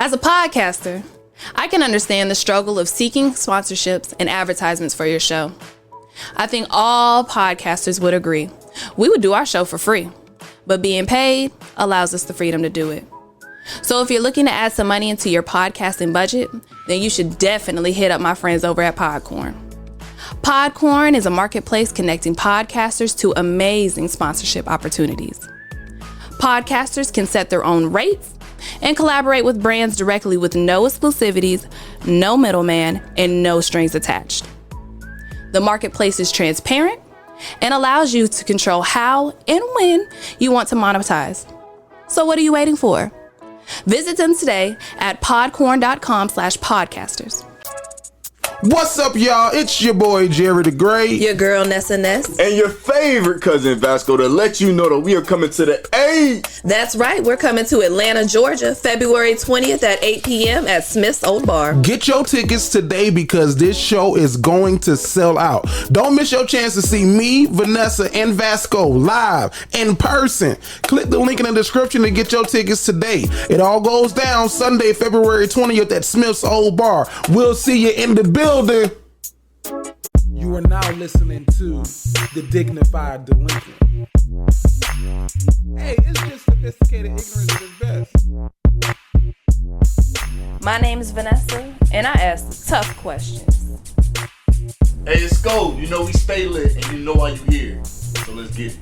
As a podcaster, I can understand the struggle of seeking sponsorships and advertisements for your show. I think all podcasters would agree. We would do our show for free, but being paid allows us the freedom to do it. So if you're looking to add some money into your podcasting budget, then you should definitely hit up my friends over at Podcorn. Podcorn is a marketplace connecting podcasters to amazing sponsorship opportunities. Podcasters can set their own rates and collaborate with brands directly with no exclusivities, no middleman, and no strings attached. The marketplace is transparent and allows you to control how and when you want to monetize. So what are you waiting for? Visit them today at podcorn.com/podcasters. What's up, y'all? It's your boy, Jerry the Great. Your girl, Nessa Ness. And your favorite cousin, Vasco, to let you know that we are coming to the A. That's right. We're coming to Atlanta, Georgia, February 20th at 8 p.m. at Smith's Old Bar. Get your tickets today because this show is going to sell out. Don't miss your chance to see me, Vanessa, and Vasco live in person. Click the link in the description to get your tickets today. It all goes down Sunday, February 20th at Smith's Old Bar. We'll see you in the building. You are now listening to the Dignified Delinquent. Hey, it's just sophisticated ignorance at its best. My name is Vanessa, and I ask the tough questions. Hey, it's Gold. You know we stay lit, and you know why you here. So let's get it.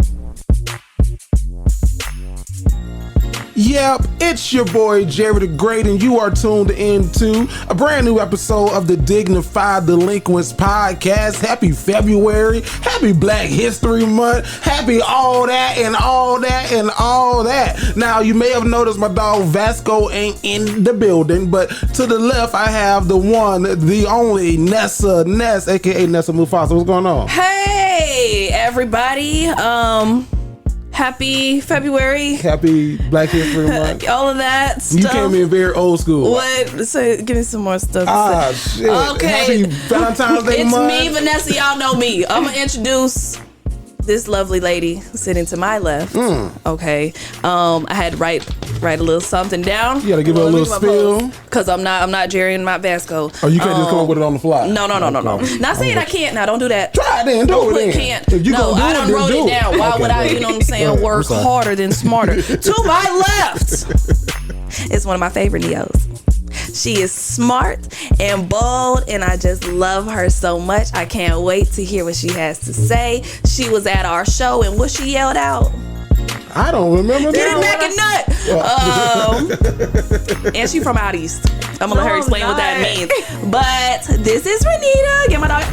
Yep, it's your boy Jerry the Great, and you are tuned into a brand new episode of the Dignified Delinquents podcast. Happy February, happy Black History Month, happy all that and all that and all that. Now, you may have noticed my dog Vasco ain't in the building, but to the left I have the one, the only Nessa Ness, aka Nessa Mufasa. What's going on? Hey, everybody. Happy February. Happy Black History Month. All of that stuff. You came in very old school. What? So, give me some more stuff. Shit. Okay. Happy Valentine's Day It's month. me, Vanessa. Y'all know me. I'm going to introduce this lovely lady sitting to my left. Okay. I had to write a little something down. You got to give her a little spill. Because I'm not Jerry and not Vasco. Oh, you can't just come up with it on the fly. No. Not saying I can't now. Don't do that. Try it then. Do it then. Can't. If you No, gonna do I it, done then wrote do it down. Why Okay. would I, you know what I'm saying, work harder than smarter? To my left is one of my favorite Neos. She is smart and bold, and I just love her so much. I can't wait to hear what she has to say. She was at our show, and what she yelled out? I don't remember Get it that. back and nut. And she from out east. I'm gonna let her explain what that means. But this is Renita. Get my dog.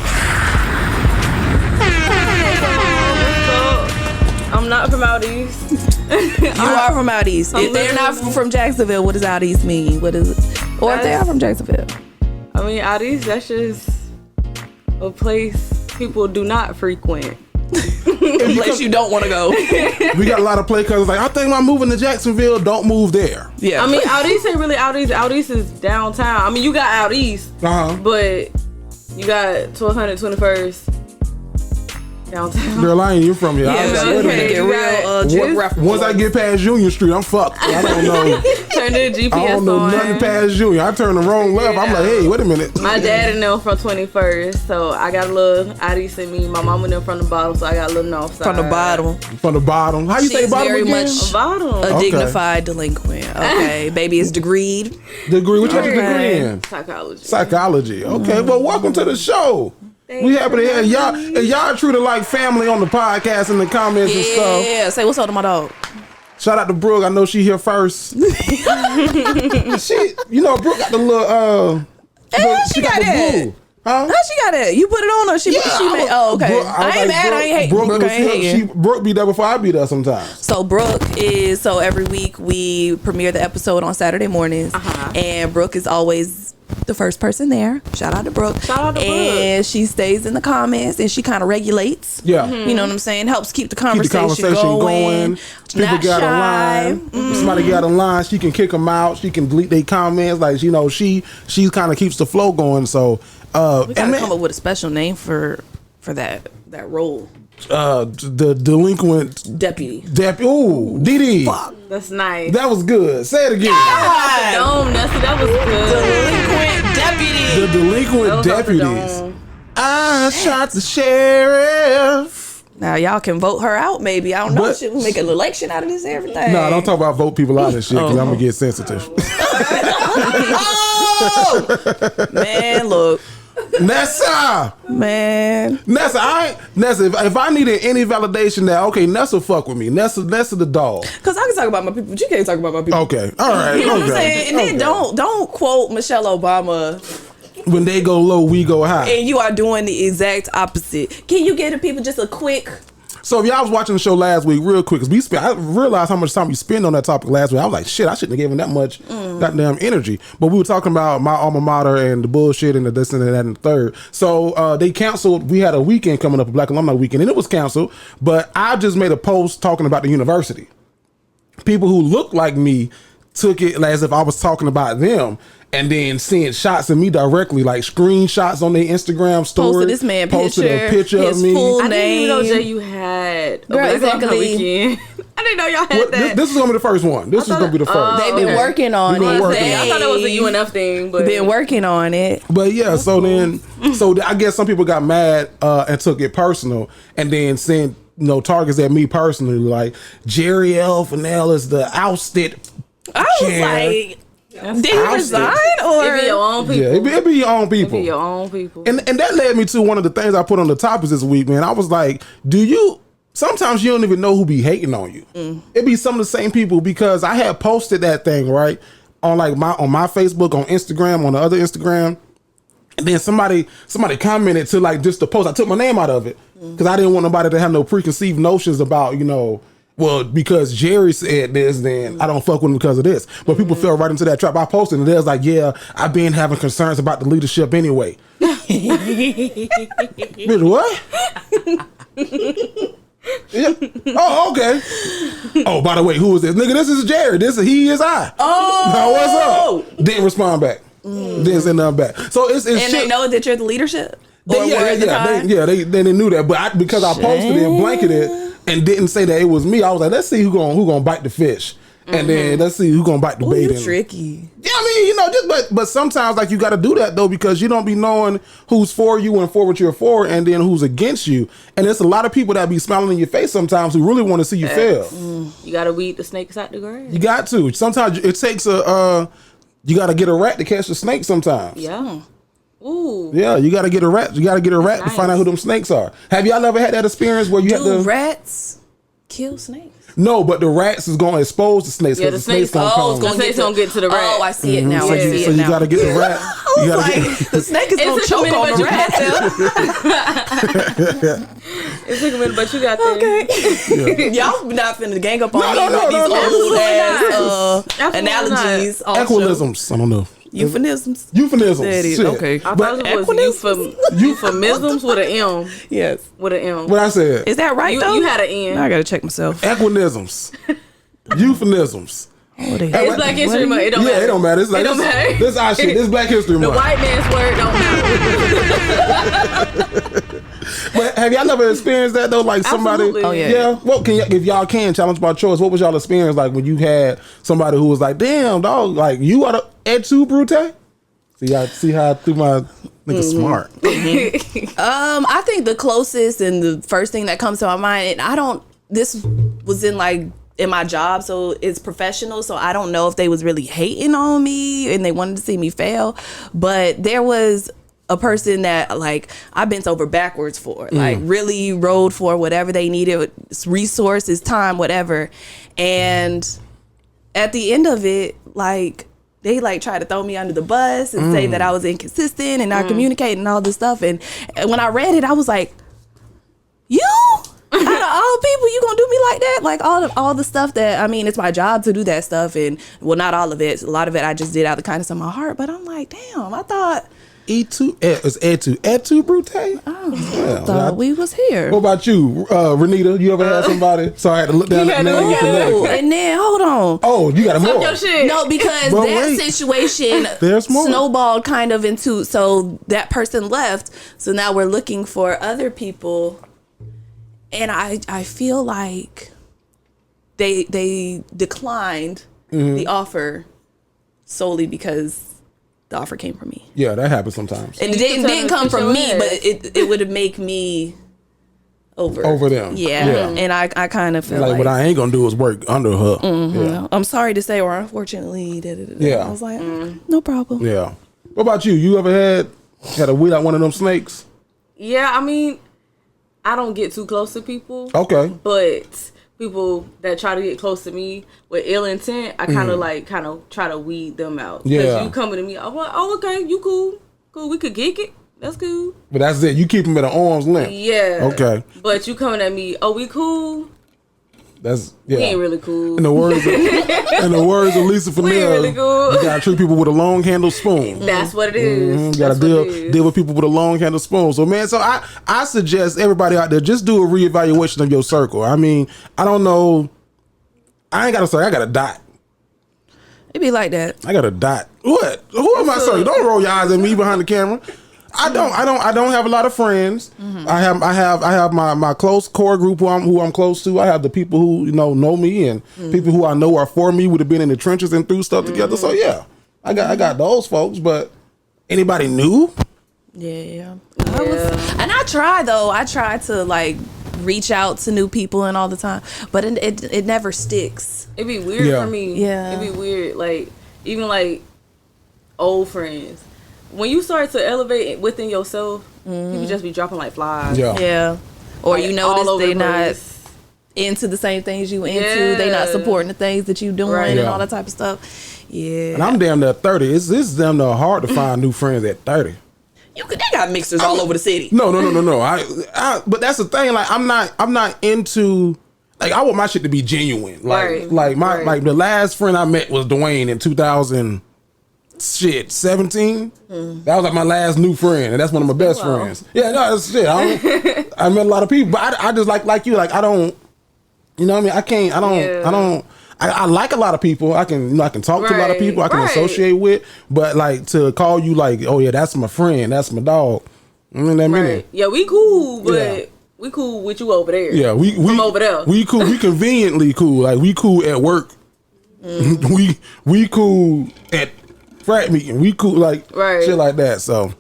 I'm not from out east. You are from out east. If they're not from Jacksonville, what does out east mean? What is it? Or if they are from Jacksonville? I mean, out east, that's just a place people do not frequent. A place you don't want to go. We got a lot of play cousins like, I think I'm moving to Jacksonville. Don't move there. Yeah. I mean, out east ain't really out east. Out east is downtown. I mean, you got out east, but you got 1221st downtown. Girl, I ain't even from here. I was like, wait a minute. Once I get past Union Street, I'm fucked. I don't know. Turn the GPS I don't know on. nothing past Union. I turn the wrong left. I'm like, hey, wait a minute. My dad and them from 21st, so I got a little out east in me. My mom and them from the bottom, so I got a little north side. From the bottom. From the bottom. How you say bottom very again? much Bottom. a dignified delinquent. Okay, baby is degreed. Degree. What you degree in? Psychology. Psychology. Okay, well, welcome to the show. We happy to have y'all. And y'all treated like family on the podcast in the comments and stuff. Yeah, say what's up to my dog. Shout out to Brooke. I know she here first. Brooke got the little she got the that. blue. Huh? How she got that? You put it on her. She made. Oh, okay. Brooke, I ain't mad. I ain't hating. Brooke ain't hating. Brooke be there before I be there sometimes. So every week we premiere the episode on Saturday mornings, and Brooke is always the first person there. Shout out to Brooke. And she stays in the comments and she kind of regulates. Yeah. You know what I'm saying? Helps keep the conversation going. People Not got shy. a line. Somebody got a line. She can kick them out. She can delete their comments. Like, she kind of keeps the flow going. So we gotta come up with a special name for that role. the delinquent Deputy. Ooh, DD. Fuck. That's nice. That was good. Say it again. That was good. Delinquent deputy. The delinquent deputies. I shot the sheriff. Now y'all can vote her out. Maybe I don't know. Should we make an election out of this? Everything. No, don't talk about vote people out and shit because I'm gonna get sensitive. Oh man, look. Nessa, if I needed any validation that okay, Nessa fuck with me, Nessa the dog. Cause I can talk about my people, but you can't talk about my people. Okay, all right. You know what I'm saying? And then don't quote Michelle Obama. When they go low, we go high. And you are doing the exact opposite. Can you give the people just a quick? So if y'all was watching the show last week, real quick, because I realized how much time we spent on that topic last week. I was like, shit, I shouldn't have given that much goddamn energy. But we were talking about my alma mater and the bullshit and the this and that and the third. So they canceled. We had a weekend coming up, a Black Alumni Weekend, and it was canceled. But I just made a post talking about the university. People who look like me took it as if I was talking about them. And then seeing shots of me directly, like screenshots on their Instagram story. Posted this man posted a picture his of me. Full I didn't even know name. Jay you had Girl, a Black Alumni exactly. Weekend. I didn't know y'all had that. This is gonna be the first one. This is gonna be the first. They've been working on been it. working I thought it was a UNF thing, but Been working on it. But yeah, so I guess some people got mad and took it personal, and then sent targets at me personally, like Jerry L. Fennell is the ousted. I was like, did he resign or? it be your own people. Yeah, it be your own people. It be your own people. And that led me to one of the things I put on the topics this week, man. I was like, sometimes you don't even know who be hating on you. It be some of the same people, because I had posted that thing, right? On my Facebook, on Instagram, on the other Instagram. And then somebody commented to like just the post. I took my name out of it because I didn't want nobody to have no preconceived notions about, well, because Jerry said this, then I don't fuck with him because of this. But people fell right into that trap. I posted and they was like, yeah, I've been having concerns about the leadership anyway. Bitch, what? Yeah. Oh, okay. Oh, by the way, who is this? Nigga, this is Jerry. He is I. Oh. Now, what's up? Didn't respond back. Didn't say nothing back. So it's And shit. they know that you're the leadership? They knew that, but because I posted it and blanketed and didn't say that it was me, I was like, let's see who gonna bite the fish, and then let's see who gonna bite the bait. You tricky. Yeah, I mean, but sometimes like you got to do that though, because you don't be knowing who's for you and for what you're for, and then who's against you. And there's a lot of people that be smiling in your face sometimes who really want to see you fail. You gotta weed the snakes out the grass. You got to. Sometimes it takes you got to get a rat to catch the snake. Sometimes. Yeah. Ooh. Yeah, you gotta get a rat. You gotta get a rat to find out who them snakes are. Have y'all ever had that experience where you have to rats kill snakes? No, but the rats is gonna expose the snakes. Yeah, the snakes gonna come. The snakes gonna get to the rat. Oh, I see it now. So you gotta get the rat. You gotta the snake is gonna choke on the rat. It took a minute, but you got there. Okay. Yeah. Y'all not finna gang up on me with these old ass analogies. Equilisms. I don't know. Euphemisms. That is. Okay. I thought it was euphemisms with an M. Yes. With an M. What I said. Is that right though? You had an N. Now I gotta check myself. Equilisms. Euphemisms. It's Black History Month. It don't matter. It don't matter. It's like, it don't matter. This our shit. This Black History Month. The white man's word don't matter. But have y'all never experienced that though? Like somebody, Absolutely. Oh, yeah. yeah. What can if y'all can challenge by choice? What was y'all experience like when you had somebody who was like, "Damn, dog, like you are the et tu, Brute"? See how I threw my nigga smart. I think the closest and the first thing that comes to my mind, and this was in my job, so it's professional, so I don't know if they was really hating on me and they wanted to see me fail, but there was a person that I bent over backwards for, really rode for whatever they needed, resources, time, whatever. And at the end of it, they tried to throw me under the bus and say that I was inconsistent and not communicating and all this stuff. And when I read it, I was like, you? Out of all people, you gonna do me like that? Like all the stuff that, it's my job to do that stuff. And well, not all of it. A lot of it I just did out of the kindness of my heart. But I'm like, damn, I thought... Et tu, Brute? I thought we was here. What about you, Renita? You ever had somebody? So I had to look down at the name. And then, hold on. Oh, you got more. Your shit. No, because situation snowballed kind of into, so that person left. So now we're looking for other people. And I feel like they declined the offer solely because the offer came from me. Yeah, that happens sometimes. And it didn't come from me, but it would have make me over them. Yeah. And I kind of feel like what I ain't gonna do is work under her. Yeah. I'm sorry to say, or unfortunately, I was like, no problem. Yeah. What about you? You ever had a weed like one of them snakes? Yeah, I mean, I don't get too close to people. Okay. But people that try to get close to me with ill intent, I kind of try to weed them out. Yeah. Because you coming to me, I'm like, oh, okay, you cool, we could kick it. That's cool. But that's it. You keep them at an arm's length. Yeah. Okay. But you coming at me, oh, we cool? We ain't really cool. In the words of Lisa Fennell, really cool. You gotta treat people with a long handled spoon. That's what it is. You gotta deal with people with a long handled spoon. So man, I suggest everybody out there just do a reevaluation of your circle. I mean, I don't know. I ain't got a circle. I got a dot. It be like that. I got a dot. What? Who am I circle? Don't roll your eyes at me behind the camera. I don't have a lot of friends. Mm-hmm. I have my close core group who I'm close to. I have the people who know me and people who I know are for me, would have been in the trenches and through stuff together. So yeah, I got those folks. But anybody new? Yeah. And I try to like reach out to new people and all the time, but it never sticks. It'd be weird for me. Yeah, it'd be weird. Like even like old friends. When you start to elevate within yourself, you just be dropping like flies. Yeah. Or like, you notice they not into the same things you into. Yeah. They not supporting the things that you doing and all that type of stuff. Yeah. And I'm damn near 30. It's damn near hard to find new friends at 30. They got mixers all over the city. No. But that's the thing. Like I'm not into. Like I want my shit to be genuine. Like like the last friend I met was Dwayne in 2017. That was like my last new friend, and that's one of my best friends. Yeah, no, that's shit. I met a lot of people, but I just like you. Like I don't, you know what I mean? I can't. I don't. I like a lot of people. I can talk to a lot of people. I can associate with, but like to call you like, oh yeah, that's my friend, that's my dog. I mean that minute. Yeah, we cool, but we cool with you over there. Yeah, we over there. We cool. We conveniently cool. Like we cool at work. We cool at frat meeting. We cool like shit like that. So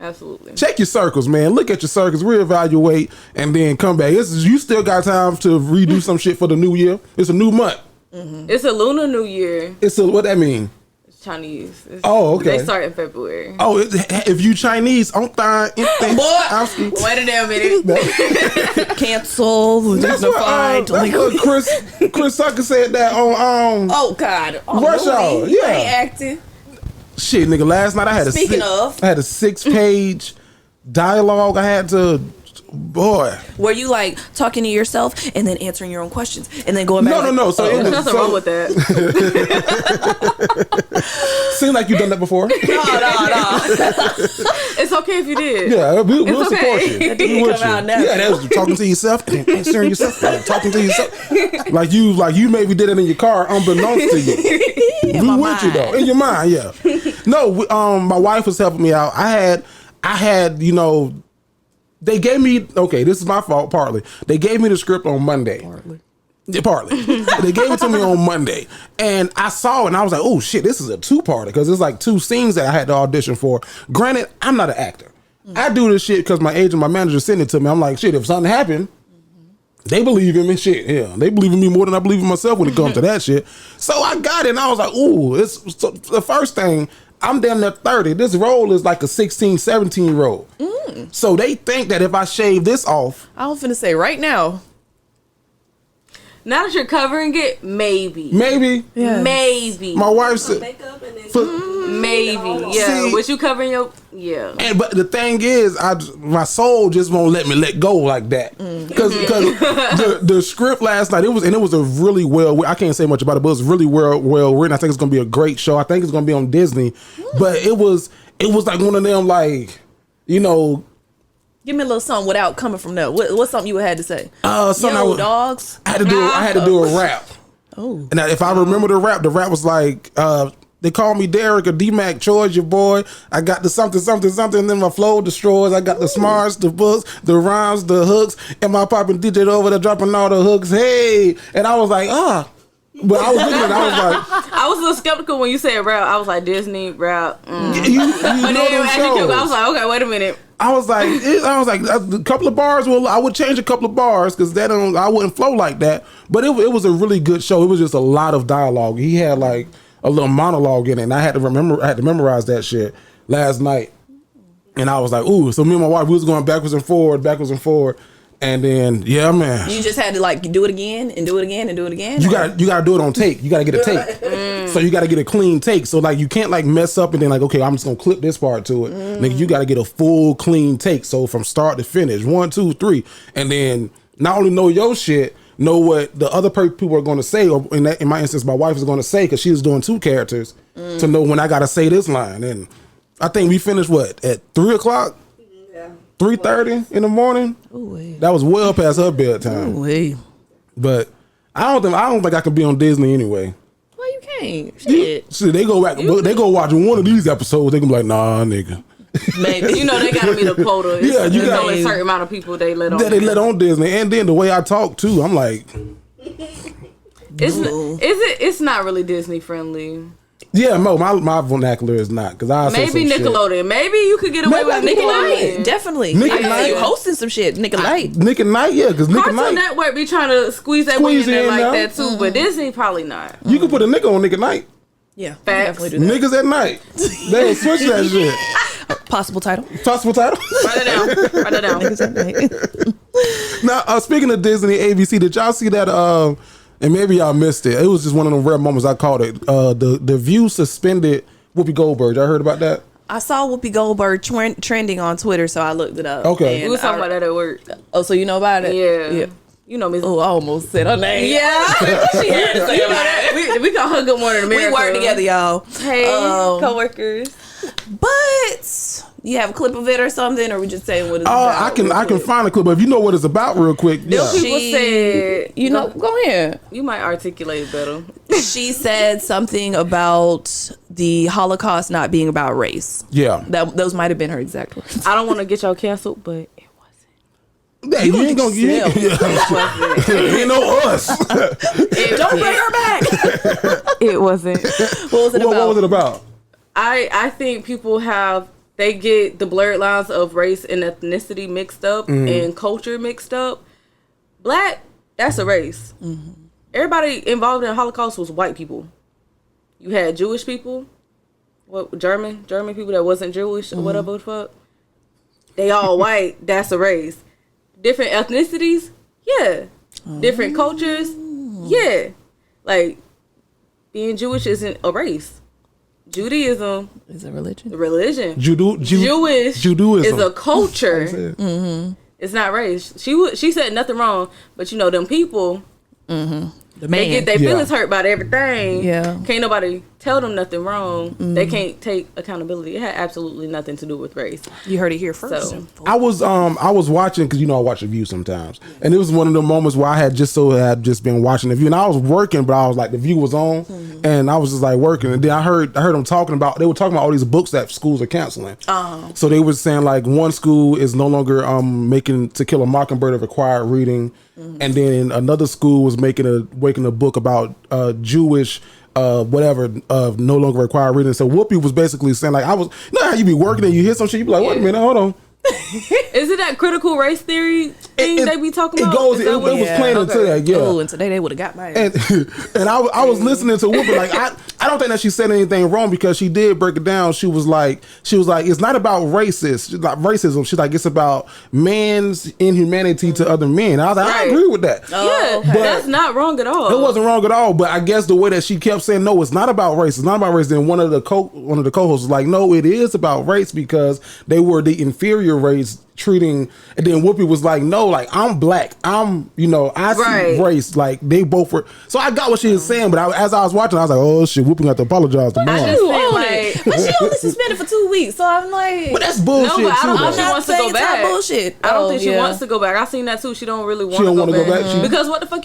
absolutely check your circles, man. Look at your circles, reevaluate, and then come back. You still got time to redo some shit for the new year. It's a new month. Mm-hmm. It's a Lunar New Year. What that mean? It's Chinese. Okay. They start in February. Oh, if you Chinese, I'm fine. Wait a damn minute. Cancel. That's what Chris Sucker said that on oh God. Rush Hour. Yeah. Ain't acting. Shit, nigga. Last night I had a 6-page dialogue. I had to. Boy, were you like talking to yourself and then answering your own questions and then going back? No. So there's nothing wrong with that. Seems like you've done that before. No. It's okay if you did. Yeah, we'll support you. That didn't come out now. Yeah, that was talking to yourself and answering yourself, talking to yourself. Like you maybe did it in your car, unbeknownst to you. We with you though, in your mind. Yeah. No, my wife was helping me out. I had they gave me, this is my fault partly. They gave me the script on Monday. Partly. They gave it to me on Monday. And I saw it and I was like, oh shit, this is a 2-parter. Because it's like 2 scenes that I had to audition for. Granted, I'm not an actor. I do this shit because my agent, my manager sent it to me. I'm like, shit, if something happened, they believe in me. Shit, yeah. They believe in me more than I believe in myself when it comes to that shit. So I got it and I was like, ooh, the first thing, I'm damn near 30. This role is like a 16, 17-year-old. So they think that if I shave this off. I was finna say right now. Now that you're covering it, maybe. Yes. Maybe. My wife said. Maybe. Yeah. See, what you covering your. Yeah. But the thing is, my soul just won't let me let go like that. Because the script last night, it was a really I can't say much about it, but it was really well written. I think it's going to be a great show. I think it's going to be on Disney. But it was like one of them like, give me a little something without coming from there. What's something you would have to say? Dogs. I had to do a rap. Oh. And if I remember the rap was like, They call me Derek or D-Mac. Troy's your boy. I got the something, and then my flow destroys. I got the smarts, the books, the rhymes, the hooks, and my popping DJ over there dropping all the hooks. Hey, and I was like, But I was looking at it, I was like... I was a little skeptical when you said rap. I was like, Disney, rap. You know them shows. I was like, okay, wait a minute. I was like, a couple of bars. Well, I would change a couple of bars because I wouldn't flow like that. But it was a really good show. It was just a lot of dialogue. He had like a little monologue in it, and I had to memorize that shit last night. And I was like, ooh. So me and my wife, we was going backwards and forward. And then, yeah, man. You just had to like do it again and do it again and do it again. You got to do it on take. You got to get a take. So you got to get a clean take. So like you can't like mess up and then like, okay, I'm just gonna clip this part to it. Nigga, you got to get a full clean take. So from start to finish, 1, 2, 3, and then not only know your shit, know what the other people are going to say. Or in my instance, my wife is going to say because she was doing 2 characters to know when I got to say this line. And I think we finished at 3:00. 3:30 in the morning. Ooh, that was well past her bedtime. Ooh, but I don't think I can be on Disney anyway. Well, you can't. Shit. See, they go back. They go watch one of these episodes. They can be like, nah, nigga. Maybe they gotta meet a quota. You got only a certain amount of people they let on. That they let on Disney, and then the way I talk too, I'm like, it's not really Disney friendly. Yeah, my vernacular is not because I maybe Nickelodeon. Shit. Maybe you could get away with Nick at Night. Definitely. Nick at Night. You hosting some shit. Nick at Night. Nick at Night, yeah, because Nick at Night. Cartoon Network be trying to squeeze that way in there like that too, but Disney probably not. You can put a nigga on Nick at Night. Yeah, definitely do that. Niggas at night. They switch that shit. Possible title. Write it down. Niggas at night. Now, speaking of Disney, ABC, did y'all see that? And maybe y'all missed it. It was just one of the rare moments I caught it. The View suspended Whoopi Goldberg. Y'all heard about that? I saw Whoopi Goldberg trending on Twitter, so I looked it up. Okay. We was talking about that at work. Oh, so you know about it? Yeah. You know me. Oh, I almost said her name. Yeah. She had to say that. We call her Good Morning America. We work together, y'all. Hey, coworkers. But you have a clip of it or something, or we just saying what it's about? I can find a clip, but if you know what it's about real quick, yeah. People said, go ahead. You might articulate it better. She said something about the Holocaust not being about race. Yeah. Those might have been her exact words. I don't want to get y'all canceled, but it wasn't. Hey, you ain't gonna get it. Ain't no us. Don't bring her back. It wasn't. What was it about? What was it about? I think people they get the blurred lines of race and ethnicity mixed up and culture mixed up. Black, that's a race. Mm-hmm. Everybody involved in the Holocaust was white people. You had Jewish people, German people that wasn't Jewish or whatever the fuck. They all white. That's a race. Different ethnicities, yeah. Different cultures, yeah. Like being Jewish isn't a race. Judaism is a religion. Judaism is a culture. It's not race. She said nothing wrong, but them people, the man, they get their feelings hurt about everything. Yeah, can't nobody tell them nothing wrong. They can't take accountability. It had absolutely nothing to do with race. You heard it here first. So, I was watching because I watch The View sometimes, and it was one of the moments where I had just been watching The View, and I was working, but I was like The View was on, and I was just like working, and then I heard them they were talking about all these books that schools are canceling. So they were saying like one school is no longer making To Kill a Mockingbird a required reading, and then another school was making a book about Jewish whatever no longer required reading. So Whoopi was basically saying like, how you be working and you hear some shit, you be like, wait a minute, hold on. Is it that critical race theory thing they be talking about? It was playing into that, yeah. Oh, and today they would have got my ass. And I was listening to Whoopi, like I don't think that she said anything wrong because she did break it down. She was like, it's not about racism. She's like, it's about man's inhumanity to other men. And I was like, I agree with that. Yeah, okay. That's not wrong at all. It wasn't wrong at all, but I guess the way that she kept saying, no, it's not about race. It's not about race. Then one of the co-hosts was like, no, it is about race because they were the inferior race treating, and then Whoopi was like, no, like I'm black, I see race, like they both were. So I got what she was saying, but as I was watching, I was like, oh shit, Whoopi got to apologize to mom. But she only suspended for 2 weeks, so I'm like, but that's bullshit. No, but I don't think too, she wants to go back. Bullshit. I don't think she wants to go back. I seen that too. She don't really want to go back. Because what the fuck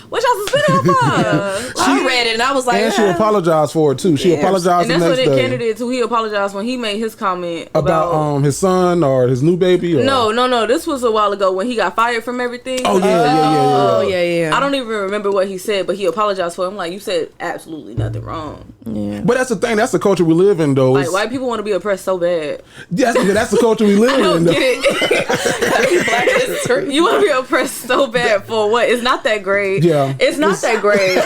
What y'all suspended her for? I read it and I was like, And she apologized for it too. She apologized And the that's next what day. Kennedy did too. He apologized when he made his comment About his son or his new baby. Or? No. This was a while ago when he got fired from everything. Oh yeah. Oh yeah. I don't even remember what he said, but he apologized for it. I'm like, you said absolutely nothing wrong. Yeah. But that's the thing. That's the culture we live in, though. Like, white people want to be oppressed so bad. That's the culture we live I don't in. Though. get it. Black history. You want to be oppressed so bad for what? It's not that great. Yeah. It's not that great.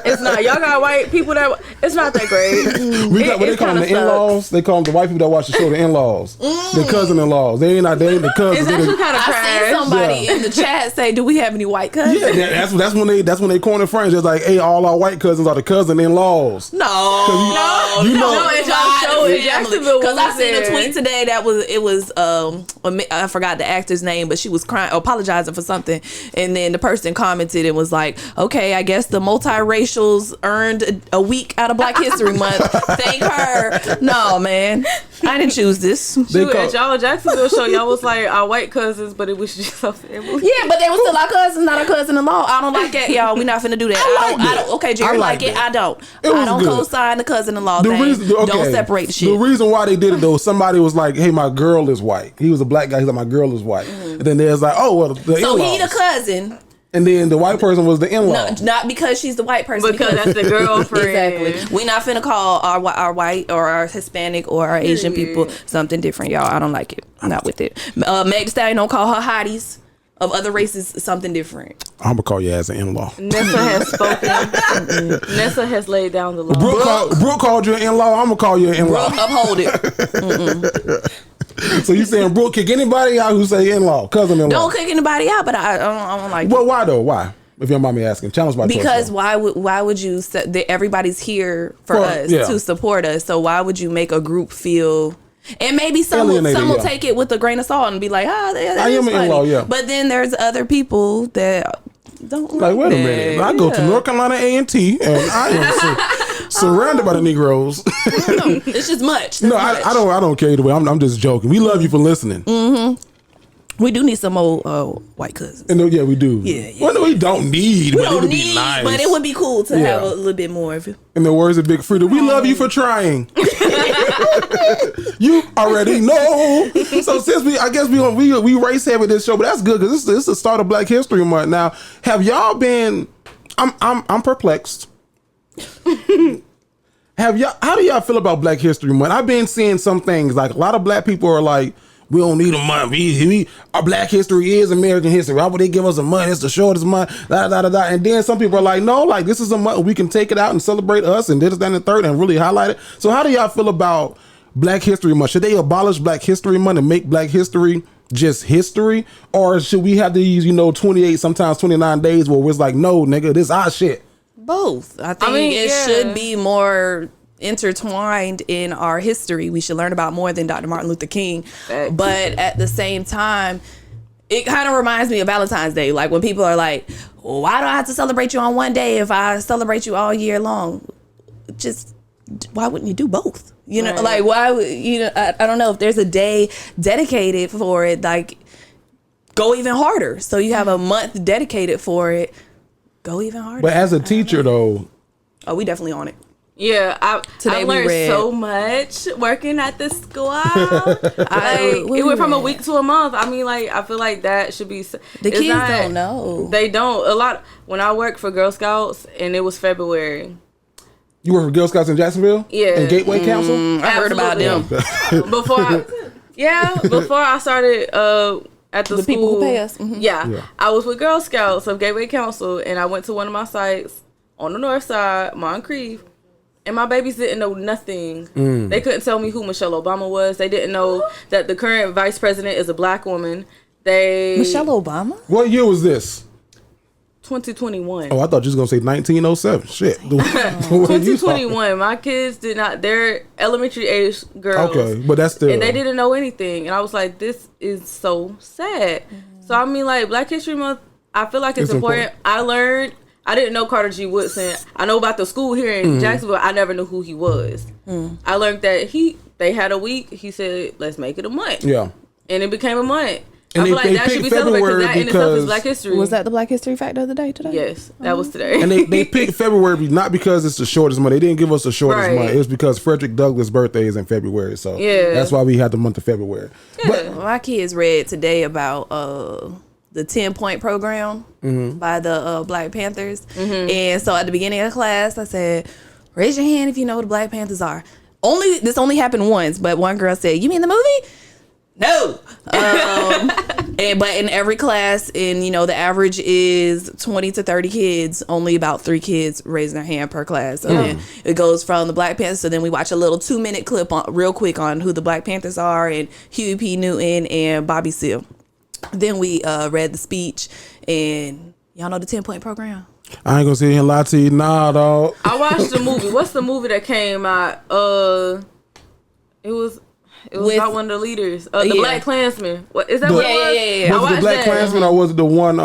It's not. Y'all got white people that. It's not that great. We got what they call them, the in-laws. They call them the white people that watch the show, the in-laws, the cousin-in-laws. They ain't the cousins. It's actually kind of I trash. seen somebody in the chat say, "Do we have any white cousins?" Yeah, that's when they corner friends. It's like, hey, all our white cousins are the cousin-in-laws. No, you know- No, it's y'all show in Jacksonville. Because I seen a there. tweet today that was I forgot the actor's name, but she was crying, apologizing for something, and then the person commented and was like, "Okay, I guess the multiracials earned a week out of Black History Month. Thank her." No, man, I didn't choose this. Shoot, at y'all Jacksonville show, y'all was like our white cousins, but it was just so family. Yeah, but they were still our cousins, not our cousin-in-law. I don't like that, y'all. We not finna do that. I don't. Okay, Jerry like it. I don't. It was I don't good. co-sign the cousin-in-law The thing. reason, Don't separate the shit. The reason why they did it though, somebody was like, "Hey, my girl is white." He was a black guy. He's like, "My girl is white." And then there's like, "Oh, well, the So in-laws." he the cousin. And then the white person was the in-law. No, not because she's the white person. Because that's the girlfriend. Exactly. We not finna call our white or our Hispanic or our Asian people something different, y'all. I don't like it. I'm not with it. Meg Thee Stallion don't call her hotties of other races something different. I'm gonna call you as an in-law. Nessa has spoken. Nessa has laid down the law. Brooke called you an in-law. I'm gonna call you an in-law. Uphold it. So you saying Brooke kick anybody out who say in-law, cousin-in-law? Don't kick anybody out, but I don't like Well, it. why though? Why? If you don't mind me asking, challenge my Because choice, why would you everybody's here for us yeah. to support us, so why would you make a group feel, and maybe some Alienated, will yeah. take it with a grain of salt and be like, that I is am an funny. in-law, yeah. But then there's other people that don't like, wait a that. minute. I go to Yeah. North Carolina A&T, and I am surrounded by the Negroes. It's just much. No, That's much. I don't care either way. I'm just joking. We love you for listening. We do need some old white cousins. And yeah, we do. Yeah. Well, no, we don't need. We but it don't would be need, nice. but it would be cool to Yeah. have a little bit more of it. In the words of Big Frida, we love you for trying. You already know. So since I guess we race heavy this show, but that's good because this is the start of Black History Month. Now, have y'all been? I'm perplexed. How do y'all feel about Black History Month? I've been seeing some things like a lot of black people are like, we don't need a month. Our Black history is American history. Why would they give us a month? It's the shortest month. And then some people are like, no, like this is a month we can take it out and celebrate us and this, that, and the third and really highlight it. So how do y'all feel about Black History Month? Should they abolish Black History Month and make Black history just history? Or should we have these, 28, sometimes 29 days where it's like, no, nigga, this our shit? Both. I think it should be more intertwined in our history. We should learn about more than Dr. Martin Luther King. But at the same time, it kind of reminds me of Valentine's Day. Like when people are like, well, why do I have to celebrate you on one day if I celebrate you all year long? Just why wouldn't you do both? Right. Like why would I don't know, if there's a day dedicated for it, like go even harder. So you have a month dedicated for it. Go even harder. But as a teacher though, oh, we definitely on it. Yeah, I Today we learned read. so much working at the school. It went from a week to a month. I mean, like, I feel like that should be. The kids don't know. They don't. A lot. When I worked for Girl Scouts, and it was February. you work for Girl Scouts in Jacksonville? Yeah. And Gateway Council? I heard about them. Before I started at the school. People who pay us. Mhm. Yeah, I was with Girl Scouts of Gateway Council, and I went to one of my sites on the north side, Moncrief. And my babies didn't know nothing. They couldn't tell me who Michelle Obama was. They didn't know that the current vice president is a black woman. Michelle Obama? What year was this? 2021. Oh, I thought you was going to say 1907. Shit. 2021. My kids did not. They're elementary age girls. Okay, but that's still. And they didn't know anything. And I was like, this is so sad. So, I mean, like, Black History Month, I feel like it's important. I didn't know Carter G. Woodson. I know about the school here in Jacksonville. I never knew who he was. I learned that they had a week. He said, let's make it a month. Yeah. And it became a month. And I feel like that should be celebrated because that in itself is because Black History. Was that the Black History Fact of the day today? Yes, that was today. and they picked February not because it's the shortest month. They didn't give us the shortest Right. month. It was because Frederick Douglass' birthday is in February, so Yeah. that's why we had the month of February. But My kids read today about the 10-point program by the Black Panthers. And so at the beginning of class, I said, raise your hand if you know what the Black Panthers are. This only happened once, but one girl said, you mean the movie? No. But in every class, the average is 20 to 30 kids, only about 3 kids raising their hand per class. So then it goes from the Black Panthers. So then we watch a little 2-minute clip real quick on who the Black Panthers are and Huey P. Newton and Bobby Seale. Then we read the speech, and y'all know the 10-point program? I ain't gonna sit here and lie to you. Nah, dog. I watched the movie. What's the movie that came out? It was With- about one of the leaders. The Yeah. Black Klansman. What is that? What it was? Yeah. I Was it the watched Black that. Klansman or was it the one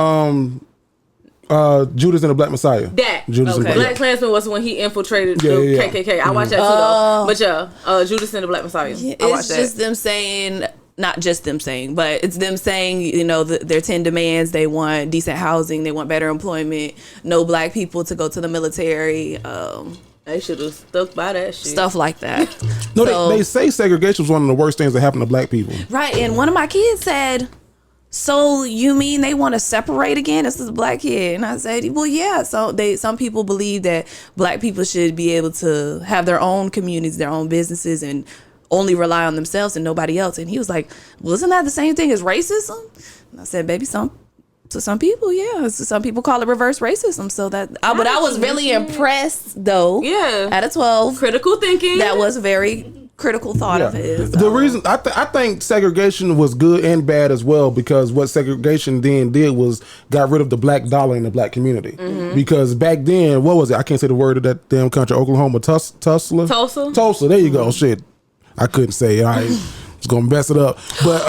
Judas and the Black Messiah? That. Judas and Okay. the Black Klansman was when he infiltrated Yeah, the yeah. KKK. I watched that too though. But yeah, Judas and the Black Messiah. I watched It's that. just them saying, not just them saying, but it's them saying, their 10 demands. They want decent housing. They want better employment. No Black people to go to the military. They should have stuck by that shit. Stuff like that. No, So- they say segregation was one of the worst things that happened to Black people. Right, and one of my kids said, so you mean they want to separate again? This is a Black kid. And I said, well, yeah. So some people believe that Black people should be able to have their own communities, their own businesses, and only rely on themselves and nobody else. And he was like, well, isn't that the same thing as racism? And I said, baby, to some people, yeah. Some people call it reverse racism. So but I was really impressed, though. Yeah. At a 12. Critical thinking. That was a very critical thought of his. The reason I think segregation was good and bad as well, because what segregation then did was got rid of the black dollar in the Black community. Because back then, what was it? I can't say the word of that damn country. Oklahoma, Tulsa. Tulsa. There you go. Shit, I couldn't say it. I was gonna mess it up. But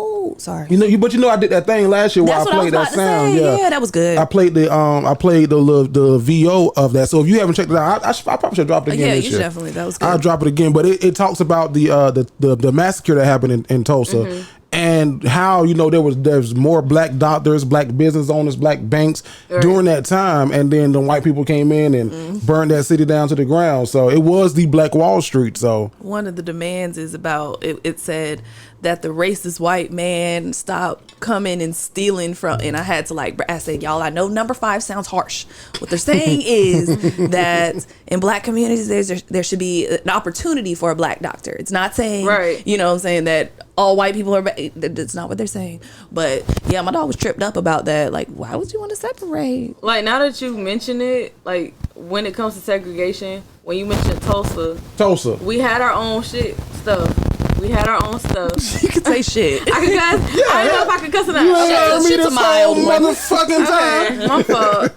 Oh, sorry. I did that thing last year where That's I what I was played that about to sound. say. Yeah. Yeah, that was good. I played the VO of that. So if you haven't checked it out, I probably should drop it again. Yeah, this you year. definitely. That was good. I'll drop it again, but it talks about the massacre that happened in Tulsa, and how there's more Black doctors, Black business owners, Black banks during that time, and then the white people came in and burned that city down to the ground. So it was the Black Wall Street. So one of the demands is about it said that the racist white man stop coming and stealing from, and I had to I said, y'all, I know number 5 sounds harsh. What they're saying is that in Black communities there should be an opportunity for a Black doctor. It's not saying I'm saying that all white people are bad. That's not what they're saying. But yeah, my dog was tripped up about that. Like, why would you want to separate? Like, now that you mention it, like when it comes to segregation, when you mentioned Tulsa, we had our own stuff. We had our own stuff. You could say shit. I could cuss. I don't know if I could cuss or not. you heard me shit's a this mild whole one. motherfucking time. Okay, my fault.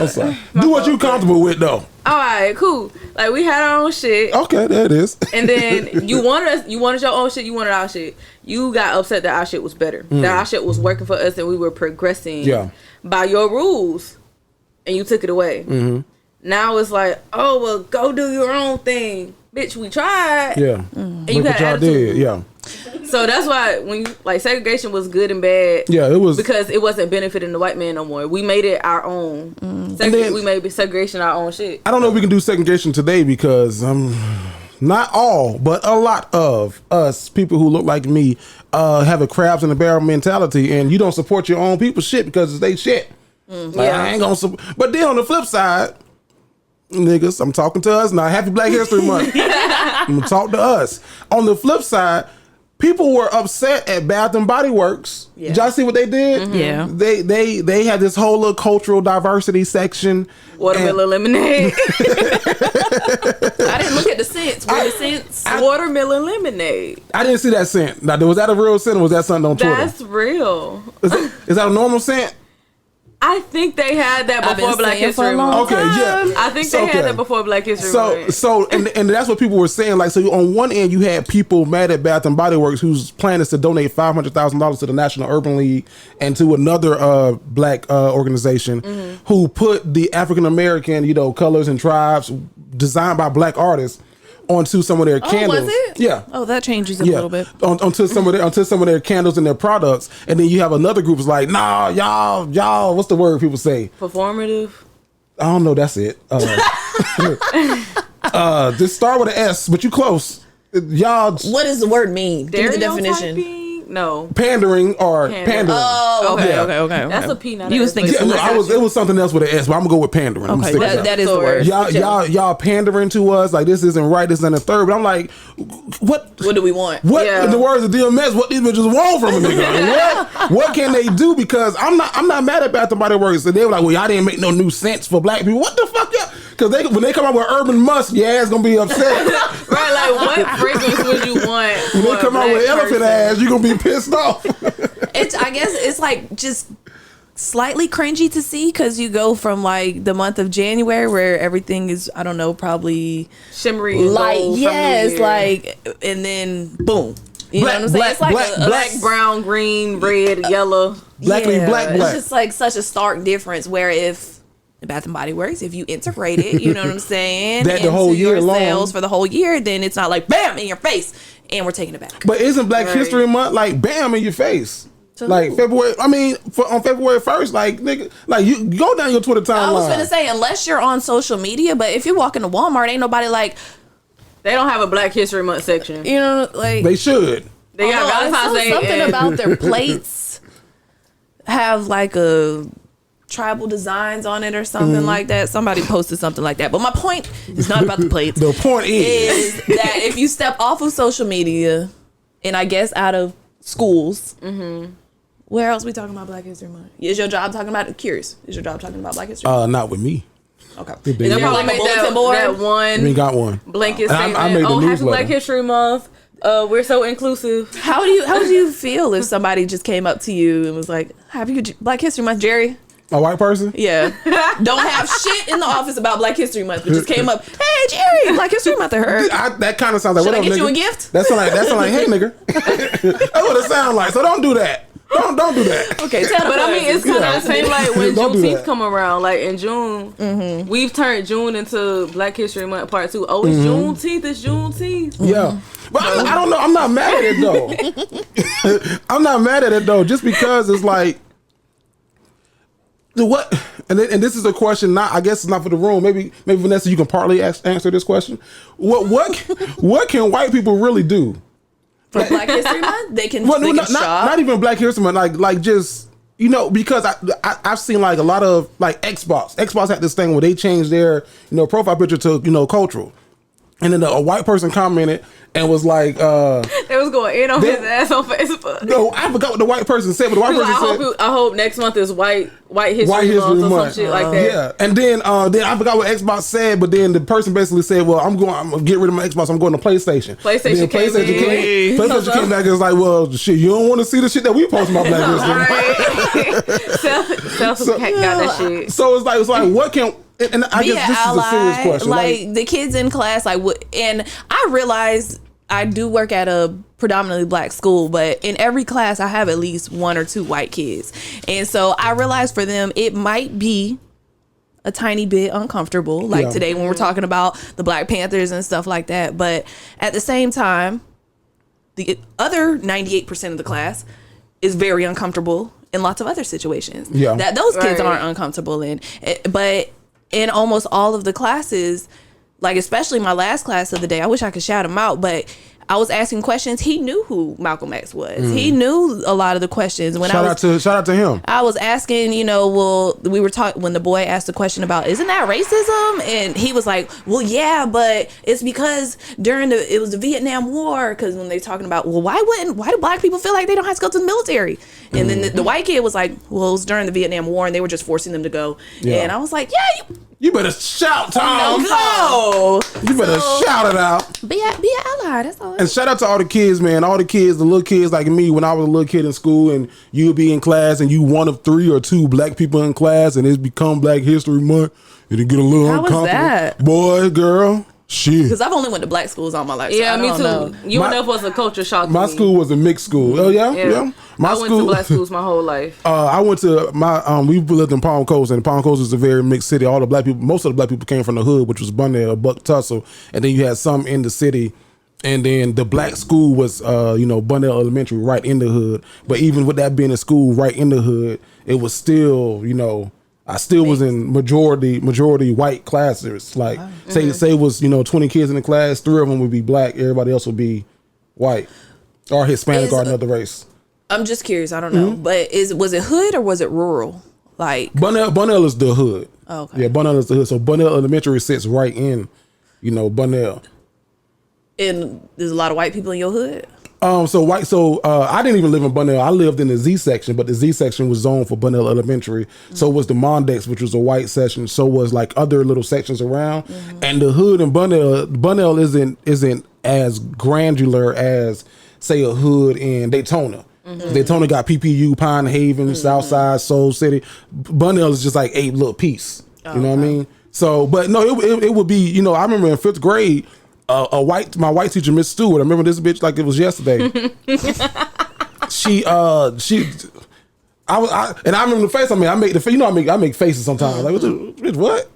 I'm sorry. Do what you comfortable with though. All right, cool. Like, we had our own shit. Okay, there it is. And then you wanted your own shit. You wanted our shit. You got upset that our shit was better. That our shit was working for us and we were progressing by your rules. And you took it away. Now it's like, oh, well, go do your own thing. Bitch, we tried. Yeah. And Look you what had y'all attitude. did. Yeah. So that's why when you segregation was good and bad. Yeah, it was because it wasn't benefiting the white man no more. We made it our own. We made segregation our own shit. I don't know if we can do segregation today because not all, but a lot of us people who look like me have a crabs in the barrel mentality, and you don't support your own people's shit because it's they shit. I ain't gonna support. But then on the flip side, niggas, I'm talking to us now. Happy Black History Month. I'm gonna talk to us. On the flip side, people were upset at Bath and Body Works. Yeah. Did y'all see what they did? Yeah. They had this whole little cultural diversity section. Watermelon lemonade. I didn't look at the scents. Were the scents? Watermelon lemonade. I didn't see that scent. Now, was that a real scent or was that something on Twitter? That's real. Is that a normal scent? I think they had that I've before been Black saying for a History long Month. Okay, yeah. I think they had that before Black History Month. So and that's what people were saying. Like, so on one end, you had people mad at Bath and Body Works whose plan is to donate $500,000 to the National Urban League and to another black organization who put the African American, colors and tribes designed by black artists onto some of their candles. Was it? Yeah. Oh, that changes it a little bit. Onto some of their candles and their products, and then you have another group is like, nah, y'all. What's the word people say? Performative. I don't know. That's it. Just start with an S, but you close. Y'all. What does the word mean? Give me the definition. Stereotyping? No. Pandering or pandering. Oh, okay, Yeah. okay. That's a P, not You an was S. thinking Yeah, no, it was something else with an S, but I'm gonna go with pandering. I'm Okay, gonna stick with that is the word. Y'all pandering to us like this isn't right, this isn't a third. But I'm like, what do we want? What Yeah. in the words of DMS? What these bitches want from a nigga? Like, what can they do? Because I'm not mad at Bath and Body Works. So they were like, well, y'all didn't make no new scents for black people. What the fuck, y'all? Because when they come out with Urban Musk, your ass gonna be upset. Right, like what fragrance would you want? When they come out with elephant ass, you gonna be pissed off. I guess it's like just slightly cringy to see because you go from like the month of January where everything is, I don't know, probably Shimmery and light. gold from Yes, New Year. like, and then boom. You know what I'm saying? It's like black, brown, green, red, yellow. Black. It's just like such a stark difference where if the Bath and Body Works, if you integrate it, you know what I'm saying, That the whole into year your long. sales for the whole year, then it's not like bam in your face and we're taking it back. But isn't Black Right. History Month like bam in your face? To Like who? February. I mean, on February 1st, like nigga, like you go down your Twitter timeline. I was gonna say unless you're on social media, but if you walk into Walmart, ain't nobody like, They don't have a Black History Month section. you know, like They should. They got I Valentine's saw Day. something and- about their plates have like a tribal designs on it or something like that. Somebody posted something like that. But my point is not about the plates. The point is, that if you step off of social media and I guess out of schools, where else we talking about Black History Month? Is your job talking about it? Curious. Is your job talking about Black History Month? not with me. Okay. They Is there They probably probably like a made bulletin that, board? that one We ain't got one. blanket I statement. made the Happy newsletter. Black History Month. We're so inclusive. How would you feel if somebody just came up to you and was like, "Happy Black History Month, Jerry"? A white person? Yeah. Don't have shit in the office about Black History Month, but just came up, "Hey, Jerry, Black History Month, I heard." That kind of sounds like, Should what I up, get nigga? you a gift? That sound like, hey, nigga. That's what it sounds like. So don't do that. Don't do that. Okay, tell But I mean, it's kind of the same like when Don't do Juneteenth that. come around. Like in June, we've turned June into Black History Month Part 2. Oh, it's Juneteenth. It's Juneteenth. Yeah. But I don't know. I'm not mad at it, though. I'm not mad at it, though, just because it's like, what? And this is a question. Not, I guess it's not for the room. Maybe Vanessa, you can partly answer this question. What can white people really do? For Black History Month, they can, Well, they no, can not shop. even Black History Month. Like just, you know, because I've seen like a lot of like Xbox. Xbox had this thing where they changed their profile picture to cultural, and then a white person commented and was like, They was going in on They- his ass on Facebook. no, I forgot what the white person said, but the white He was person like, said. I hope next month is White History White History Month or some Month. shit like that. Yeah, and then I forgot what Xbox said, but then the person basically said, "Well, I'm gonna get rid of my Xbox. I'm going to PlayStation." PlayStation And then PlayStation came back and was like, "Well, shit, you don't want to see the shit that we post about Black History." Right. Self got that shit. So it's like, what can? And I Be guess an this is a serious question. Like the kids in class, like what? And I realize I do work at a predominantly black school, but in every class I have at least one or two white kids, and so I realize for them it might be a tiny bit uncomfortable, like Yeah. today when we're talking about the Black Panthers and stuff like that. But at the same time, the other 98% of the class is very uncomfortable in lots of other situations that those kids Right. aren't uncomfortable in. But in almost all of the classes, like especially my last class of the day, I wish I could shout him out, but I was asking questions. He knew who Malcolm X was. He knew a lot of the questions. When shout out to him. I was asking, we were talking when the boy asked the question about, isn't that racism? And he was like, well, yeah, but it's because it was the Vietnam War. Because when they're talking about, well, why do black people feel like they don't have to go to the military? And then the white kid was like, well, it was during the Vietnam War and they were just forcing them to go. Yeah. And I was like, yeah, You better shout, Tom. go. You better shout it out. Be an ally. That's all. And shout out to all the kids, man. All the kids, the little kids like me, when I was a little kid in school and you would be in class and you one of 3 or 2 black people in class and it's become Black History Month and it get a little How was uncomfortable. that? Boy, girl. Shit. Because I've only went to black schools all my life. Yeah, so me I too. don't know. UNF was a culture shock. My to me. school was a mixed school. Oh yeah. My I went school. to black schools my whole life. I went to we lived in Palm Coast, and Palm Coast is a very mixed city. All the black people, most of the black people came from the hood, which was Bunnell, Buck Tussle, and then you had some in the city. And then the black school was, Bunnell Elementary, right in the hood. But even with that being a school right in the hood, it was still, I still was in majority white classes. Like say it was 20 kids in the class, 3 of them would be black, everybody else would be white or Hispanic or another race. I'm just curious. I don't know, but was it hood or was it rural? Like Bunnell is the hood. Oh, okay. Yeah, Bunnell is the hood. So Bunnell Elementary sits right in, Bunnell. And there's a lot of white people in your hood. I didn't even live in Bunnell. I lived in the Z section, but the Z section was zoned for Bunnell Elementary. So was the Mondex, which was a white section. So was like other little sections around. And the hood in Bunnell isn't as granular as say a hood in Daytona. Daytona got PPU, Pine Haven, Southside, Soul City. Bunnell is just like a little piece. You know what I mean? So, but no, it would be. I remember in 5th grade. My white teacher, Miss Stewart. I remember this bitch like it was yesterday. I remember the face. I make faces sometimes. Like what?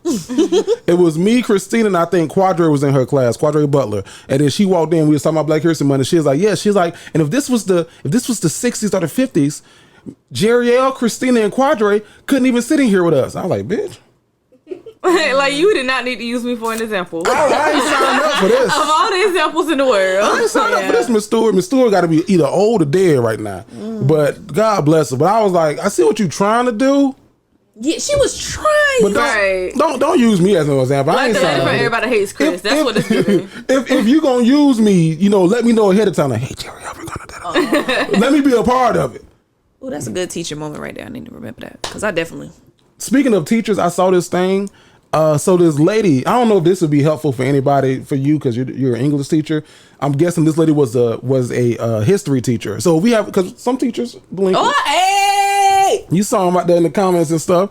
It was me, Christina, and I think Quadre was in her class, Quadre Butler. And then she walked in. We was talking about Black History Month. And she was like, "Yeah." She's like, "And if this was the 60s or the 50s, Jeriel, Christina, and Quadre couldn't even sit in here with us." I was like, "Bitch." Like you did not need to use me for an example. I ain't signed up for this. Of all the examples in the world, I ain't signed up for this, Miss Stewart. Miss Stewart got to be either old or dead right now. But God bless her. But I was like, I see what you're trying to do. Yeah, she was trying. But don't use me as an example. I ain't signed up. Everybody hates Chris. That's what it's giving. If you gonna use me, let me know ahead of time. Like, hey Jerry, we're gonna do that. Let me be a part of it. Oh, that's a good teacher moment right there. I need to remember that because I definitely. Speaking of teachers, I saw this thing. So this lady, I don't know if this would be helpful for anybody, for you, because you're an English teacher. I'm guessing this lady was a history teacher. So we have, because some teachers, Oh, hey! You saw them out there in the comments and stuff.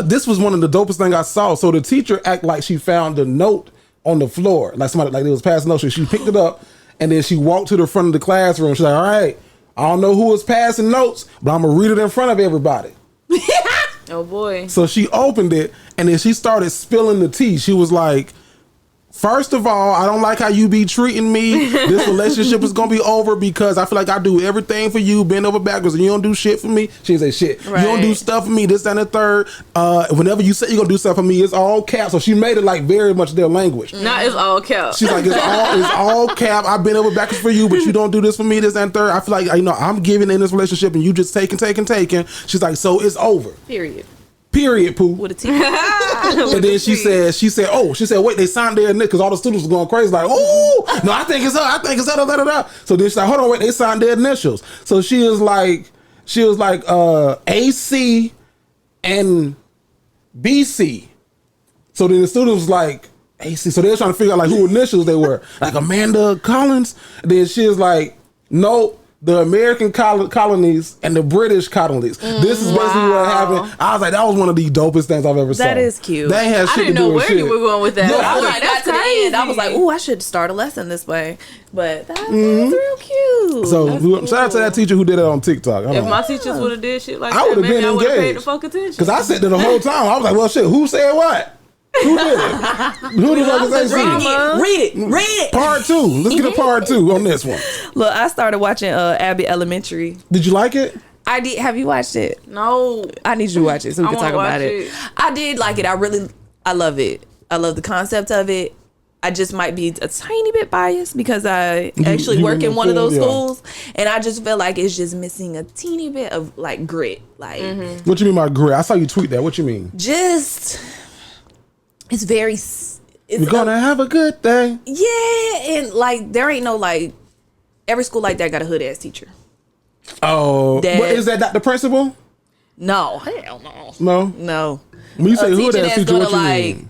This was one of the dopest things I saw. So the teacher act like she found the note on the floor, like somebody, like it was passing notes. So she picked it up and then she walked to the front of the classroom. She's like, "All right, I don't know who was passing notes, but I'm gonna read it in front of everybody." Oh boy. So she opened it and then she started spilling the tea. She was like, "First of all, I don't like how you be treating me. This relationship is gonna be over because I feel like I do everything for you, bend over backwards, and you don't do shit for me." She didn't say shit. Right. "You don't do stuff for me, this, that, and the third. Whenever you say you're gonna do stuff for me, it's all cap." So she made it like very much their language. Not it's all cap. She's like, it's all cap. I've been over backwards for you, but you don't do this for me, this, that, and third. I feel like, I'm giving in this relationship and you just taking. She's like, "So it's over. Period, poo." With a T. And then she said, "Wait, they signed their initials," because all the students were going crazy, like, "Oh, no, I think it's her, da, da, da." So then she's like, "Hold on, wait, they signed their initials." So she was like, AC and BC. So then the students was like, AC. So they were trying to figure out like who initials they were, like Amanda Collins. And then she was like, "No, the American colonies and the British colonies." This is basically what happened. I was like, that was one of the dopest things I've ever seen. That is cute. They had shit to do with shit. I didn't know where you were going with that. Yeah, I was like, that's got to crazy. the end. I was like, "Ooh, I should start a lesson this way." But that was real cute. So shout out to that teacher who did it on TikTok. If my teachers would have did shit like I that, would have maybe been I would have paid the engaged. fuck attention. Because I sat there the whole time. I was like, well, shit, who said what? Who did it? Who the fuck is AC? Read it. Part 2. Let's get a part 2 on this one. Look, I started watching Abbey Elementary. Did you like it? I did. Have you watched it? No. I need you to watch it so we I can talk wanna about watch it. it. I did like it. I love it. I love the concept of it. I just might be a tiny bit biased because I actually you work in one of those yeah. schools, and I just feel like it's just missing a teeny bit of like grit. Like, What you mean by grit? I saw you tweet that. What you mean? just it's very. We're gonna have a good day. Yeah, and like there ain't no like every school like that got a hood ass teacher. Oh, That- what, is that not the principal? No, hell no, No. no. When you say hood teacher ass that's teacher, gonna what you like mean?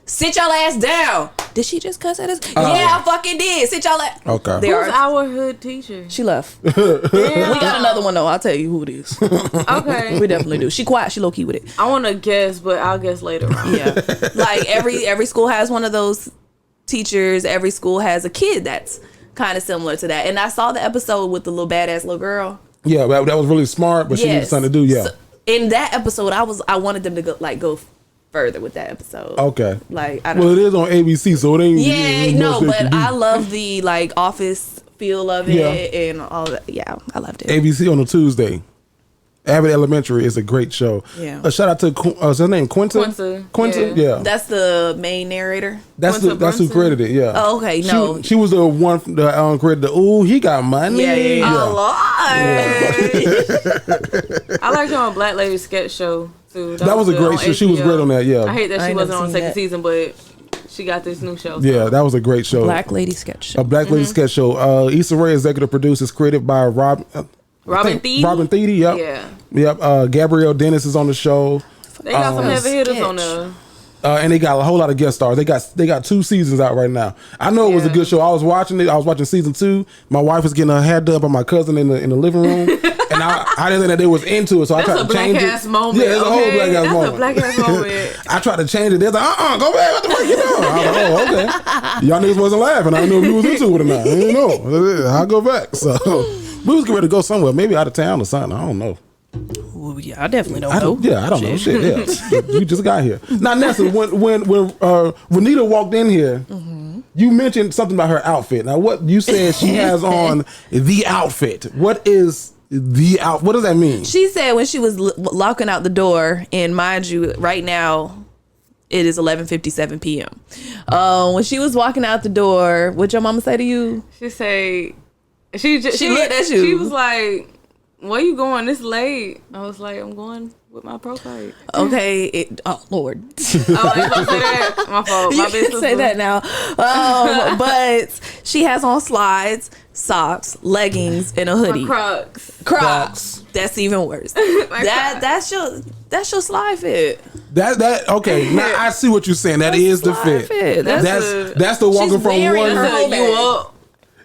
sit your ass down. Did she just cuss at us? Yeah, I fucking did. Sit y'all ass. Okay. They Who's are. our hood teacher? She left. We got another one though. I'll tell you who it is. Okay. We definitely do. She quiet. She low key with it. I want to guess, but I'll guess later on. Yeah, like every school has one of those teachers, every school has a kid that's kind of similar to that. And I saw the episode with the little badass little girl. Yeah, that was really smart, but she needed something to do. Yeah. So, in that episode, I wanted them to go further with that episode. Okay. Like, I don't well, it is on ABC, so it ain't. Yeah, no, but I love the like office feel of it and all that. Yeah, I loved it. ABC on a Tuesday. Abbott Elementary is a great show. Yeah. A shout out to is her name Quinta? Quinta? Yeah. That's the main narrator. That's who credited it. Yeah. Oh, okay. No, she was the one that credited. Ooh, he got money. Yeah. A lot. I liked her on Black Lady Sketch Show too. That was a great show. She was great on that. Yeah. I hate that she wasn't on the second season, but she got this new show. Yeah, that was a great show. Black Lady Sketch Show. A Black Lady Sketch Show. Issa Rae, executive producer, is created by Robin Thede. Robin Thede. Yep. Yep. Gabrielle Dennis is on the show. They got some heavy hitters on there. And they got a whole lot of guest stars. They got 2 seasons out right now. I know it was a good show. I was watching it. I was watching season 2. My wife was getting her hair done by my cousin in the living room, and I didn't think that they was into it, so I tried to change it. That's a black ass moment. Yeah, it's a whole black ass moment. That's a black ass moment. I tried to change it. They're like, go back. What the fuck you doing? I was like, oh, okay. Y'all niggas wasn't laughing. I didn't know if you was into it or not. I didn't know. I'll go back. So we was getting ready to go somewhere, maybe out of town or something. I don't know. Well, yeah, I definitely don't know. I don't know. Shit, yeah. You just got here. Now, Nessa, when Renita walked in here, you mentioned something about her outfit. Now, what you said she has on the outfit. What is the out? What does that mean? She said when she was locking out the door, and mind you, right now it is 11:57 p.m. When she was walking out the door, what your mama say to you? She say she looked at you. She was like, where you going this late? I was like, I'm going with my profile. Okay. Oh, Lord. I ain't gonna say that. My fault. You can't say that now. But she has on slides, socks, leggings, and a hoodie. Crocs. That's even worse. That's your slide fit. That okay. Now I see what you're saying. That's the fit. That's the walking from one. You up.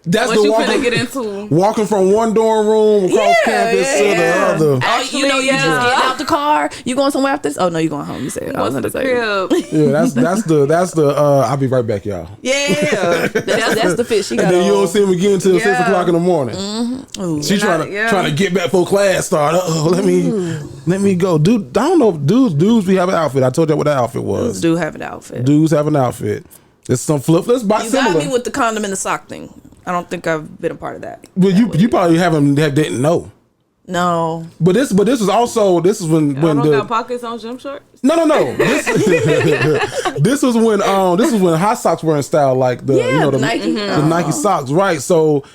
That's what the you finna get into. Walking from one dorm room across campus to the other. Actually, you just getting out the car. You going somewhere after this? Oh no, you going home. You said. I was gonna say. Yeah, that's the. I'll be right back, y'all. Yeah, that's the fit she got. And then you don't see him again until 6 o'clock in the morning. Mm-hmm. She trying to get back for class start. Let me go, dude. I don't know if dudes be have an outfit. I told you what that outfit was. Dudes do have an outfit. Dudes have an outfit. It's some flip. Let's buy similar. You got me with the condom and the sock thing. I don't think I've been a part of that. Well, you probably didn't know. No. But this is when don't got pockets on gym shorts. No. This was when hot socks were in style, like the Nike. The Nike socks, right? So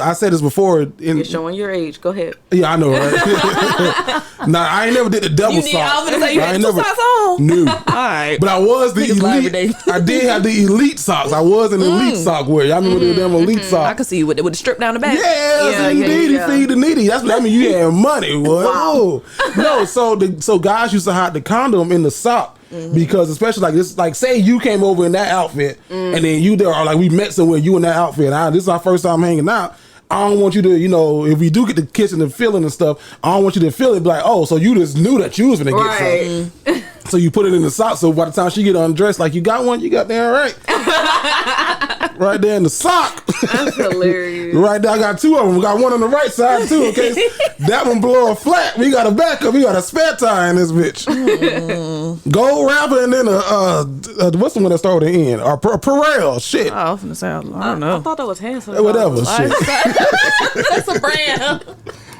I said this before. You're showing your age. Go ahead. Yeah, I know, right? Nah, I ain't never did the double sock. I was gonna say you had 2 socks on. No. All right. But I was the elite. I did have the elite socks. I was an elite sock wearer. Y'all remember the damn elite socks? I could see you with the strip down the back. Yes, indeed. Feed the needy. That's what I mean. You had money. Wow. No, so guys used to hide the condom in the sock. Because especially like this, like say you came over in that outfit and then you there, or like we met somewhere, you in that outfit. This is our first time hanging out. I don't want you to, if we do get the kitchen and feeling and stuff, I don't want you to feel it like, oh, so you just knew that you was gonna get something. So you put it in the sock. So by the time she get undressed, like you got one, you got there right. Right there in the sock. That's hilarious. Right there, I got 2 of them. We got one on the right side too. Okay, that one blow a flat. We got a backup. We got a spare tire in this bitch. Gold wrapper and then what's the one that started with an N? Or Perel. Shit. Oh, I was gonna say I don't know. I thought that was handsome. Whatever. Shit. That's a brand.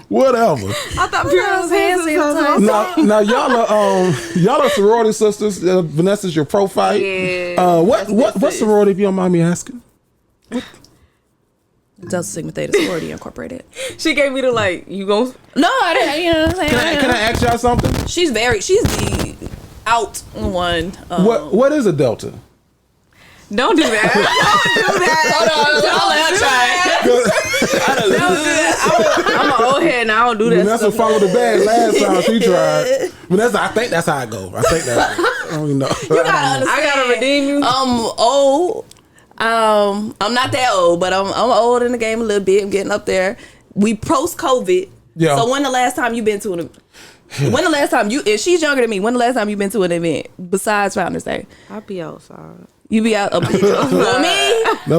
Whatever. I thought Pure was handsome. Now y'all are sorority sisters. Vanessa's your profile. Yeah. What sorority, if you don't mind me asking? Delta Sigma Theta Sorority Incorporated. She gave me the you gon'. No, I didn't. You know what I'm saying? Can I ask y'all something? She's the out one. What is a Delta? Don't do that. Don't do that. Hold on. Don't do that. I'm an old head and I don't do that. Vanessa followed the bag last time she tried. Vanessa, I think that's how I go. I don't even know. You gotta understand. I gotta redeem you. I'm old. I'm not that old, but I'm old in the game a little bit. I'm getting up there. We post COVID. Yeah. So when the last time you been to an when the last time if she's younger than me, when the last time you been to an event besides Founders Day? I'll be outside. You be out. Well, me. That's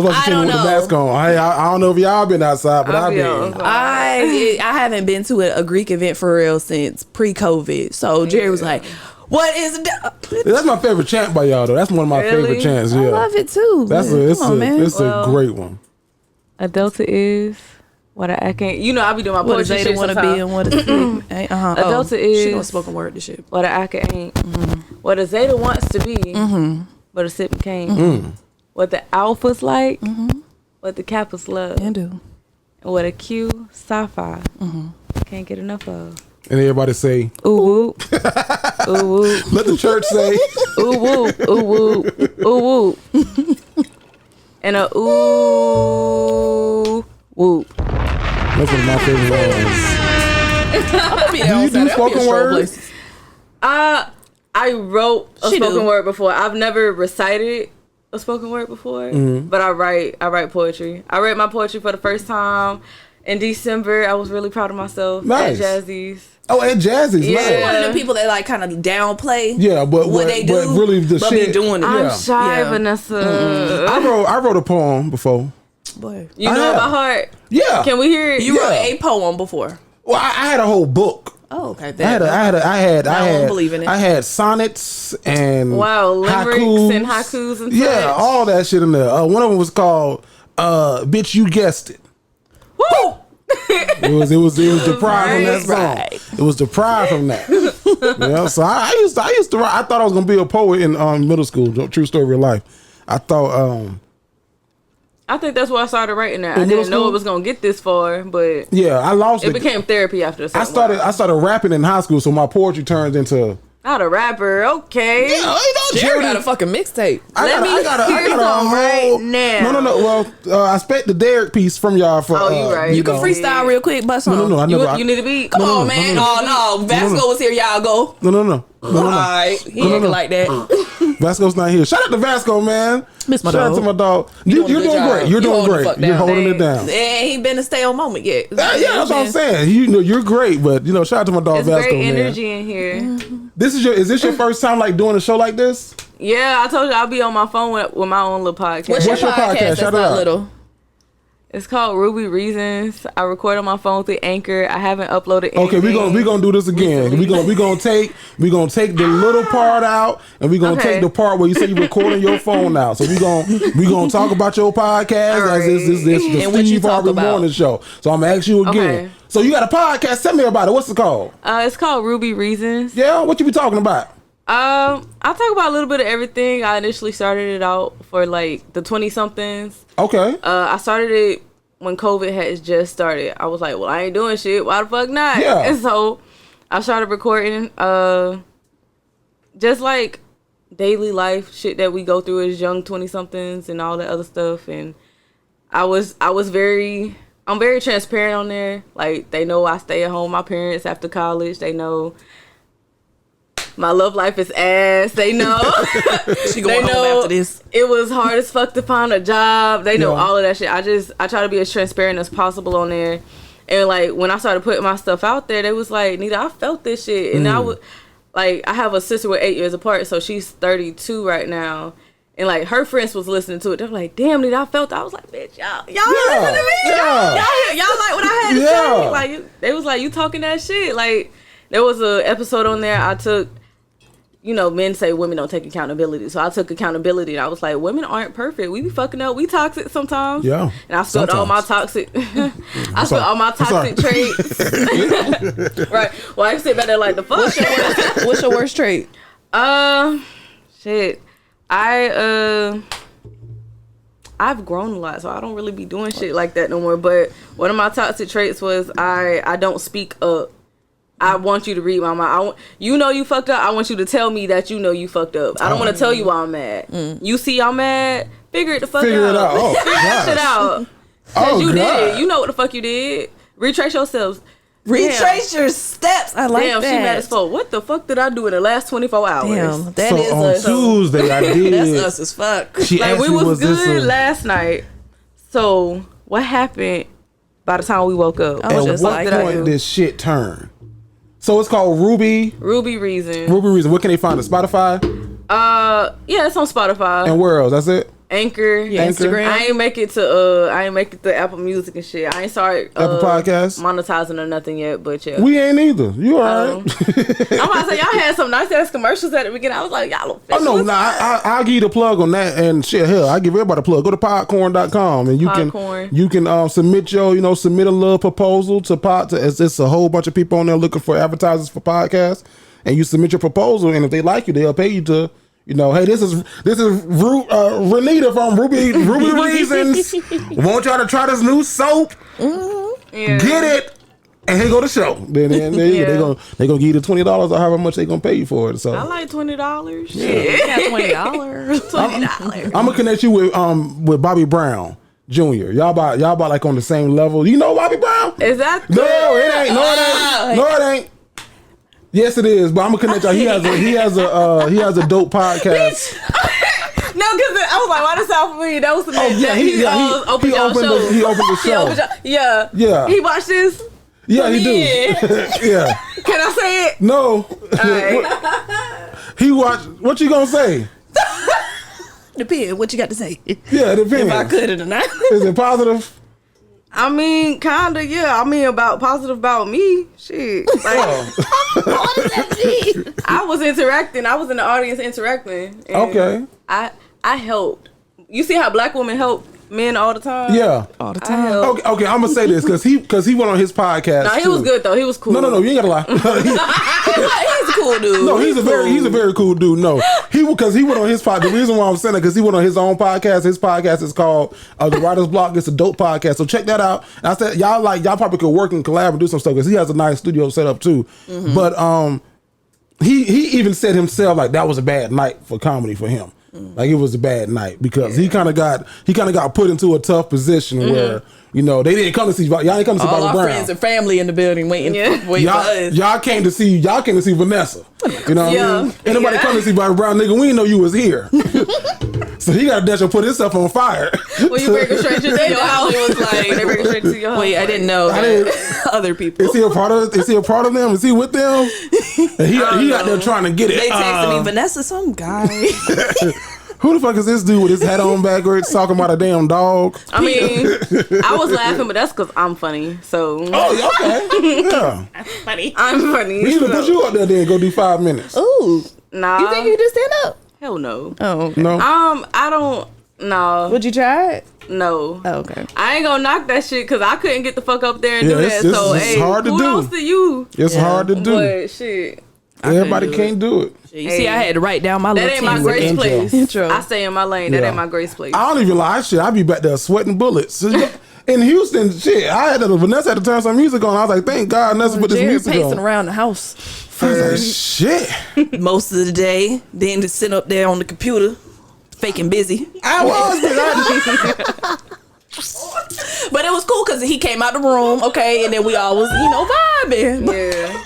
what I you don't with the know. mask on. I don't know if y'all been outside, but I'll I've be been. outside. I haven't been to a Greek event for real since pre-COVID. So Jerry was like, "What is it?" That's my favorite chant by y'all though. That's one of my Really? favorite chants. Yeah, I love it too. That's Come on, man. it's a great one. A delta is what I can't. You know, I be doing my What poetry does shit they want to sometimes. be and what is it? A delta is she gonna spoken word this shit. what a Aka ain't. What a Zeta wants to be, but a Sigma can't. What the Alphas like, what the Kappas love, Can do. and what a Q sci-fi can't get enough of. And everybody say, Ooh whoop, ooh whoop, let the church say, ooh whoop, ooh whoop, ooh whoop, and a ooh whoop. that's one of my favorite ones. Do you do spoken word? I wrote a She spoken do. word before. I've never recited a spoken word before, but I write poetry. I read my poetry for the first time in December. I was really proud of myself Nice. at Jazzy's. Oh, and Jazzy's. Yeah. Nice. One of the people that like kind of downplay. Yeah, but what they do, but really the but shit. be doing it. I'm Yeah. shy, Yeah. Vanessa. I wrote a poem before. Boy, You I know have. it by heart. Yeah. Can we hear it? you wrote Yeah. a poem before. Well, I had a whole book. Oh, okay. I don't believe in it. had sonnets and Wow, limericks haikus. and haikus and yeah, such. all that shit in there. One of them was called "Bitch, You Guessed It." Woo! It was deprived from that song. Right. It was deprived from that. Yeah, so I used to write. I thought I was gonna be a poet in middle school. True story of real life. I thought I think that's why I started writing that. I middle didn't know school? it was gonna get this far, but yeah, I lost it it. became therapy after a I certain while. started rapping in high school, so my poetry turned into. Not a rapper, okay. Jerry got a fucking mixtape. I got hear a some whole right now. No. Well, I spent the Derek piece from y'all for. Oh, you right. You can know. freestyle real quick, but No. I never. You need to be. Come No, on, man. no. Oh no, Vasco was here. Y'all go. No. All right, he acting like that. Vasco's not here. Shout out to Vasco, man. Miss my Shout out dog. to my dog. doing a You're good doing job. great. You're You doing holding the great. fuck You're down. holding it Thanks. down. And he been a stay on moment yet. Yeah, that's what I'm saying. You're great, but shout out to my dog It's Vasco, great man. energy in here. Is this your first time like doing a show like this? Yeah, I told you I'll be on my phone with my own little podcast. What's your What's your podcast? podcast? That's Shout it not out. little. It's called Ruby Reasons. I record on my phone through Anchor. I haven't uploaded anything. Okay, we gonna do this again. We gonna take the little part out, and we gonna Okay. take the part where you say you're recording your phone out. So we gonna talk about your podcast All as this the And what you Steve talk Harvey about. Morning Show. So I'm gonna ask you again. Okay. So you got a podcast? Tell me about it. What's it called? It's called Ruby Reasons. Yeah, what you be talking about? I talk about a little bit of everything. I initially started it out for like the 20-somethings. Okay. I started it when COVID had just started. I was like, well, I ain't doing shit. Why the fuck not? Yeah. And so I started recording just like daily life shit that we go through as young 20-somethings and all that other stuff. And I'm very transparent on there. Like, they know I stay at home with my parents after college. They know my love life is ass. They know. She going home after this. It was hard as fuck to find a job. They know Yeah. all of that shit. I try to be as transparent as possible on there. And like when I started putting my stuff out there, they was like, Nita, I felt this shit. And I would like, I have a sister with 8 years apart, so she's 32 right now. And like her friends was listening to it. They're like, damn, Nita, I felt that. I was like, bitch, y'all listen to me. Yeah. Y'all like what I had to Yeah. say. Like they was like, you talking that shit. Like there was a episode on there I took. Men say women don't take accountability. So I took accountability and I was like, women aren't perfect. We be fucking up. We toxic sometimes. Yeah. And I spilled all my toxic I spilled all my toxic traits. Right. Well, I sit back there like the fuck. What's your worst trait? Shit. I've grown a lot, so I don't really be doing shit like that no more. But one of my toxic traits was I don't speak up. I want you to read my mind. You fucked up. I want you to tell me that you fucked up. I don't want to tell you why I'm mad. You see I'm mad? Figure it the fuck Figure out. it out. Oh, Figure that shit out. Cause you did it. You know what the fuck you did. Retrace yourselves. Retrace your steps. I like Damn, that. she mad as fuck. What the fuck did I do in the last 24 hours? Damn, that so is on us. Tuesday I did. That's us as fuck. She Like asked we me, was this good a- last night. So what happened by the time we woke up? I was At just what like, point did this shit turn? So it's called Ruby Ruby Reason. Reason. Where can they find it? Spotify? Yeah, it's on Spotify. And where else? That's it? Anchor. Yeah, Anchor. Instagram. I ain't make it to Apple Music and shit. I ain't started Apple Podcasts? monetizing or nothing yet, but yeah. We ain't either. You alright? I'm about to say y'all had some nice ass commercials at the beginning. I was like, y'all don't Oh no, I'll give you the plug on that, and shit, hell, I give everybody a plug. Go to podcorn.com and you can submit your, submit a little proposal to it's a whole bunch of people on there looking for advertisers for podcasts, and you submit your proposal, and if they like you, they'll pay you to, hey, this is Renita from Ruby Reasons. Want y'all to try this new soap? Mm-hmm. Yeah. Get it. And here go the show. Then they gonna give you the $20 or however much they gonna pay you for it. So I like $20. Yeah, $20. $20. I'm gonna connect you with Bobby Brown Jr. Y'all about like on the same level. You know Bobby Brown? Is that No, it ain't. No, it ain't. Yes, it is. But I'm gonna connect y'all. He has a dope podcast. No, because I was like, why does that sound familiar? That was the man. He opened the show. Yeah. Yeah. He watched this? Yeah, he do. Yeah. Can I say it? No. Alright. He watched. What you gonna say? Depends. What you got to say? Yeah, it depends. If I could or not. Is it positive? I mean, kinda, yeah. I mean, positive about me. Shit. Like, What does that mean? I was interacting. I was in the audience interacting. And Okay. I helped. You see how black women help men all the time? Yeah. All the I time. helped. Okay, I'm gonna say this because he went on his podcast. Nah, he too. was good though. He was cool. No, you ain't gotta lie. He's a cool dude. No, he's a very cool dude. No, he went on his podcast. The reason why I'm saying that because he went on his own podcast. His podcast is called The Writer's Block. It's a dope podcast. So check that out. And I said y'all probably could work and collab and do some stuff because he has a nice studio set up too. Mm-hmm. But he even said himself like that was a bad night for comedy for him. Like it was a bad night because he kind of got put into a tough position where they didn't come to see y'all ain't come to see All Bobby our Brown. friends and family in the building waiting for us. Y'all came to see Vanessa. You know what I mean? Ain't nobody come to see Bobby Brown, nigga. We didn't know you was here. So he got to dash and put himself on fire. When you bring a stranger to your house, It was like, they bring a stranger to your house. wait, I didn't know that other people. Is he a part of them? Is he with them? And he out there trying to get it. They texted me, Vanessa, some guy. Who the fuck is this dude with his hat on backwards talking about a damn dog? I mean, I was laughing, but that's because I'm funny. So. Oh, okay. Yeah. Funny. I'm funny. We should have put you up there then. Go do 5 minutes. Ooh. Nah. You think you just stand up? Hell no. Oh, okay. No. I don't. No. Would you try it? No. Oh, okay. I ain't gonna knock that shit because I couldn't get the fuck up there and do that. it's So, hey, hard to do. kudos to you. It's hard to do. But shit. Everybody can't do it. You see, I had to write down my That little ain't my team. grace intro. place. Intro. I stay in my lane. That Yeah. ain't my grace place. I don't even lie. Shit, I be back there sweating bullets. In Houston, shit, Vanessa had to turn some music on. I was like, thank God Vanessa put this Jared music pacing on. around the house I was for like, shit. most of the day. Then to sit up there on the computer, faking busy. I was, But it was cool because he came out the room, okay, and then we all was, vibing. Yeah.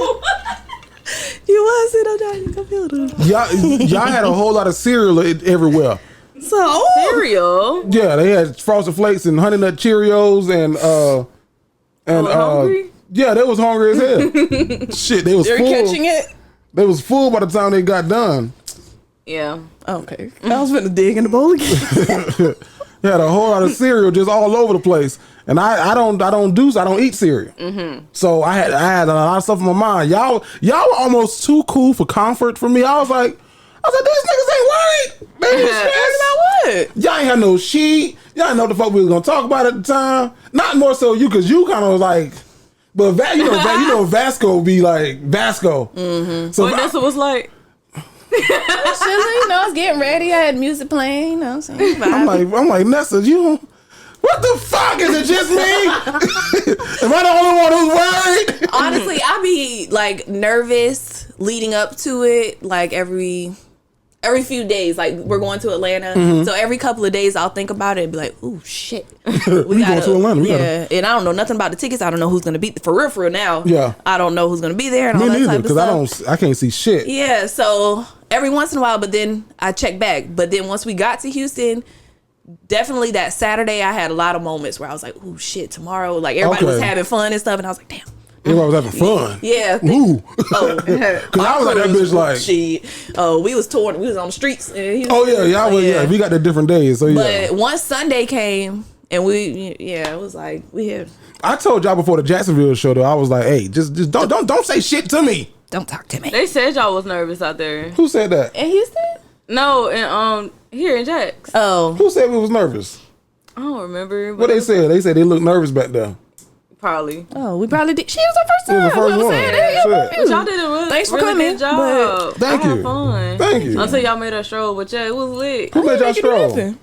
You was sitting up there on the computer. y'all had a whole lot of cereal everywhere. So Cereal. Yeah, they had Frosted Flakes and Honey Nut Cheerios and Hungry? yeah, they was hungry as hell. Shit, they was they're full. catching it. They was full by the time they got done. Yeah. Okay, I was finna dig in the bowl again. They had a whole lot of cereal just all over the place, and I don't eat cereal. Mm-hmm. So I had a lot of stuff in my mind. Y'all were almost too cool for comfort for me. I was like, these niggas ain't worried. They ain't stressed. About what? Y'all ain't had no sheet. Y'all ain't know what the fuck we was gonna talk about at the time. Not more so you, cause you kind of was like, but Vasco be like Vasco. Mm-hmm. So Vanessa was like, Chilling, I was getting ready. I had music playing, what I'm saying? I'm like Nessa, what the fuck? Is it just me? Am I the only one who's worried? Honestly, I be like nervous leading up to it, like every few days. Like we're going to Atlanta, so every couple of days I'll think about it and be like, "Ooh, shit, we going to Atlanta. And I don't know nothing about the tickets. I don't know who's gonna be for real now. Yeah, I don't know who's gonna be there and me all that neither, type of stuff. I can't see shit. Yeah, so every once in a while, but then I check back. But then once we got to Houston, definitely that Saturday, I had a lot of moments where I was like, "Ooh, shit, tomorrow!" Like everybody was having fun and stuff, and I was like, "Damn, Everybody was having fun. Yeah. Ooh. Oh, Because I was like, that bitch like. shit. Oh, we was touring. We was on the streets. And Oh, yeah. We got the different days. So, yeah. But once Sunday came, and it was like, we had. I told y'all before the Jacksonville show, though, I was like, hey, just don't say shit to me. Don't talk to me. They said y'all was nervous out there. Who said that? In Houston? No, and here in Jax. Oh. Who said we was nervous? I don't remember. What they said? They said they looked nervous back there. Probably. Oh, we probably did. She was our first It was time. the first one. But y'all did a really, Thanks for really coming, good job. Thank I you. had fun. Thank you. Until y'all made us stroll, but yeah, it was lit. Who made y'all stroll?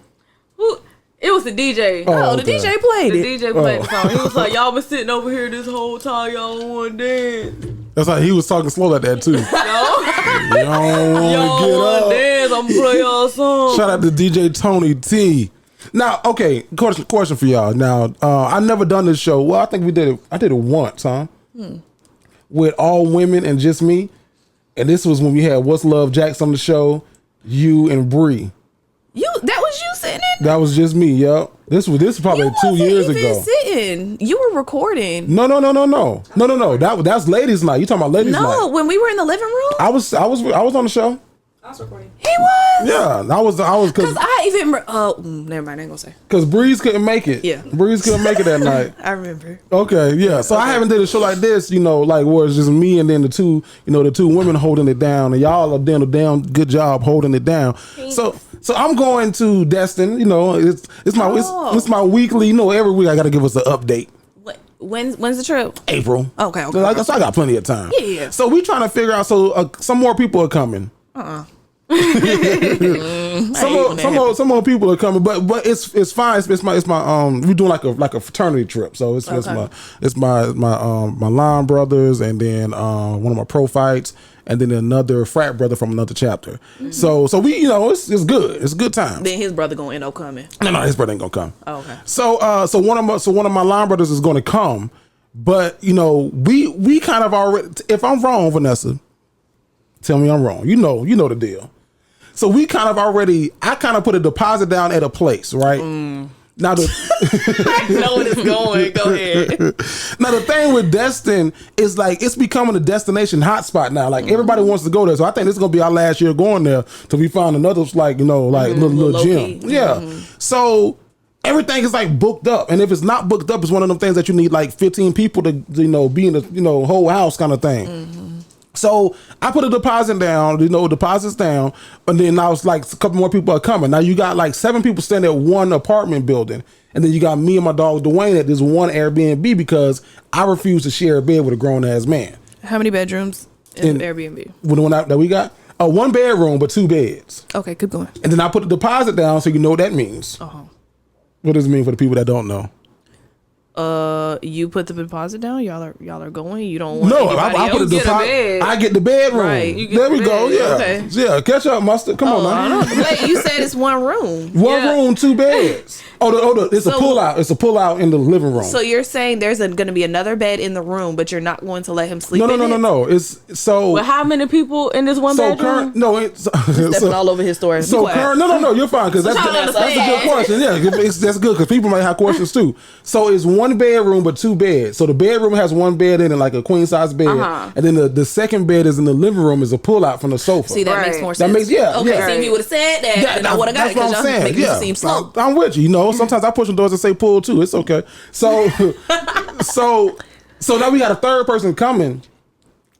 Who? It was the DJ. Oh, the okay. DJ played The it. DJ played the song. He was like, y'all been sitting over here this whole time. Y'all don't want to dance. That's how he was talking slow like that, too. Y'all want to get up. Dance. I'm going to play y'all song. Shout out to DJ Tony T. Now, okay, question for y'all. Now, I never done this show. Well, I think we did it. I did it once, huh? With all women and just me. And this was when we had What's Love Jax on the show, you and Bree. That was you sitting in? That was just me, yup. This was probably 2 years ago. Sitting. You were recording. No. That's ladies' night. You talking about ladies' night? No, when we were in the living room. I was on the show. I was recording. He was. Yeah, I was Because I even. Never mind. I ain't gonna say. because Breeze couldn't make it. Yeah. Breeze couldn't make it that night. I remember. Okay, yeah. So I haven't did a show like this, like where it's just me and then the two women holding it down, and y'all are doing a damn good job holding it down. So I'm going to Destin. It's my weekly. Every week I got to give us an update. When's the trip? April. Okay. So I got plenty of time. Yeah. So we trying to figure out. So some more people are coming. Some more people are coming, but it's fine. It's my we're doing like a fraternity trip. So it's my line brothers, and then one of my pro fights, and then another frat brother from another chapter. Mm-hmm. So we it's good. It's a good time. Then his brother gonna end up coming. No, his brother ain't gonna come. Oh, okay. So one of my line brothers is gonna come, but we kind of already. If I'm wrong, Vanessa, tell me I'm wrong. You know the deal. So we kind of already. I kind of put a deposit down at a place, right? Now I know where it's going. Go ahead. Now the thing with Destin is like it's becoming a destination hotspot now. Like everybody wants to go there. So I think this is gonna be our last year going there till we find another little gym. Key. Yeah. So everything is like booked up, and if it's not booked up, it's one of them things that you need like 15 people to be in the whole house kind of thing. So I put a deposit down, deposits down, and then now it's like a couple more people are coming. Now you got like 7 people staying at one apartment building, and then you got me and my dog Dwayne at this one Airbnb because I refuse to share a bed with a grown ass man. How many bedrooms in the Airbnb? With the one that we got, 1 bedroom but 2 beds. Okay, keep going. And then I put the deposit down, so you know what that means. What does it mean for the people that don't know? You put the deposit down. Y'all are going. You don't want. No, I put a deposit. I get the bedroom. Right. There we go. Yeah, Okay. Yeah. Catch up, mustard. Come on now. Wait, you said it's one room. One room, 2 beds. It's a pull out. It's a pull out in the living room. So you're saying there's going to be another bed in the room, but you're not going to let him sleep. No. It's so. But how many people in this one bedroom? Stepping all over his story. So current. No. You're fine because that's a good question. Yeah, that's good because people might have questions too. So it's 1 bedroom but 2 beds. So the bedroom has 1 bed in it, like a queen size bed, and then the second bed is in the living room, is a pull out from the sofa. See, that makes more sense. That makes Okay, yeah. see, if you would have said that, then I would have got it because y'all making it seem slow. I'm with you. Sometimes I push the doors and say pull too. It's okay. So now we got a third person coming,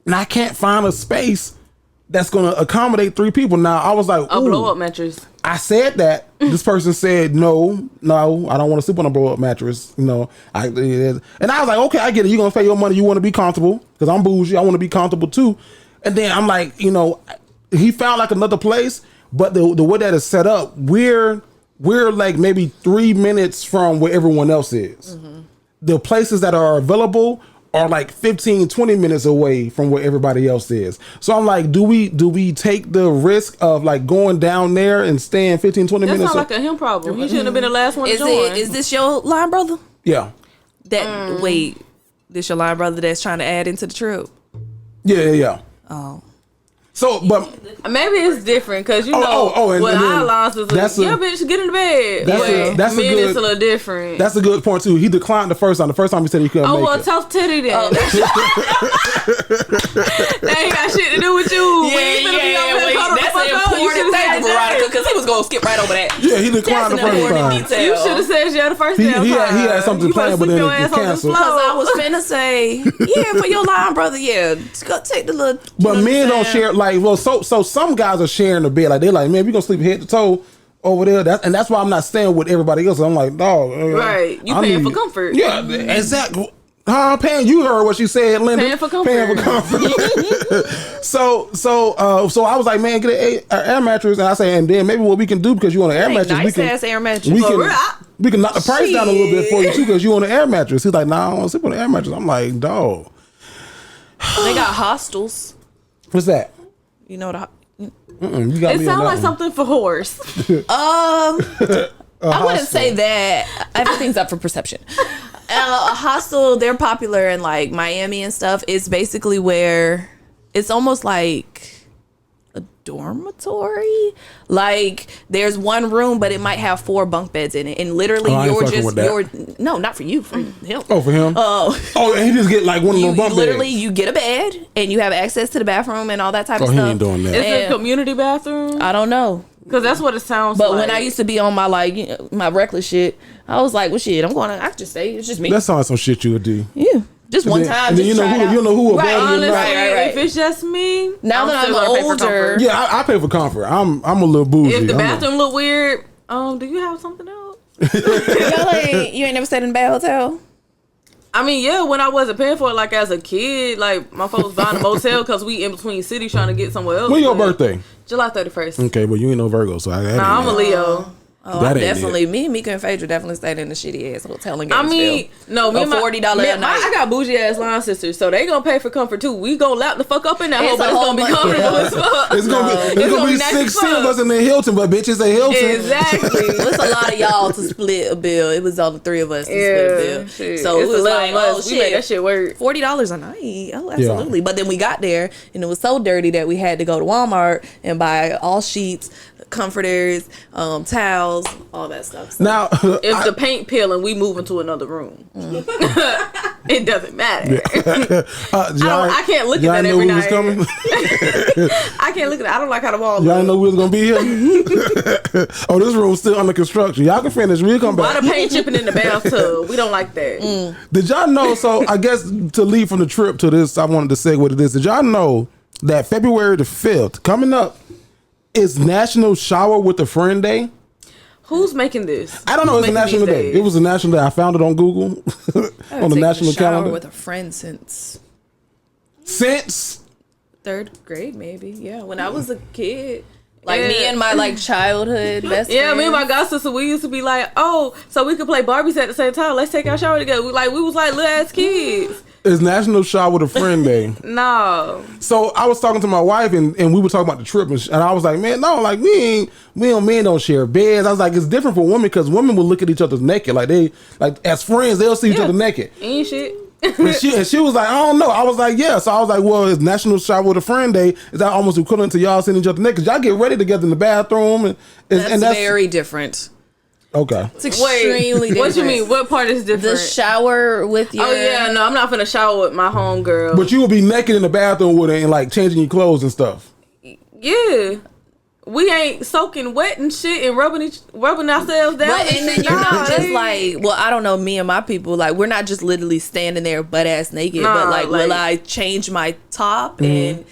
and I can't find a space that's going to accommodate 3 people. Now I was like, a blow up mattress. I said that. This person said no, I don't want to sleep on a blow up mattress. And I was like, okay, I get it. You're gonna pay your money. You want to be comfortable because I'm bougie. I want to be comfortable too. And then I'm like, he found like another place, but the way that it's set up, we're like maybe 3 minutes from where everyone else is. The places that are available are like 15, 20 minutes away from where everybody else is. So I'm like, do we take the risk of like going down there and staying 15, 20 minutes? That's not like a him problem. He shouldn't have been the last one to join. Is this your line brother? Yeah. Wait, this your line brother that's trying to add into the trip? Yeah. Oh. So, but maybe it's different because and with our allowances, bitch, get in the bed. That's men, a good. It's a little different. That's a good point too. He declined the first time. The first time he said he couldn't make it. Tough titty then. That ain't got shit to do with you. That's an important thing, Veronica, because he was gonna skip right over that. Yeah, he declined the first time. You should have said yeah the first time. He had something planned, but then it canceled. Because I was finna say, for your line, brother, go take the little. But men don't share so some guys are sharing the bed. Like they're like, man, we gonna sleep head to toe over there. That's why I'm not staying with everybody else. I'm like, dog. Right, you paying for comfort. Yeah, exactly. Paying. You heard what she said, Linda. Paying for comfort. So I was like, man, get an air mattress, and I say, and then maybe what we can do because you want an air mattress, nice ass air mattress. We can knock the price down a little bit for you too because you want an air mattress. He's like, nah, I don't want to sleep on an air mattress. I'm like, dog. They got hostels. What's that? You know what? It sounds like something for horse. I wouldn't say that. Everything's up for perception. A hostel, they're popular in like Miami and stuff. It's basically where it's almost like a dormitory. Like there's one room, but it might have 4 bunk beds in it, and literally no, not for you, for him. Oh, for him. And he just get like one of those bunk beds. Literally, you get a bed and you have access to the bathroom and all that type of stuff. He ain't doing that. Is it a community bathroom? I don't know. Because that's what it sounds like. But when I used to be on my my reckless shit, I was like, well, shit, I could just say it's just me. That sounds like some shit you would do. Yeah. Just one time. And then you know who right. Honestly, if it's just me, now that I'm older. Yeah, I pay for comfort. I'm a little bougie. If the bathroom look weird, do you have something else? You ain't never stayed in a bad hotel? I mean, yeah, when I wasn't paying for it, like as a kid, like my folks buying a motel because we in between cities trying to get somewhere else. When your birthday? July 31st. Okay, but you ain't no Virgo, so I'm a Leo. Oh, definitely. Me, Mika, and Phaedra definitely stayed in the shitty ass hotel in Gainesville. I mean, no, me $40 a night. I got bougie ass line sisters, so they gonna pay for comfort too. We gonna lap the fuck up in that hole, but it's gonna be comfortable as fuck. It's gonna be 16 of us in the Hilton, but bitch, it's a Hilton. Exactly. It's a lot of y'all to split a bill. It was on the 3 of us to split a bill. Shit. So it was like, oh shit, we made that shit work. $40 a night. Oh, absolutely. Yeah. But then we got there and it was so dirty that we had to go to Walmart and buy all sheets, comforters, towels, all that stuff. So. Now, if the paint peeling, we move into another room. It doesn't matter. I can't look at that every night. I can't look at that. I don't like how the wall looks. Y'all know we was gonna be here. Oh, this room's still under construction. Y'all can finish. We'll come back. Why the paint chipping in the bathtub? We don't like that. Did y'all know? So I guess to leave from the trip to this, I wanted to segue to this. Did y'all know that February the 5th coming up is National Shower with a Friend Day? Who's making this? I don't know. It's a national day. It was a national day. I found it on Google on the national calendar. With a friend since 3rd grade, maybe. Yeah, when I was a kid. Like me and my childhood best friend. Me and my god sister, we used to be like, oh, so we could play Barbies at the same time. Let's take our shower together. We was like little ass kids. It's National Shower with a Friend Day. No. So I was talking to my wife and we were talking about the trip and I was like, man, no, like men don't share beds. I was like, it's different for women because women will look at each other naked. Like as friends, they'll see each other naked. Ain't shit. and she was like, I don't know. I was like, yeah. So I was like, well, it's National Shower with a Friend Day. Is that almost equivalent to y'all seeing each other naked? Y'all get ready together in the bathroom. That's very different. Okay. It's extremely different. What you mean? What part is different? The shower with your... Oh, yeah. No, I'm not finna shower with my homegirl. But you will be naked in the bathroom with her and changing your clothes and stuff. Yeah. We ain't soaking wet and shit and rubbing ourselves down. But and then you're not just I don't know, me and my people, we're not just literally standing there butt ass naked, but will I change my top and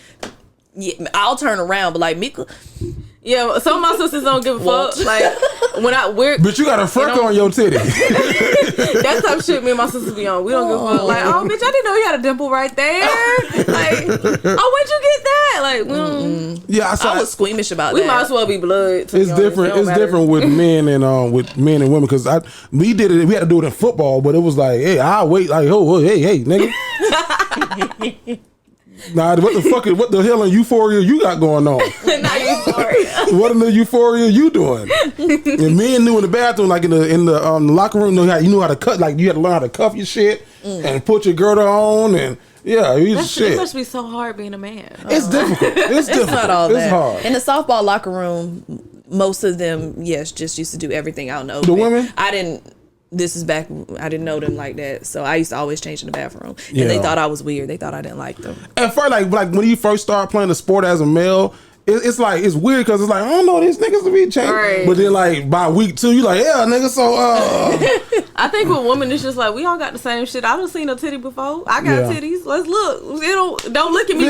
I'll turn around, but Mika... Yeah, some of my sisters don't give a fuck. But you got a freckle on your titty. That type of shit me and my sisters be on. We don't give a fuck. Oh, bitch, I didn't know you had a dimple right there. Where'd you get that? Yeah, I was squeamish about that. We might as well be blood. It's different. It's different with men and women because we did it. We had to do it in football, but it was like, hey, I'll wait. Hey, nigga. Nah, what the hell in euphoria you got going on? Not euphoria. What in the euphoria you doing? And men knew in the bathroom, in the locker room, you knew how to cut. You had to learn how to cuff your shit and put your girdle on and Yeah, he's It shit. must be so hard being a man. It's difficult. It's difficult. Not all it's that. hard. In the softball locker room, most of them, yes, just used to do everything out in the open. The women? I didn't. This is back. I didn't know them like that, so I used to always change in the bathroom. And Yeah. they thought I was weird. They thought I didn't like them. At first, like when you first start playing the sport as a male, it's like it's weird because it's like I don't know these niggas to be changed. Right. But then like by week 2, you like yeah nigga. So I think with women, it's just like we all got the same shit. I done seen a titty before. I got Yeah. titties. Let's look. Don't look at me.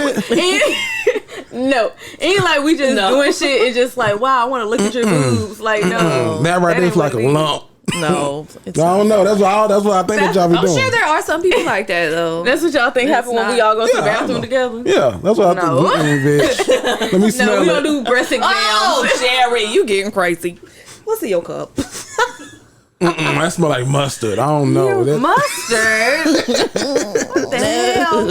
No, ain't like we just doing shit. It's just like wow, I want to look at your boobs. Like no, that right there ain't is like a what it is. lump. No, it's I don't know. That's what I think that y'all be I'm doing. sure there are some people like that though. That's what y'all think happen when we all go to the Yeah, I bathroom know. together. Yeah, that's what No. I think. Bitch. Let me smell No, we it. don't do breast exams. Oh, Jerry, you getting crazy? What's in your cup? That smell like mustard. I don't know. That- Mustard. What the hell?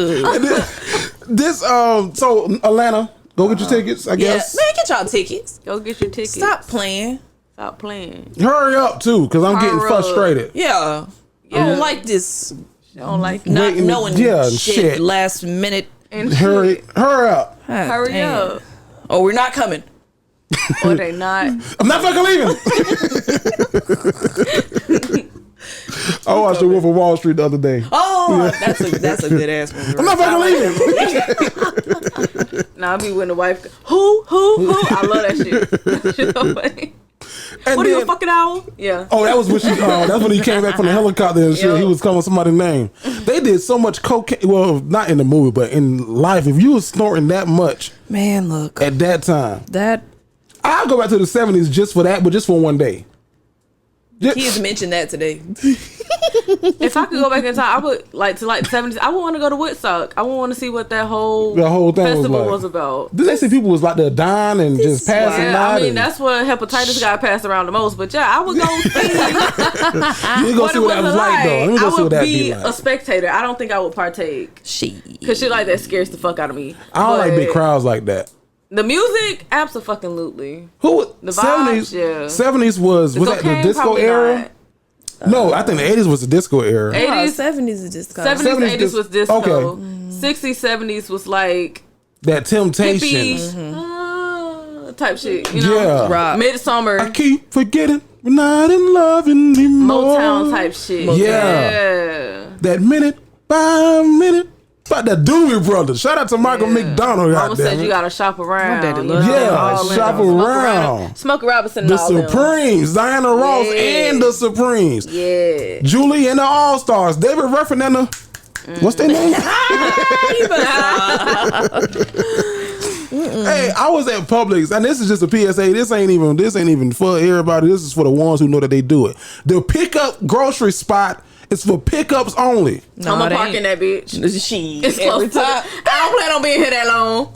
this so Atlanta, go get your tickets. I Yeah, guess. man, get y'all tickets. Go get your tickets. Stop playing. Stop playing. Hurry up too, because I'm getting Hurry up. frustrated. Yeah, I don't like this. I don't like Not Waiting- knowing yeah, shit, shit. last minute. and Hurry up. God Hurry damn. up. Oh, we're not coming. Or they not. I'm not fucking leaving. I watched The Wolf of Wall Street the other day. Oh, that's a good ass movie. I'm not fucking leaving. Nah, I be when the wife. Who? I love that shit. That shit so funny. And What are you, a then- fucking owl? Yeah. Oh, that was when that's when he came back from the helicopter and shit. Yo. He was calling somebody's name. They did so much cocaine. Well, not in the movie, but in life. If you was snorting that much Man, look, at that time, that I'll go back to the 70s just for that, but just for one day. kids mentioned that today. If I could go back in time, I would like to like the 70s. I would want to go to Woodstock. I would want to see what that whole The whole thing was festival like. was about. Did they see people was like the dying and just passing Yeah, out? I mean and that's what hepatitis got passed around the most. But yeah, I would go see you go what see it what was that was like, though. Let me I go see what would that be be a like. spectator. I don't think I would partake because shit like that scares the fuck out of me. I don't like But big crowds like that. The music, absolutely. Who The 70s? vibes, yeah. 70s was that the cocaine, disco probably era? not. No, I think the 80s was the disco era. 80s, 70s is just 70s, 70s 80s was disco. Okay. 60s, 70s was like That Temptation. hippie type shit. You know? Yeah. rock. Midsummer, I keep forgetting we're not in love anymore. Motown type shit. Yeah. That minute by minute. But the Doobie Brothers. Shout out to Michael McDonald. Mama said goddamn you it. gotta shop around. daddy you loves know, Yeah, all in shop them. Smoke around. Smokey Robinson and The all them. Supremes. Diana Ross Yeah. and the Supremes. Yeah. Julie and the All Stars. David Ruffin and the. What's their name? Hey, I was at Publix, and this is just a PSA. This ain't even for everybody. This is for the ones who know that they do it. The pickup grocery spot is for pickups only. No, I'm gonna it park ain't. in that bitch. She It's close to the, I don't plan on being here that long.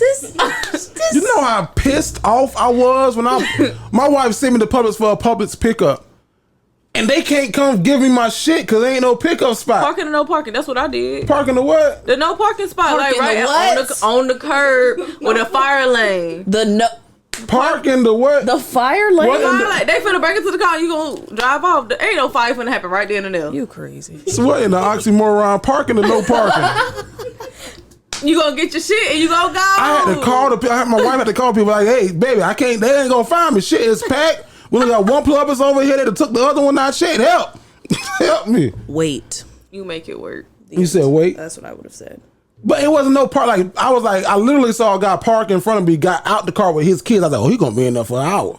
You know how pissed off I was when my wife sent me to Publix for a Publix pickup, and they can't come give me my shit because there ain't no pickup spot. Parking or no parking. That's what I did. Parking the what? The no parking spot, Parking like right the what? on the curb with a fire lane. Parking the what? The fire lane. What? Fire lane. They finna break into the car. You gonna drive off. There ain't no fire finna happen right then and there. You crazy? So what in the oxymoron? Parking or no parking? You gonna get your shit and you gonna go. I had to call my wife had to call people like, hey, baby, I can't. They ain't gonna find me. Shit is packed. We only got one Publix over here that took the other one out. Shit, help, help me. Wait. You make it work. You said wait, That's what I would have said. but it wasn't no park. Like I literally saw a guy park in front of me. Got out the car with his kids. I was like, oh, he gonna be in there for an hour.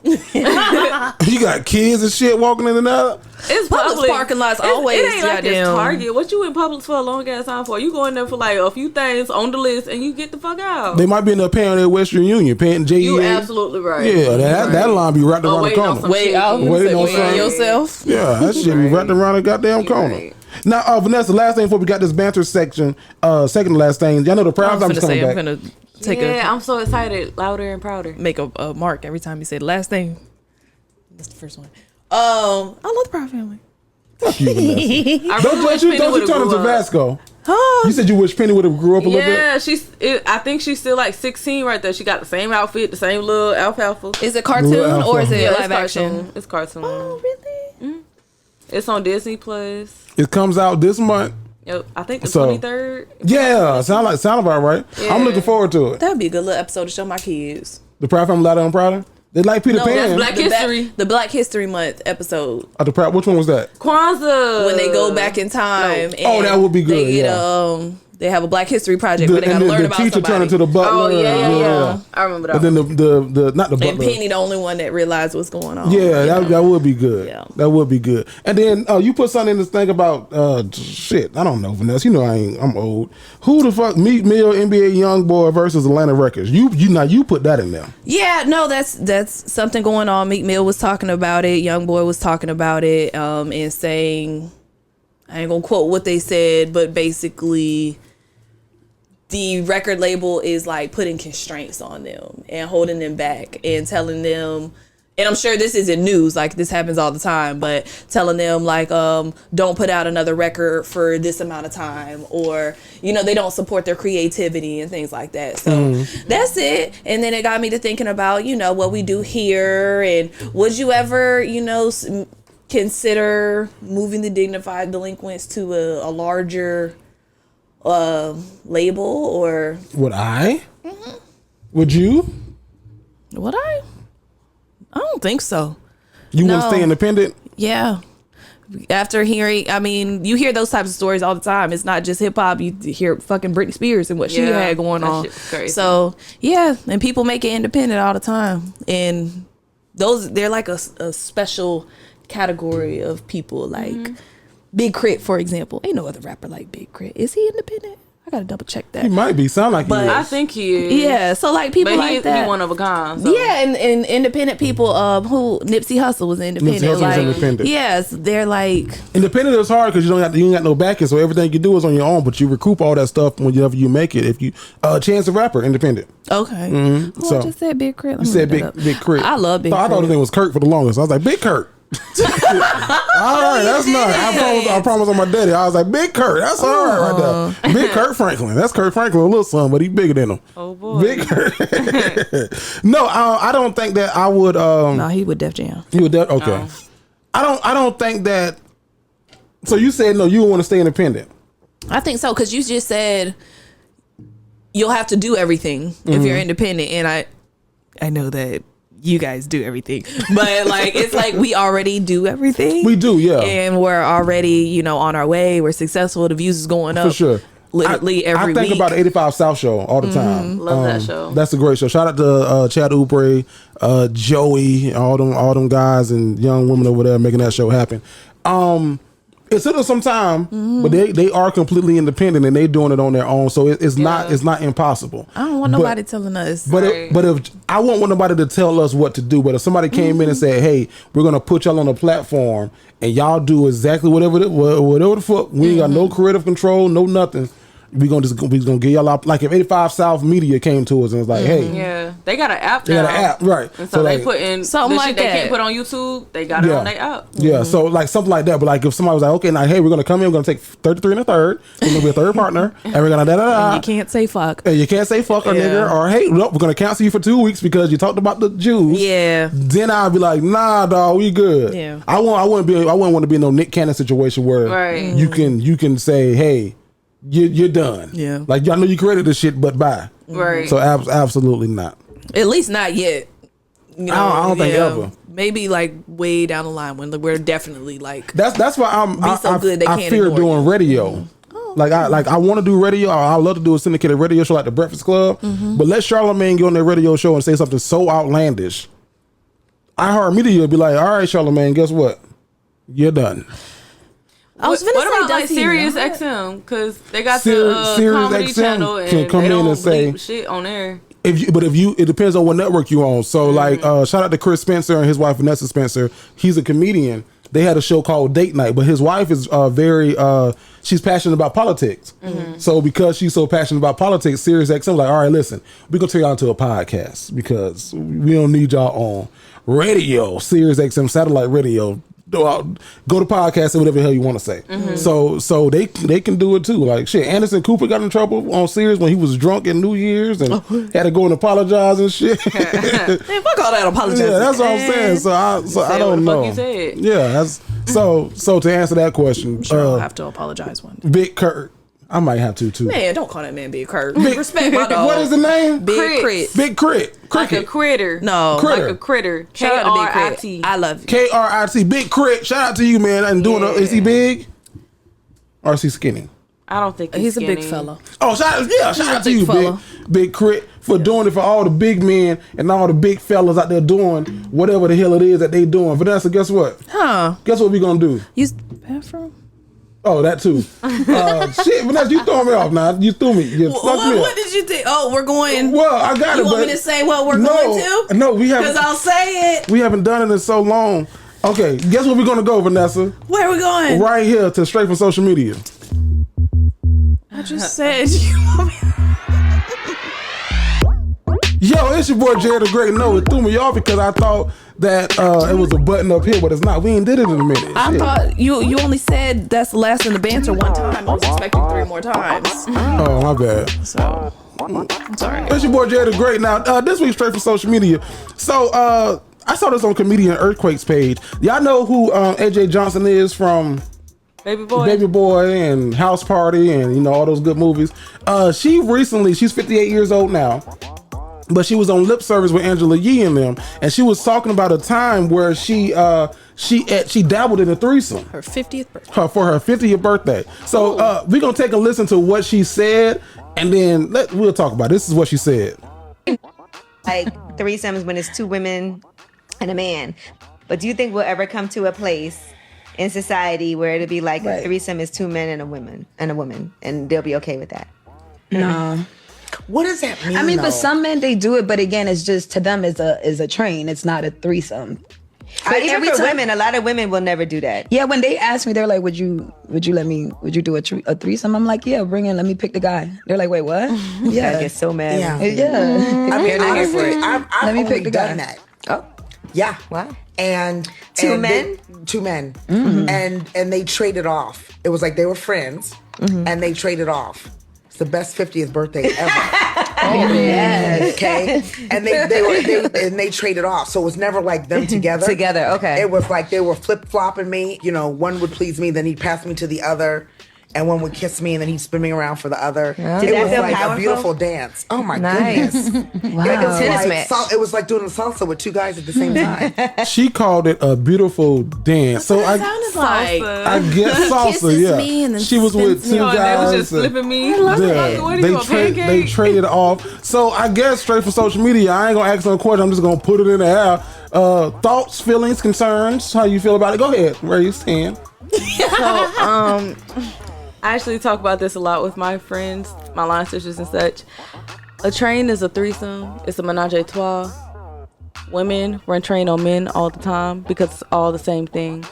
You got kids and shit walking in and out. It's Publix public. parking lots It's- always It ain't like it's goddamn- Target. What you in Publix for a long ass time for? You go in there for like a few things on the list and you get the fuck out. They might be in there paying their Western Union, paying JEA. You absolutely right. Yeah, that line be right around the waiting on corner. some Wait, shit. I was gonna Waiting say, on wait on something. yourself. Yeah, that shit be right around the goddamn corner. right. Now, Vanessa, last thing before we got this banter section, second to last thing, y'all know the I'm Proud Times gonna coming say I'm back. gonna take Yeah, I'm so excited. Louder and prouder. make a mark every time you say the last thing. That's the first one. I love the Proud Family. Fuck you, Vanessa. I Don't wish you Penny would've turn grew into up. Vasco. You said you wish Penny would have grew up a little bit. Yeah, I think she's still like 16 right there. She got the same outfit, the same little alfalfa. Is it cartoon Little or is Alpha. it Yeah, live it's action? cartoon. It's cartoon. Oh, really? It's on Disney Plus. It comes out this month. Yep, I think the So- 23rd. Yeah, sound about right. Yeah. I'm looking forward to it. That'd be a good little episode to show my kids. The Proud Family Louder and Prouder. They like Peter No, Pan. that's Black the History. the Black History Month episode The Proud. Which one was that? Kwanzaa. when they go back in time. No. And Oh, that would be good, They get yeah. they have a Black History project where they And gotta then learn the about teacher somebody. turned into the butler. Oh yeah. I remember that. But then the not the and butler. Penny, the only one that realized what's going on. Yeah, that would be good. Yeah. That would be good. And then you put something in this thing about shit. I don't know, Vanessa. You know I'm old. Who the fuck? Meek Mill, NBA YoungBoy versus Atlanta Records. You put that in there. Yeah, no, that's something going on. Meek Mill was talking about it. YoungBoy was talking about it, and saying, I ain't gonna quote what they said, but basically, the record label is like putting constraints on them and holding them back and telling them, and I'm sure this isn't news, like this happens all the time, but telling them like, don't put out another record for this amount of time, or, they don't support their creativity and things like that. So that's it. And then it got me to thinking about, what we do here, and would you ever, consider moving the Dignified Delinquents to a larger label, or Would I? Would you? would I don't think so. You want No. to stay independent? Yeah. After hearing, you hear those types of stories all the time. It's not just hip hop. You hear fucking Britney Spears and what she Yeah, had going that on. shit's crazy. So yeah, and people make it independent all the time, and they're like a special category of people, like Big Crit, for example. Ain't no other rapper like Big Crit. Is he independent? I gotta double check that. He might be. Sound like But he I is. think he is. Yeah, so like people But like that. he one of a kind. So. Yeah, and independent people, who Nipsey Hussle was independent. Nipsey Hussle was like, independent. Yes, they're like, Independent is hard because you ain't got no backing, so everything you do is on your own. But you recoup all that stuff whenever you make it. If you Chance the Rapper, independent. okay. So- I just said Big Crit. You said Big Crit. I love Big So I thought his Crit. name was Kurt for the longest. I was like, Big Kurt. All right, that's nice. I promise on my daddy. I was like, Big Kurt. That's all right there. Big Kurt Franklin. That's Kurt Franklin, a little son, but he's bigger than him. Oh boy. Big Kurt. No, I don't think that I would. No, he would Def Jam. You would. Okay. I don't think that. So you said no. You want to stay independent. I think so, because you just said you'll have to do everything if you're independent, and I know that you guys do everything, but like it's like we already do everything. We do, yeah. and we're already on our way. We're successful. The views is going up For sure. literally every I think week. about the 85 South show all the time. Love that show. That's a great show. Shout out to Chad Oubre, Joey, all them guys and young women over there making that show happen. It took us some time, but they are completely independent and they doing it on their own. So it's not impossible. I don't want nobody telling us. But Right. if I won't want nobody to tell us what to do, but if somebody came in and said, "Hey, we're gonna put y'all on a platform and y'all do exactly whatever the fuck, we ain't got no creative control, no nothing. We gonna give y'all out." Like if 85 South Media came to us and was like, "Hey, Yeah, they got an app they now. got an app, right?" And so they like, put in Something the like shit they that. can't put on YouTube. They got it on their app. Yeah, so like something like that. But like if somebody was like, "Okay, now hey, we're gonna come in, we're gonna take 33 and a third, we're gonna be a third partner, and we're gonna da da da." you can't say fuck. And you can't say fuck or Yeah. nigger or hey, look, we're gonna cancel you for 2 weeks because you talked about the Jews. Yeah. Then I'd be like, nah, dog, we good. Yeah. I wouldn't want to be in no Nick Cannon situation where Right. you can say, hey, you're done. Yeah. Like I know you created this shit, but bye. Right. So absolutely not. At least not yet. I don't think ever. Maybe like way down the line when we're definitely like. That's why so good they I can't fear ignore doing you. radio. Like I want to do radio. I love to do a syndicated radio show like the Breakfast Club. But let Charlamagne go on their radio show and say something so outlandish. iHeartMedia will be like, all right, Charlamagne, guess what? You're done. I was What gonna say, about like does he Sirius not? XM? Because they got Sirius the comedy XM channel and can come they in don't and say- bleep shit on there. It depends on what network you on. So like shout out to Chris Spencer and his wife Vanessa Spencer. He's a comedian. They had a show called Date Night, but his wife is she's passionate about politics. So because she's so passionate about politics, Sirius XM like, all right, listen, we're gonna turn y'all into a podcast because we don't need y'all on radio, Sirius XM satellite radio. Go to podcast and whatever the hell you want to say. So they can do it too. Like shit, Anderson Cooper got in trouble on Sirius when he was drunk at New Year's and had to go and apologize and shit. Man, fuck all that apologizing. Yeah, that's what I'm saying. So I Say don't what the know. fuck you said. Yeah, So to answer that question, Sure, I'll have to apologize one day. Big Kurt. I might have to too. Man, don't call that man Big Kurt. Respect my dog. What is the name? Big Crit. Big Crit. Like a critter. No. Critter. Like a critter. Shout out to Big K-R-I-T. Crit. I love you. K-R-I-T. Big Crit. Shout out to you, man. And doing. Is he big? Or is he skinny? I don't think He's a big skinny. fella. Oh, shout out to big you, fella. Big Crit, for doing it for all the big men and all the big fellas out there doing whatever the hell it is that they doing. Vanessa, guess what? Huh. Guess what we gonna do? Use the bathroom? Oh, that too. Shit, Vanessa, you throwing me off now. You threw me. You stuck me up. What did you think? Oh, we're going. Well, I got You it. want but me to say what we're going to? No, we haven't. Because I'll say it. We haven't done it in so long. Okay, guess where we're gonna go, Vanessa? Where are we going? Right here to Straight from Social Media. I just said you want me. Yo, it's your boy Jared the Great. No, it threw me off because I thought that it was a button up here, but it's not. We ain't did it in a minute. I Shit. thought you only said that's the last in the banter one time. I was expecting 3 more times. Oh, my bad. So, I'm sorry. It's your boy Jared the Great. Now, this week Straight from Social Media. So, I saw this on Comedian Earthquake's page. Y'all know who AJ Johnson is from Baby boy. Baby Boy and House Party and, you know, all those good movies. She's 58 years old now. But she was on Lip Service with Angela Yee and them, and she was talking about a time where she dabbled in a threesome. Her 50th birthday. For her 50th birthday. So we're gonna take a listen to what she said, and then we'll talk about it. This is what she said. Like threesomes when it's 2 women and a man. But do you think we'll ever come to a place in society where it'll be like a threesome is 2 men and a woman, and they'll be okay with that? No. What does that mean? I mean, though? for some men they do it, but again, it's just to them is a train. It's not a threesome. But even for women, a lot of women will never do that. Yeah, when they ask me, they're like, "Would you do a threesome?" I'm like, "Yeah, bring in. Let me pick the guy." They're like, "Wait, what?" Yeah, I get so mad. yeah. I mean, not here for honestly, it. I've Let me only pick the guy. done that. Oh, Yeah. wow. And 2 men? 2 men. And they traded off. It was like they were friends, and they traded off. It's the best 50th birthday ever. Yes. Okay, and they traded off, so it was never like them together. Together, okay. It was like they were flip flopping me. You know, one would please me, then he'd pass me to the other, and one would kiss me, and then he'd spin me around for the other. Did It that was feel like powerful? a beautiful dance. Oh my Nice. goodness! Wow. It was Tennis like match. it was like doing a salsa with 2 guys at the same time. She called it a beautiful dance. So I Sounded like. guess salsa. Kisses Yeah, me and then she was with spins me. 2 Oh, and they guys. was just flipping me. Yeah, What are you, a pancake? they traded off. So I guess Straight from Social Media, I ain't gonna ask no question. I'm just gonna put it in the air. Thoughts, feelings, concerns. How you feel about it? Go ahead, raise hand. I actually talk about this a lot with my friends, my line sisters and such. A train is a threesome. It's a menage a trois. Women run train on men all the time because it's all the same thing.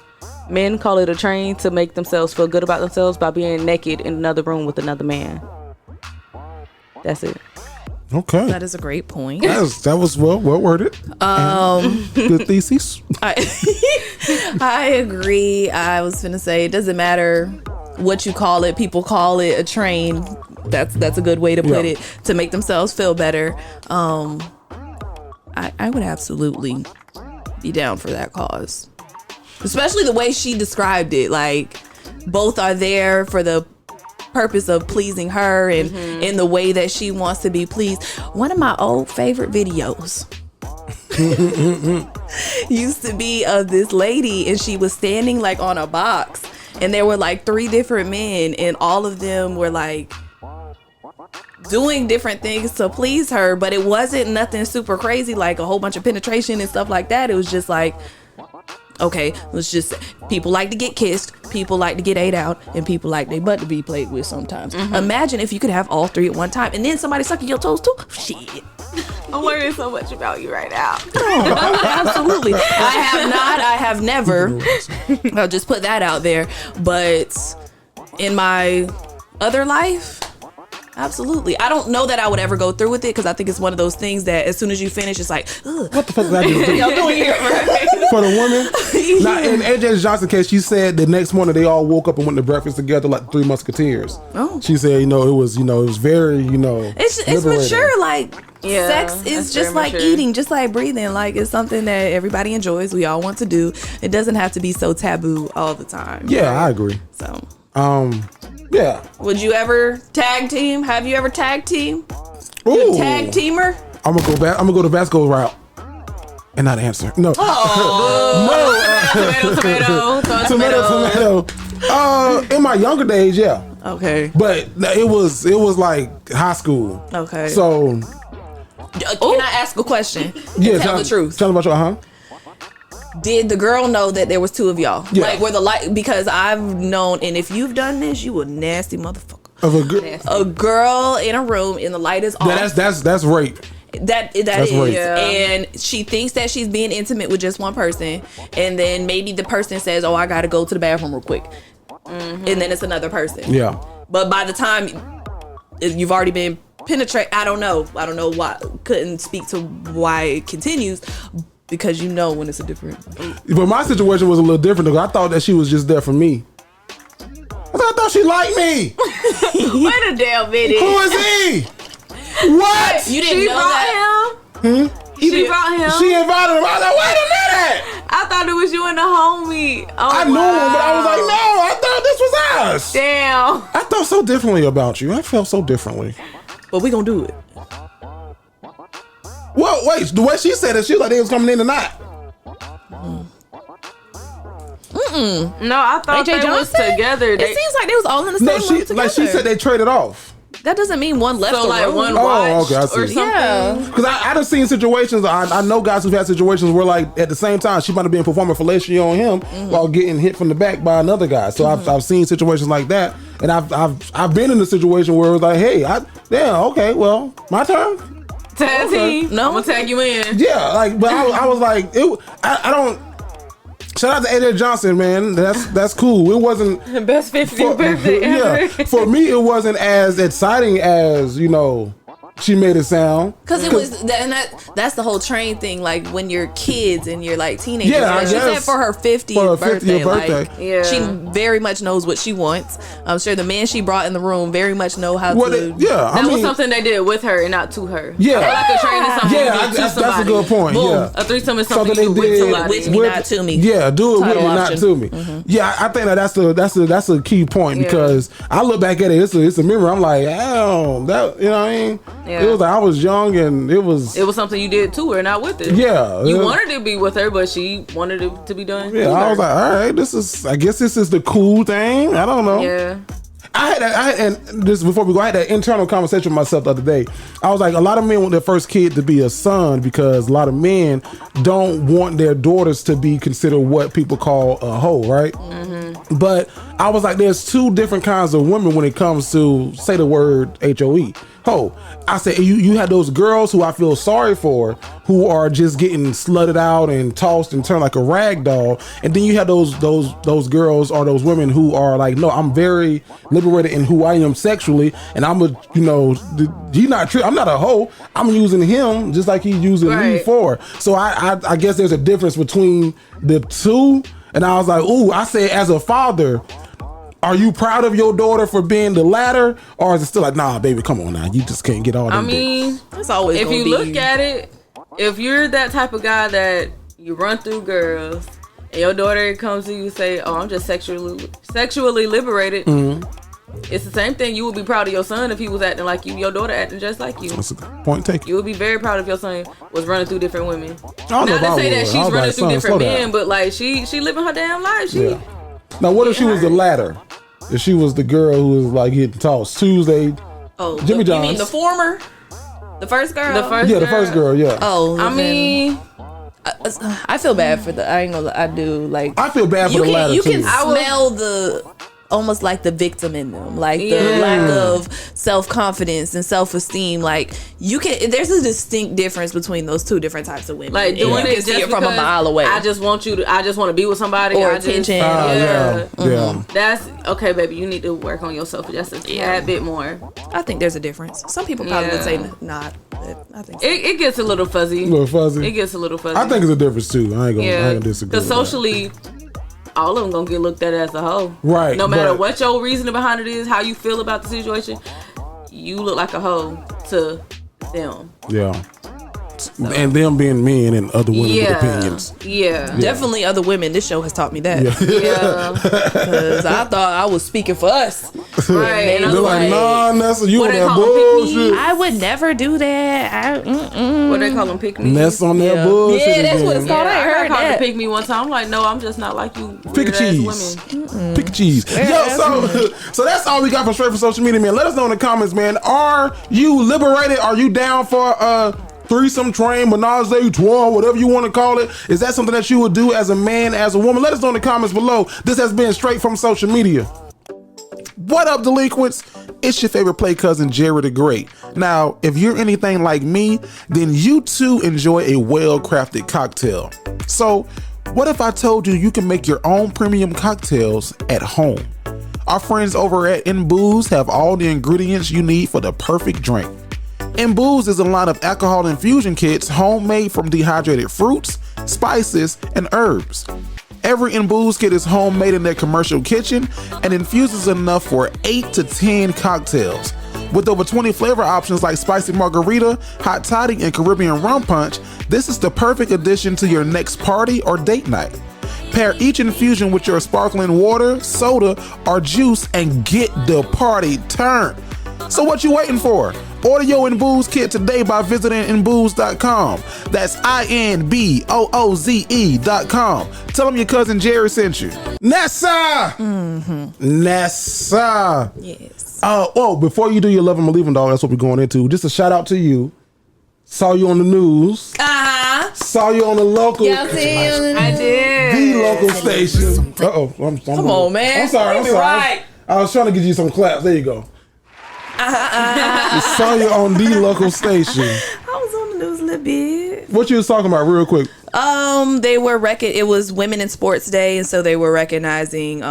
Men call it a train to make themselves feel good about themselves by being naked in another room with another man. That's it. Okay, That is a great point. that was well worded. Good thesis. I agree. I was gonna say it doesn't matter what you call it. People call it a train. That's a good way to put it, to make themselves feel better. I would absolutely be down for that cause, especially the way she described it. Like both are there for the purpose of pleasing her and in the way that she wants to be pleased. One of my old favorite videos used to be of this lady, and she was standing like on a box, and there were like 3 different men, and all of them were like doing different things to please her, but it wasn't nothing super crazy like a whole bunch of penetration and stuff like that. It was just like, okay, let's just, people like to get kissed, people like to get ate out, and people like their butt to be played with sometimes. Imagine if you could have all 3 at one time, and then somebody sucking your toes too. Shit. I'm learning so much about you right now. Absolutely. I have never. I'll just put that out there. But in my other life, absolutely. I don't know that I would ever go through with it, because I think it's one of those things that as soon as you finish, it's like, ugh. What the fuck did I just do? Y'all doing it right. For the woman? Now, in AJ Johnson's case, she said the next morning they all woke up and went to breakfast together like 3 musketeers. Oh. She said, it was very, It's liberating. mature. Like, Yeah, sex is just like eating, just like breathing. Like, it's something that everybody enjoys. We all want to do. It doesn't have to be so taboo all the time. Yeah, I agree. So, yeah. would you ever tag team? Have you ever tag team? Ooh. You a tag teamer? I'm gonna go back. I'm gonna go to Vasco's route and not answer. No. Tomato. In my younger days, yeah. Okay. But it was like high school. Okay. So can I ask a question? yeah, Tell the truth. Tell me about your Did the girl know that there was two of y'all? Yeah. Like, were the because I've known, and if you've done this, you a nasty motherfucker. Of a girl in a room and the light is off. That's rape. That's rape. Yeah. And she thinks that she's being intimate with just one person, and then maybe the person says, "Oh, I gotta go to the bathroom real quick," and then it's another person. Yeah. But by the time you've already been penetrated, I don't know why. Couldn't speak to why it continues. Because you know when it's a different. But my situation was a little different because I thought that she was just there for me. I thought she liked me. Wait a damn minute. Who is he? What? You didn't know that? Him? She brought him? She invited him. I was like, wait a minute. I thought it was you and the homie. Oh, I knew him, but I was like, no, I thought this was us. Damn. I thought so differently about you. I felt so differently. But we gonna do it. Well, wait, the way she said it, she was like they was coming in tonight. No, I thought they was together. It seems like they was all in the same room together. Like she said they traded off. That doesn't mean one left the room. One watched okay, I see. or something. Yeah. Because I done seen situations, I know guys who've had situations where like at the same time she might have been performing fellatio on him while getting hit from the back by another guy. So I've seen situations like that, and I've been in a situation where it was like, hey, okay, well, my turn. Tag team. No, I'm gonna tag you in. Yeah, like, but I was like, I don't. Shout out to AJ Johnson, man. That's cool. It wasn't best 50th birthday ever. Yeah, for me, it wasn't as exciting as she made it sound. Because it was, and that's the whole train thing. Like when you're kids and you're like teenagers. Yeah, I she guess. said for her 50th birthday. Like, yeah. She very much knows what she wants. I'm sure the man she brought in the room very much know how to. That was something they did with her and not to her. Yeah. I feel like a train is something you do to somebody. That's a good point. Boom. Yeah. A threesome is something you do with somebody. With me, not to me. Yeah, do it with me, not to me. Mm-hmm. Yeah, I think that's a key point because I look back at it. It's a memory. I'm like, oh, that you know what I mean? Yeah. It was like I was young and it was something you did to her, not with her. Yeah, you wanted to be with her, but she wanted it to be done. Yeah, I was like, all right, I guess this is the cool thing. I don't know. Yeah. I had and this before we go. I had that internal conversation with myself the other day. I was like, a lot of men want their first kid to be a son because a lot of men don't want their daughters to be considered what people call a hoe, right? Mm-hmm. But I was like, there's two different kinds of women when it comes to say the word HOE. Hoe. I said you had those girls who I feel sorry for who are just getting slutted out and tossed and turned like a rag doll, and then you have those girls or those women who are like, no, I'm very liberated in who I am sexually, and I'm I'm not a hoe. I'm using him just like he's using me for. So I guess there's a difference between the two, and I was like, ooh, I said as a father. Are you proud of your daughter for being the latter, or is it still like, nah, baby, come on now, you just can't get all them dicks. It's always if you look at it, if you're that type of guy that you run through girls, and your daughter comes to you and say, "Oh, I'm just sexually liberated," it's the same thing. You would be proud of your son if he was acting like you, your daughter acting just like you. That's a good point taken. You would be very proud if your son was running through different women. Not to say that she's running through different men, but like she living her damn life. Now, what if she was the latter? If she was the girl who was like getting tossed Tuesday, Jimmy John's. You mean the former? The first girl? The first girl, yeah. Oh, I mean, I feel bad for the. I ain't gonna. I do like. I feel bad for the latter too. You can smell the. Almost like the victim in them, like the lack of self-confidence and self-esteem. Like there's a distinct difference between those two different types of women. Like doing it just from a mile away. I just want to be with somebody or attention. That's okay, baby. You need to work on yourself just a tad bit more. I think there's a difference. Some people probably would say not. But I think so. It gets a little fuzzy. It gets a little fuzzy. I think it's a difference too. I ain't gonna disagree. Because socially, all of them gonna get looked at as a hoe. Right. No matter what your reasoning behind it is, how you feel about the situation, you look like a hoe to them. Yeah. And them being men and other women with opinions. Yeah. Definitely other women. This show has taught me that. Yeah. Because I thought I was speaking for us. Right. They're like, nah, Nessa, you What on they that call 'em, bullshit. I would never do that. What they call them, pick me? Nessa on that bullshit. Yeah, that's what it's again. called. I I ain't heard called that. to pick me one time. I'm like, no, I'm just not like you. Pick a weird-ass cheese. Women. Pick a cheese. So that's all we got from Straight from Social Media, man. Let us know in the comments, man. Are you liberated? Are you down for threesome train, menage a trois, whatever you want to call it? Is that something that you would do as a man, as a woman? Let us know in the comments below. This has been Straight from Social Media. What up, delinquents? It's your favorite play cousin, Jerry the Great. Now, if you're anything like me, then you too enjoy a well-crafted cocktail. So, what if I told you can make your own premium cocktails at home? Our friends over at In Booze have all the ingredients you need for the perfect drink. In Booze is a line of alcohol infusion kits homemade from dehydrated fruits, spices, and herbs. Every In Booze kit is homemade in their commercial kitchen and infuses enough for 8 to 10 cocktails. With over 20 flavor options like spicy margarita, hot toddy, and Caribbean rum punch, this is the perfect addition to your next party or date night. Pair each infusion with your sparkling water, soda, or juice and get the party turned. So what you waiting for? Order your In Booze kit today by visiting inbooze.com. That's INBOOZE.com. Tell them your cousin Jerry sent you. Nessa! Nessa! Yes. Oh, before you do your Love 'em or Leave 'em, dog, that's what we're going into. Just a shout out to you. Saw you on the news. Saw you on the local. Y'all see him? I did. The local station. Come on, man. I'm sorry. Right. I was trying to get you some claps. There you go. Saw you on the local station. I was on the news a little bit. What you was talking about, real quick? They were it was Women in Sports Day, and so they were recognizing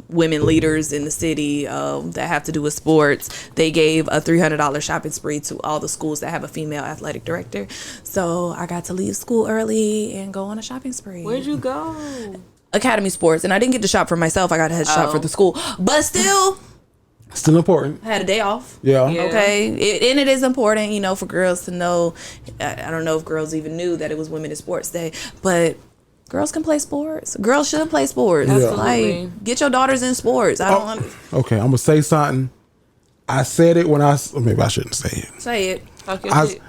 women leaders in the city that have to do with sports. They gave a $300 shopping spree to all the schools that have a female athletic director. So I got to leave school early and go on a shopping spree. Where'd you go? Academy Sports, and I didn't get to shop for myself. I got to shop for the school, but still. Still important. I had a day off. Yeah. Okay. And it is important, for girls to know. I don't know if girls even knew that it was Women in Sports Day, but girls can play sports. Girls should play sports. Yeah. Like, get your daughters in sports. Okay, I'm going to say something. I said it when maybe I shouldn't say it. Say it. Talk your shit.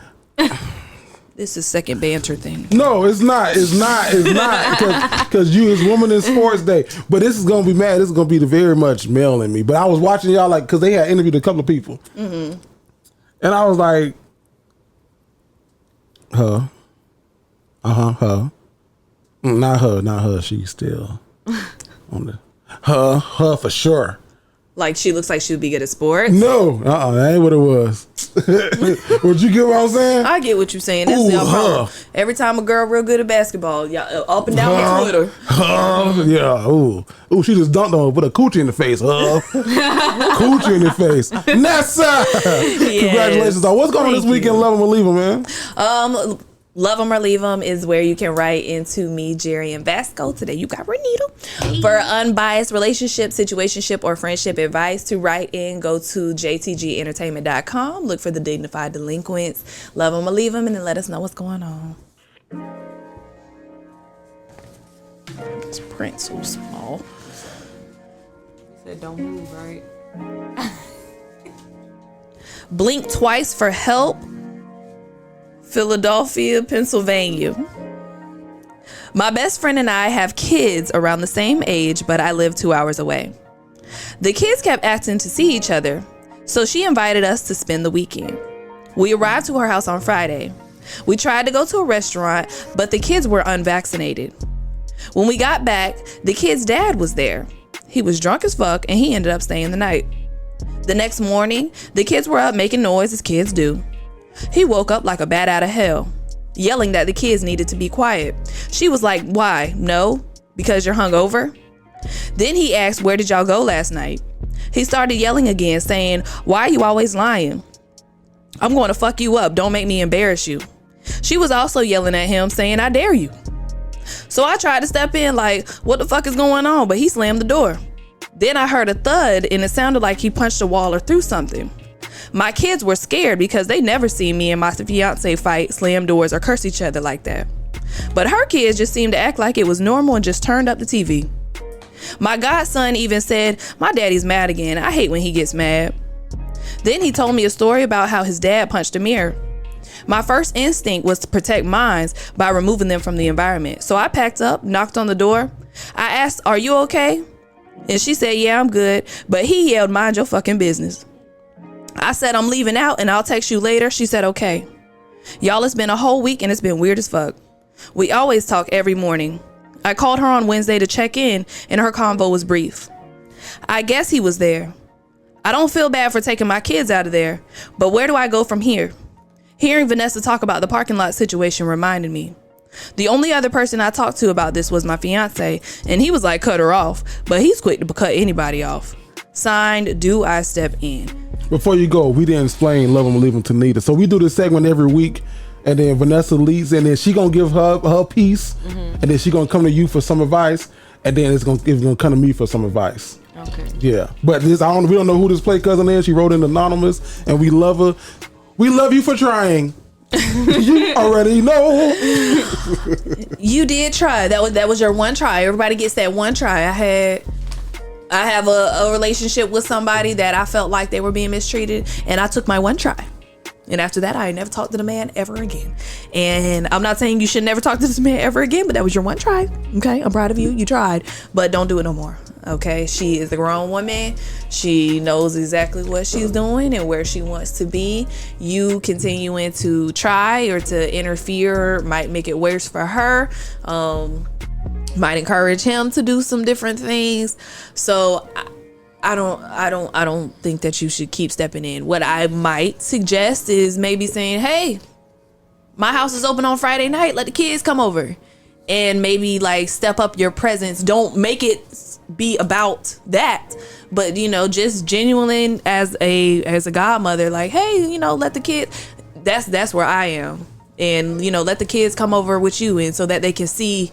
This is second banter thing. No, it's not. It's not. Because you is Woman in Sports Day. But this is going to be mad. This is going to be the very much male in me. But I was watching y'all because they had interviewed a couple of people. Mm-hmm. And I was like, her. Her. Not her. She's still on the, her for sure. Like, she looks like she would be good at sports? No, that ain't what it was. Would you get what I'm saying? I get what you're saying. That's the problem. Every time a girl real good at basketball, y'all up and down on Twitter. Yeah, ooh, she just dunked on her, put a coochie in the face. Coochie in the face. Nessa! Yes. Congratulations on what's going on this weekend, Love 'em or Leave 'em, man? Love 'em or Leave 'em is where you can write into me, Jerry, and Vasco. Today you got Renita. For unbiased relationship, situationship, or friendship advice, to write in, go to jtgentertainment.com. Look for the Dignified Delinquents. Love 'em or Leave 'em, and then let us know what's going on. This print so small. You said don't move, right? Blink twice for help. Philadelphia, Pennsylvania. My best friend and I have kids around the same age, but I live 2 hours away. The kids kept asking to see each other, so she invited us to spend the weekend. We arrived to her house on Friday. We tried to go to a restaurant, but the kids were unvaccinated. When we got back, the kid's dad was there. He was drunk as fuck, and he ended up staying the night. The next morning, the kids were up making noise as kids do. He woke up like a bat out of hell, yelling that the kids needed to be quiet. She was like, why? No? Because you're hungover? Then he asked, where did y'all go last night? He started yelling again, saying, why are you always lying? I'm going to fuck you up. Don't make me embarrass you. She was also yelling at him, saying, I dare you. So I tried to step in like, what the fuck is going on? But he slammed the door. Then I heard a thud, and it sounded like he punched a wall or threw something. My kids were scared because they never seen me and my fiance fight, slam doors, or curse each other like that. But her kids just seemed to act like it was normal and just turned up the TV. My godson even said, "My daddy's mad again. I hate when he gets mad." Then he told me a story about how his dad punched a mirror. My first instinct was to protect mine by removing them from the environment. So I packed up, knocked on the door. I asked, "Are you okay?" And she said, "Yeah, I'm good." But he yelled, "Mind your fucking business." I said, "I'm leaving out and I'll text you later." She said, "Okay." Y'all, it's been a whole week and it's been weird as fuck. We always talk every morning. I called her on Wednesday to check in and her convo was brief. I guess he was there. I don't feel bad for taking my kids out of there, but where do I go from here? Hearing Vanessa talk about the parking lot situation reminded me. The only other person I talked to about this was my fiance, and he was like, cut her off, but he's quick to cut anybody off. Signed, Do I Step In? Before you go, we didn't explain Love 'Em or Leave 'Em to Nita. So we do this segment every week, and then Vanessa leads, and then she gonna give her piece, and then she gonna come to you for some advice, and then it's gonna come to me for some advice. Okay. Yeah, but we don't know who this play cousin is. She wrote in anonymous, and we love her. We love you for trying. You already know. You did try. That was your one try. Everybody gets that one try. I have a relationship with somebody that I felt like they were being mistreated, and I took my one try. And after that, I never talked to the man ever again. And I'm not saying you should never talk to this man ever again, but that was your one try. Okay, I'm proud of you. You tried, but don't do it no more. Okay, she is a grown woman. She knows exactly what she's doing and where she wants to be. You continuing to try or to interfere might make it worse for her. Might encourage him to do some different things. So I don't think that you should keep stepping in. What I might suggest is maybe saying, "Hey, my house is open on Friday night. Let the kids come over." And maybe like step up your presence. Don't make it be about that, but just genuinely as a godmother, like, "Hey, let the kids." That's where I am, and let the kids come over with you, and so that they can see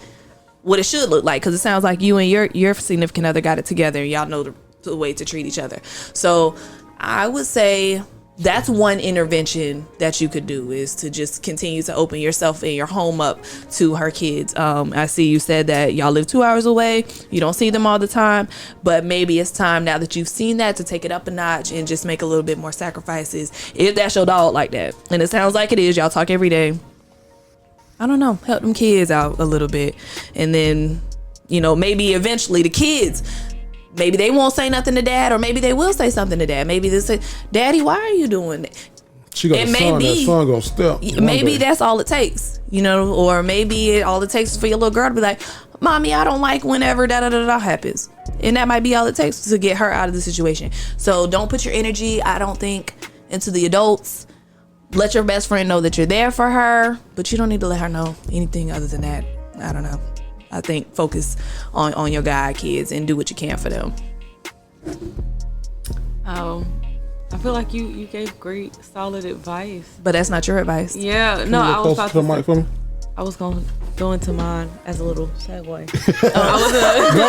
what it should look like. Because it sounds like you and your significant other got it together. Y'all know the way to treat each other. So I would say that's one intervention that you could do, is to just continue to open yourself and your home up to her kids. I see you said that y'all live 2 hours away. You don't see them all the time, but maybe it's time now that you've seen that to take it up a notch and just make a little bit more sacrifices. If that's your dog like that, and it sounds like it is, y'all talk every day. I don't know, help them kids out a little bit. And then, maybe eventually the kids, maybe they won't say nothing to dad, or maybe they will say something to dad. Maybe they say, "Daddy, why are you doing that?" She got a son, that son gonna step. Maybe that's all it takes, or maybe all it takes is for your little girl to be like, "Mommy, I don't like whenever da-da-da-da happens." And that might be all it takes to get her out of the situation. So don't put your energy, I don't think, into the adults. Let your best friend know that you're there for her, but you don't need to let her know anything other than that. I don't know. I think focus on your god kids and do what you can for them. I feel like you gave great, solid advice. But that's not your advice. Yeah, no, I was about to mic for me? I was going to go into mine as a little segue.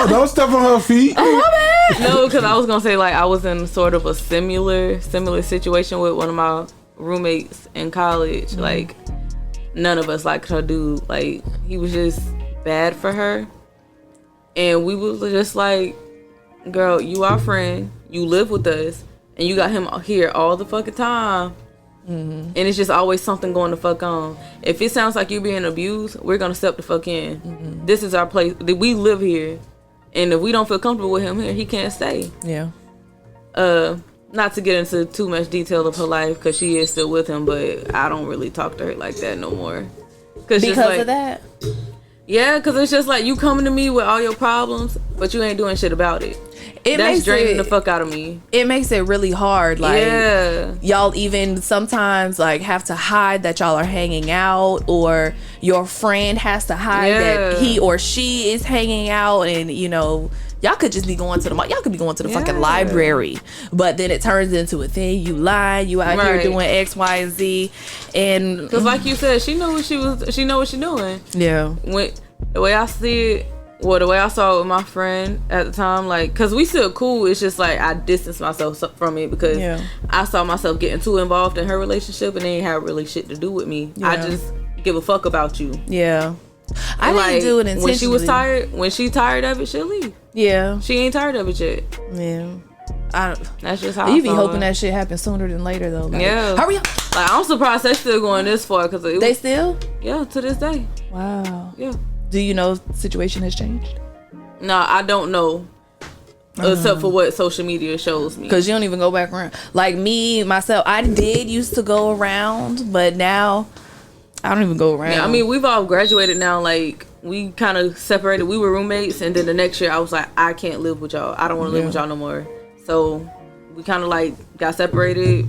Don't step on her feet. Oh, my bad. No, because I was going to say, like, I was in sort of a similar situation with one of my roommates in college. Like, none of us liked her dude. Like, he was just bad for her, and we was just like, "Girl, you our friend, you live with us, and you got him here all the fucking time, and it's just always something going the fuck on. If it sounds like you're being abused, we're gonna step the fuck in. This is our place. We live here, and if we don't feel comfortable with him here, he can't stay." Yeah. Not to get into too much detail of her life, because she is still with him, but I don't really talk to her like that no more. Because of that? Yeah, because it's just like, you coming to me with all your problems, but you ain't doing shit about it. That's draining the fuck out of me. It makes it really hard. Like, y'all even sometimes like have to hide that y'all are hanging out, or your friend has to hide that he or she is hanging out, and y'all could just be going to the mall. Y'all could be going to the fucking library, but then it turns into a thing. You lie. You out here doing X, Y, and Z, and because like you said, she know what she doing. Yeah. The way I see it, Well, the way I saw it with my friend at the time, like, cause we still cool. It's just like I distanced myself from it because I saw myself getting too involved in her relationship, and they ain't have really shit to do with me. I just give a fuck about you. Yeah, I And, didn't do it intentionally. When she was tired, when she tired of it, she'll leave. Yeah, she ain't tired of it yet. Yeah, that's just how you I be saw hoping it. that shit happens sooner than later though. Like, Yeah, hurry up. Like, I'm surprised they're still going this far because they still. Yeah, to this day. Wow. Yeah. Do you know the situation has changed? No, I don't know. Except for what social media shows me. Because you don't even go back around. Like me, myself, I did used to go around, but now I don't even go around. Yeah, I mean, we've all graduated now. Like, we kind of separated. We were roommates, and then the next year I was like, I can't live with y'all. I don't want to live with y'all no more. So we kind of like got separated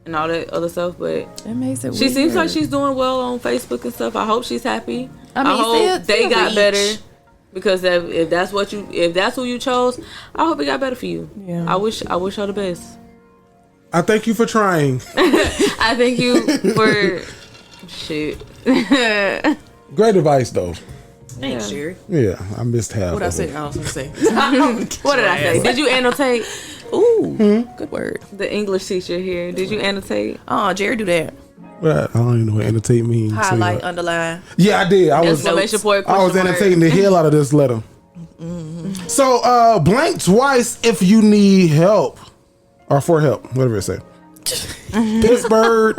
and all that other stuff. But it makes it she weird. seems like she's doing well on Facebook and stuff. I hope she's happy. I mean, hope they got better. Because if that's who you chose, I hope it got better for you. Yeah. I wish her the best. I thank you for trying. I thank you for shit. Great advice though. Thanks, Jerry. Yeah, I missed half. What I said? I was gonna say. What did I say? Did you annotate? Ooh, good word. The English teacher here. Did you annotate? Oh, Jerry, do that. Well, I don't even know what annotate means. Highlight, underline. Yeah, I did. I was annotating the hell out of this letter. Mm-hmm. So, blank twice if you need help. Or for help, whatever it say. Pittsburgh.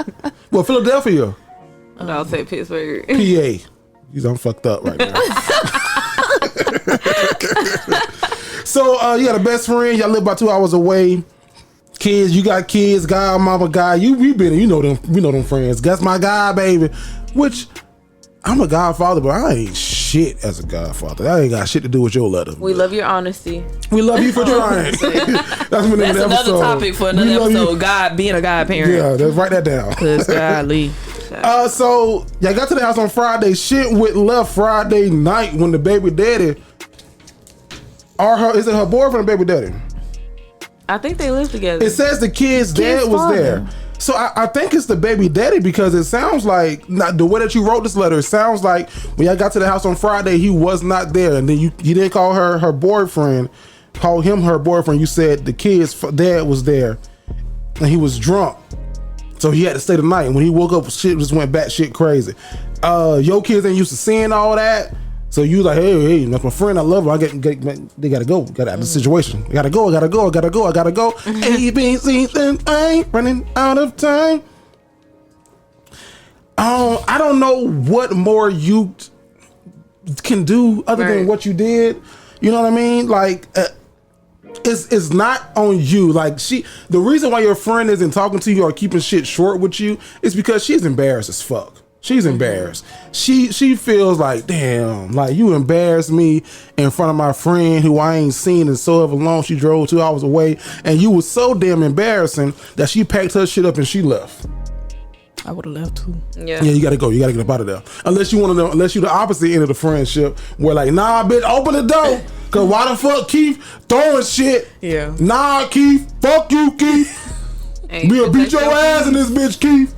Well, Philadelphia. I'll say Pittsburgh. PA. I'm fucked up right now. So, you got a best friend. Y'all live about 2 hours away. Kids, you got kids, guy, mama, guy. You know them friends. That's my guy, baby. Which I'm a godfather, but I ain't shit as a godfather. That ain't got shit to do with your letter. We love your honesty. We love you for trying. That's another topic for another episode. God, being a godparent. Yeah, write that down. Cause godly. So y'all got to the house on Friday. Shit went left Friday night when the baby daddy, is it her boyfriend or baby daddy? I think they live together. It says the kid's dad was there. So I think it's the baby daddy because it sounds like, not the way that you wrote this letter, it sounds like when y'all got to the house on Friday, he was not there. And then you didn't call her boyfriend, call him her boyfriend. You said the kid's dad was there and he was drunk. So he had to stay the night. And when he woke up, shit just went batshit crazy. Your kids ain't used to seeing all that. So you like, hey, that's my friend. I love her. They gotta go. Got out of the situation. I gotta go. A, B, C, then I running out of time. I don't know what more you can do other than what you did. You know what I mean? Like, it's not on you. Like, the reason why your friend isn't talking to you or keeping shit short with you is because she's embarrassed as fuck. She's embarrassed. She feels like, damn, like you embarrassed me in front of my friend who I ain't seen in so ever long. She drove 2 hours away, and you was so damn embarrassing that she packed her shit up and she left. I would have left too. Yeah, you gotta go. You gotta get up out of there. Unless you the opposite end of the friendship, where like, nah, bitch, open the door. Cause why the fuck Keith throwing shit? Yeah. Nah, Keith, fuck you, Keith. We'll beat your ass in this bitch, Keith.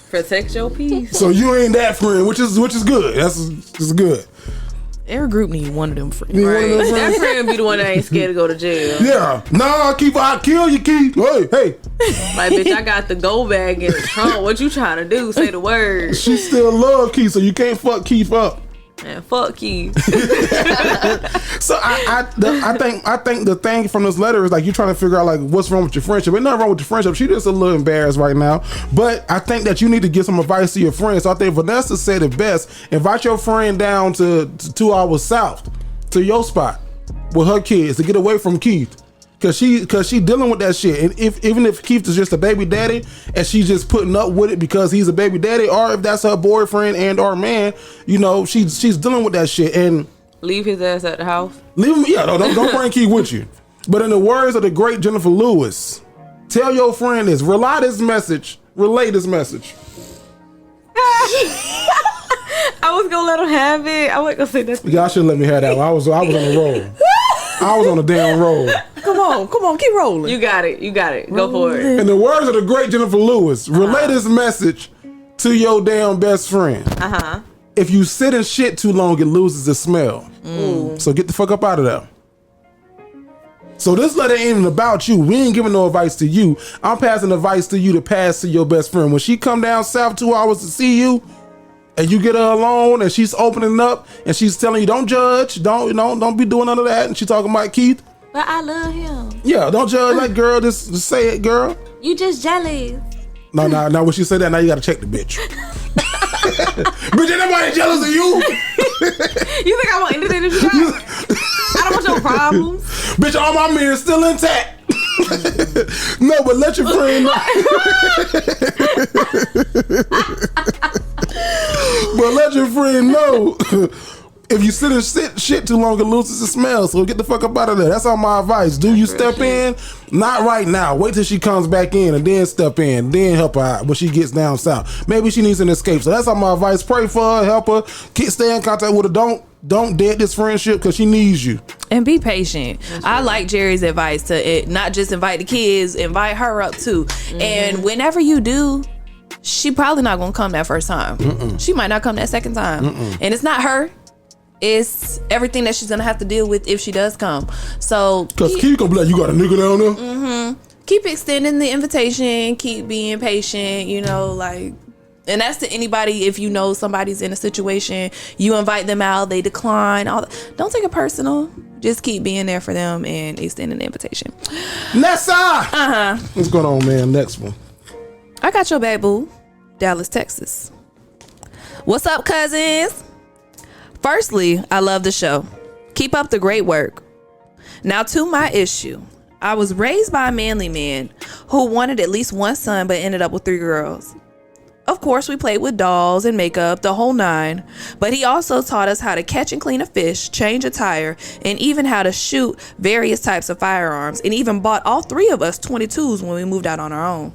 Protect your peace. So you ain't that friend, which is good. That's good. Every group need one of them friends. Right. That friend be the one that ain't scared to go to jail. Yeah. Nah, Keith, I'll kill you, Keith. Hey. Like, bitch, I got the go bag in the trunk. What you trying to do? Say the word. She still love Keith, so you can't fuck Keith up. Man, fuck Keith. So I think the thing from this letter is like you're trying to figure out like what's wrong with your friendship. There's nothing wrong with your friendship. She's just a little embarrassed right now. But I think that you need to give some advice to your friends. So I think Vanessa said it best. Invite your friend down to 2 hours south to your spot with her kids to get away from Keith. Cause she dealing with that shit, and even if Keith is just a baby daddy and she's just putting up with it because he's a baby daddy, or if that's her boyfriend and or man, you know, she's dealing with that shit. And leave his ass at the house. Leave him, yeah. Don't bring Keith with you. But in the words of the great Jennifer Lewis, tell your friend this. Relay this message. I was gonna let him have it. I wasn't gonna say that. Y'all should let me have that one. I was on the roll. I was on the damn roll. Come on, keep rolling. You got it. Go for it. In the words of the great Jennifer Lewis, relay this message to your damn best friend. if you sit in shit too long, it loses its smell. So get the fuck up out of there. So this letter ain't even about you. We ain't giving no advice to you. I'm passing advice to you to pass to your best friend. When she come down south 2 hours to see you, and you get her alone, and she's opening up, and she's telling you, don't judge, don't be doing none of that, and she talking about Keith. But I love him. Yeah, don't judge that girl. Just say it, girl. You just jealous. No. When she said that, now you gotta check the bitch. Bitch, ain't nobody jealous of you. You think I want anything to do? I don't want your problems. Bitch, all my men still intact. No, but let your friend know. But let your friend know. If you sit and shit too long, it loses the smell. So get the fuck up out of there. That's all my advice. Do you step in? Not right now. Wait till she comes back in and then step in. Then help her out when she gets down south. Maybe she needs an escape. So that's all my advice. Pray for her. Help her. Stay in contact with her. Don't dead this friendship because she needs you. And be patient. I like Jerry's advice to not just invite the kids, invite her up too. And whenever you do, she probably not gonna come that first time. She might not come that second time. And it's not her. It's everything that she's gonna have to deal with if she does come. So because Keith gonna be like, you got a nigga down there. Keep extending the invitation. Keep being patient. And that's to anybody. If you know somebody's in a situation, you invite them out, they decline. Don't take it personal. Just keep being there for them and extending the invitation. Nessa. What's going on, man? Next one. I got your back, boo. Dallas, Texas. What's up, cousins? Firstly, I love the show. Keep up the great work. Now to my issue. I was raised by a manly man who wanted at least one son but ended up with 3 girls. Of course, we played with dolls and makeup, the whole 9, but he also taught us how to catch and clean a fish, change a tire, and even how to shoot various types of firearms, and even bought all 3 of us 22s when we moved out on our own.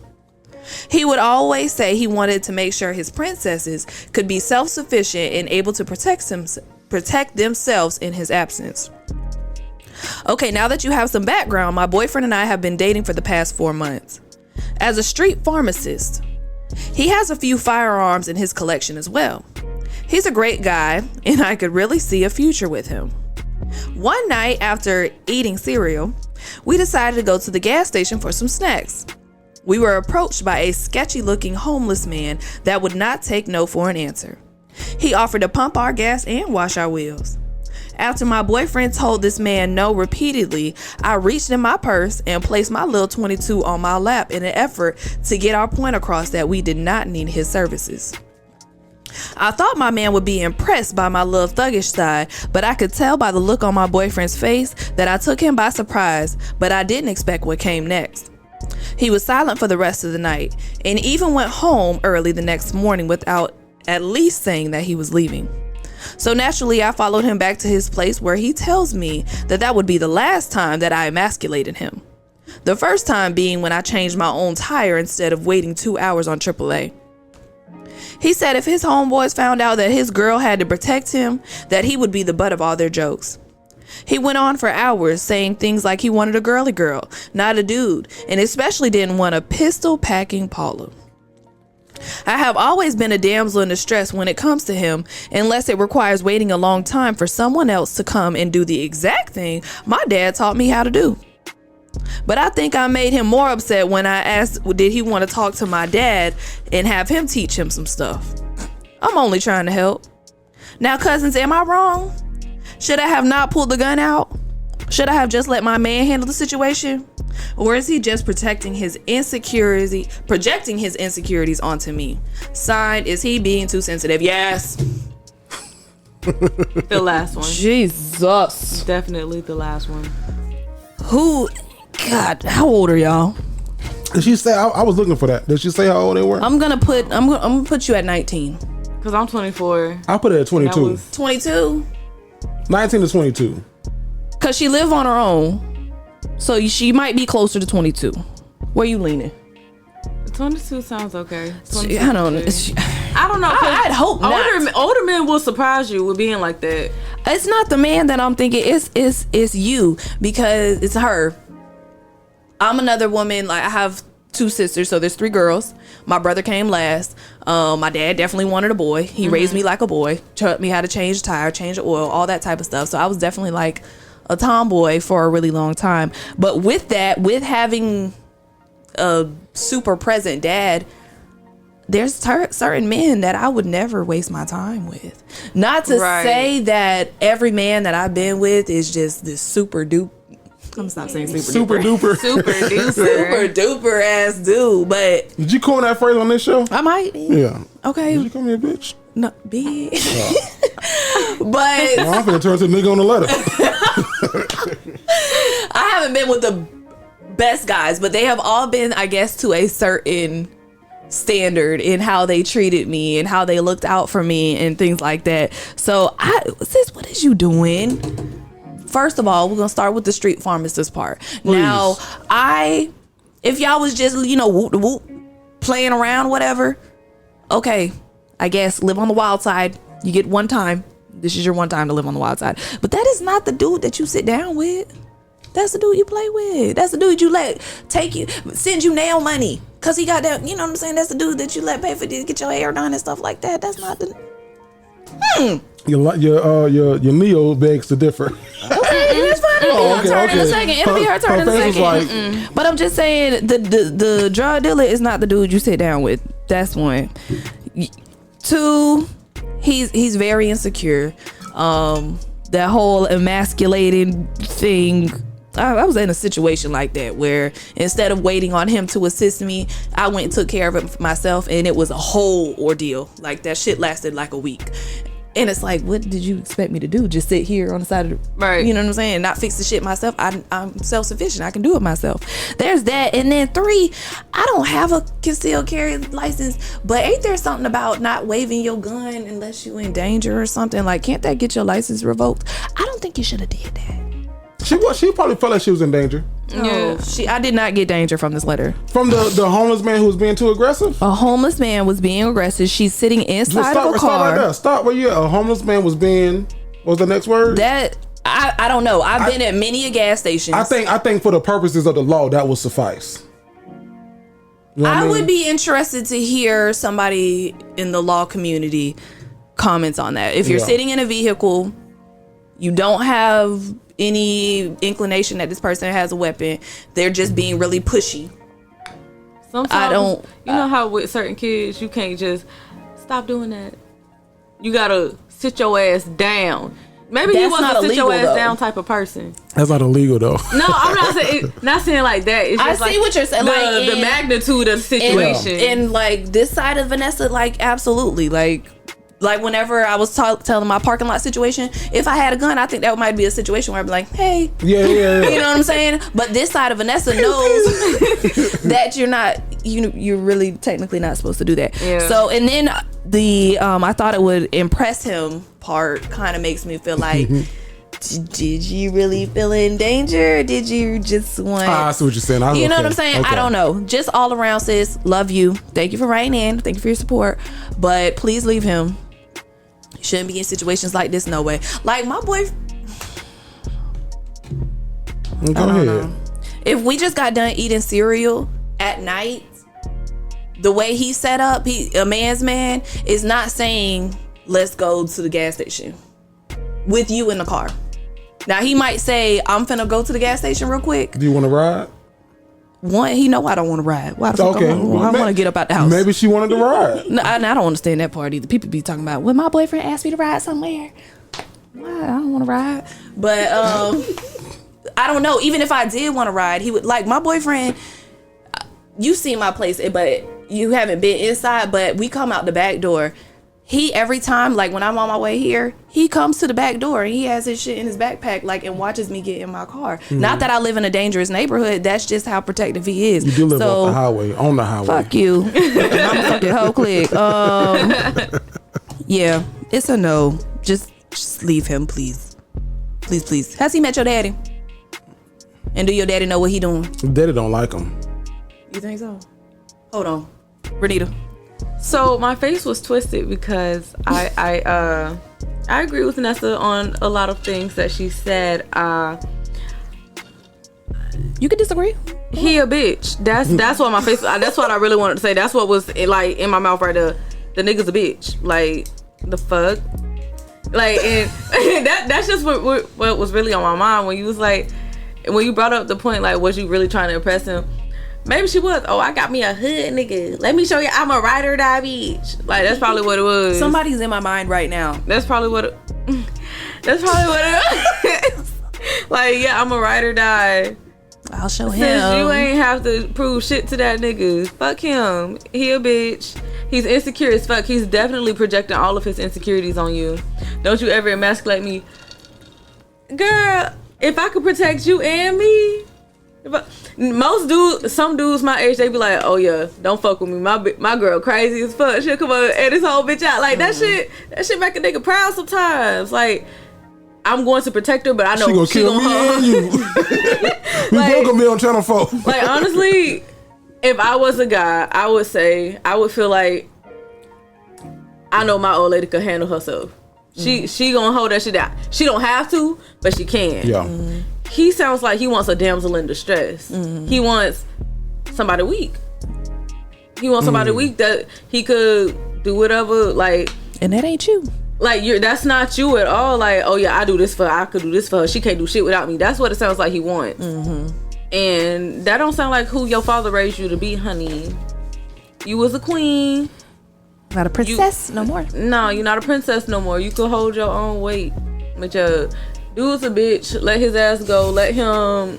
He would always say he wanted to make sure his princesses could be self-sufficient and able to protect themselves in his absence. Okay, now that you have some background, my boyfriend and I have been dating for the past 4 months. As a street pharmacist, he has a few firearms in his collection as well. He's a great guy, and I could really see a future with him. One night after eating cereal, we decided to go to the gas station for some snacks. We were approached by a sketchy-looking homeless man that would not take no for an answer. He offered to pump our gas and wash our wheels. After my boyfriend told this man no repeatedly, I reached in my purse and placed my little 22 on my lap in an effort to get our point across that we did not need his services. I thought my man would be impressed by my little thuggish side, but I could tell by the look on my boyfriend's face that I took him by surprise, but I didn't expect what came next. He was silent for the rest of the night and even went home early the next morning without at least saying that he was leaving. So naturally, I followed him back to his place where he tells me that would be the last time that I emasculated him. The first time being when I changed my own tire instead of waiting 2 hours on AAA. He said if his homeboys found out that his girl had to protect him, that he would be the butt of all their jokes. He went on for hours saying things like he wanted a girly girl, not a dude, and especially didn't want a pistol-packing Paula. I have always been a damsel in distress when it comes to him, unless it requires waiting a long time for someone else to come and do the exact thing my dad taught me how to do. But I think I made him more upset when I asked did he want to talk to my dad and have him teach him some stuff. I'm only trying to help. Now, cousins, am I wrong? Should I have not pulled the gun out? Should I have just let my man handle the situation? Or is he just projecting his insecurities onto me? Signed, is he being too sensitive? Yes. The last one. Jesus. Definitely the last one. God, how old are y'all? Did she say? I was looking for that. Did she say how old they were? I'm gonna put you at 19. Cause I'm 24. I put it at 22. 22. 19 to 22. Cause she live on her own, so she might be closer to 22. Where you leaning? 22 sounds okay. I don't know. I'd hope not. Older men will surprise you with being like that. It's not the man that I'm thinking. It's you, because it's her. I'm another woman. Like, I have two sisters, so there's 3 girls. My brother came last. My dad definitely wanted a boy. He raised me like a boy, taught me how to change the tire, change the oil, all that type of stuff. So I was definitely like a tomboy for a really long time. But with that, with having a super present dad, there's certain men that I would never waste my time with. Not to say that every man that I've been with is just this super duper. I'm gonna stop saying super duper. Super duper. Super duper ass dude. But Did you coin that phrase on this show? I might. Yeah. Okay. Did you call me a bitch? No, bitch. But Well, I'm gonna turn to a nigga on the letter. I haven't been with the best guys, but they have all been, I guess, to a certain standard in how they treated me and how they looked out for me and things like that. So, sis, what is you doing? First of all, we're gonna start with the street pharmacist part. Please. Now, if y'all was just, whoop whoop playing around, whatever, okay, I guess live on the wild side. You get one time. This is your one time to live on the wild side. But that is not the dude that you sit down with. That's the dude you play with. That's the dude you let send you nail money. Cause he got that, you know what I'm saying? That's the dude that you let pay for to get your hair done and stuff like that. That's not the Your Neo begs to differ. It's fine. Oh, okay, turn in a okay. second. It'll be her turn in a face was second. But I'm just saying the drug dealer is not the dude you sit down with. That's one. 2, he's very insecure. That whole emasculating thing. I was in a situation like that where instead of waiting on him to assist me, I went and took care of it myself, and it was a whole ordeal. Like, that shit lasted like a week. And it's like, what did you expect me to do? Just sit here on the side of the, right? You know what I'm saying? Not fix the shit myself. I'm self-sufficient. I can do it myself. There's that. And then 3, I don't have a concealed carry license, but ain't there something about not waving your gun unless you in danger or something? Like, can't that get your license revoked? I don't think you should have did that. She probably felt like she was in danger. No, I did not get danger from this letter. From the homeless man who was being too aggressive? A homeless man was being aggressive. She's sitting inside of a car. Stop right there. Stop where you at. A homeless man was being, what was the next word? That, I don't know. I've been at many a gas stations. I think for the purposes of the law, that will suffice. You know what I mean? would be interested to hear somebody in the law community comments on that. If you're sitting in a vehicle, you don't have any inclination that this person has a weapon, they're just being really pushy. Sometimes, you know how with certain kids, you can't just stop doing that. You gotta sit your ass down. Maybe he wasn't a sit your ass down type of person. That's not illegal though. No, I'm not saying like that. It's just I see what you're saying. The magnitude of the situation. And like this side of Vanessa, like absolutely, like whenever I was telling my parking lot situation, if I had a gun, I think that might be a situation where I'd be like, hey. Yeah. You know what I'm saying? But this side of Vanessa knows that you're really technically not supposed to do that. Yeah. So, and then the, I thought it would impress him part kind of makes me feel like, did you really feel in danger? Or did you just want... I see what you're saying. You know what I'm saying? Okay. I don't know. Just all around, sis, love you. Thank you for writing in. Thank you for your support. But please leave him. You shouldn't be in situations like this, no way. Like my boyfriend... Go ahead. If we just got done eating cereal at night, the way he's set up, a man's man, is not saying, let's go to the gas station with you in the car. Now, he might say, I'm finna go to the gas station real quick. Do you want to ride? One, he know I don't want to ride. Why the fuck I want to get up out the house? Maybe she wanted to ride. No, I don't understand that part either. People be talking about, well, my boyfriend asked me to ride somewhere. Why? I don't want to ride. But I don't know. Even if I did want to ride, he would, like, my boyfriend, you see my place, but you haven't been inside, but we come out the back door. He, every time, like when I'm on my way here, he comes to the back door and he has his shit in his backpack, like, and watches me get in my car. Mm-hmm. Not that I live in a dangerous neighborhood. That's just how protective he is. You do live on the highway. Fuck you. I'm a fucking whole clique. Yeah, it's a no. Just leave him, please. Please, please. Has he met your daddy? And do your daddy know what he doing? Daddy don't like him. You think so? Hold on. Renita. So my face was twisted because I agree with Nessa on a lot of things that she said. You could disagree. He a bitch. That's what my face. That's what I really wanted to say. That's what was like in my mouth right there. The nigga's a bitch. Like the fuck. Like and that's just what was really on my mind when you was like, when you brought up the point like, was you really trying to impress him? Maybe she was. Oh, I got me a hood nigga. Let me show you I'm a ride or die bitch. Like that's probably what it was. Somebody's in my mind right now. That's probably what it is. Like, yeah, I'm a ride or die. I'll show him. Since you ain't have to prove shit to that nigga. Fuck him. He a bitch. He's insecure as fuck. He's definitely projecting all of his insecurities on you. Don't you ever emasculate me. Girl, if I could protect you and me. Some dudes my age, they be like, oh yeah, don't fuck with me. My girl crazy as fuck. She'll come over and this whole bitch out. Like that shit make a nigga proud sometimes. Like, I'm going to protect her, but I know she gonna kill me and you. We both gonna be on Channel 4. Like honestly, if I was a guy, I would feel like I know my old lady could handle herself. She gonna hold that shit down. She don't have to, but she can. Yeah. He sounds like he wants a damsel in distress. He wants somebody weak. He wants somebody weak that he could do whatever. Like, and that ain't you. Like that's not you at all. Like, oh yeah, I could do this for her. She can't do shit without me. That's what it sounds like he wants. And that don't sound like who your father raised you to be, honey. You was a queen. Not a princess no more. No, you're not a princess no more. You could hold your own weight. But your dude's a bitch. Let his ass go. Let him.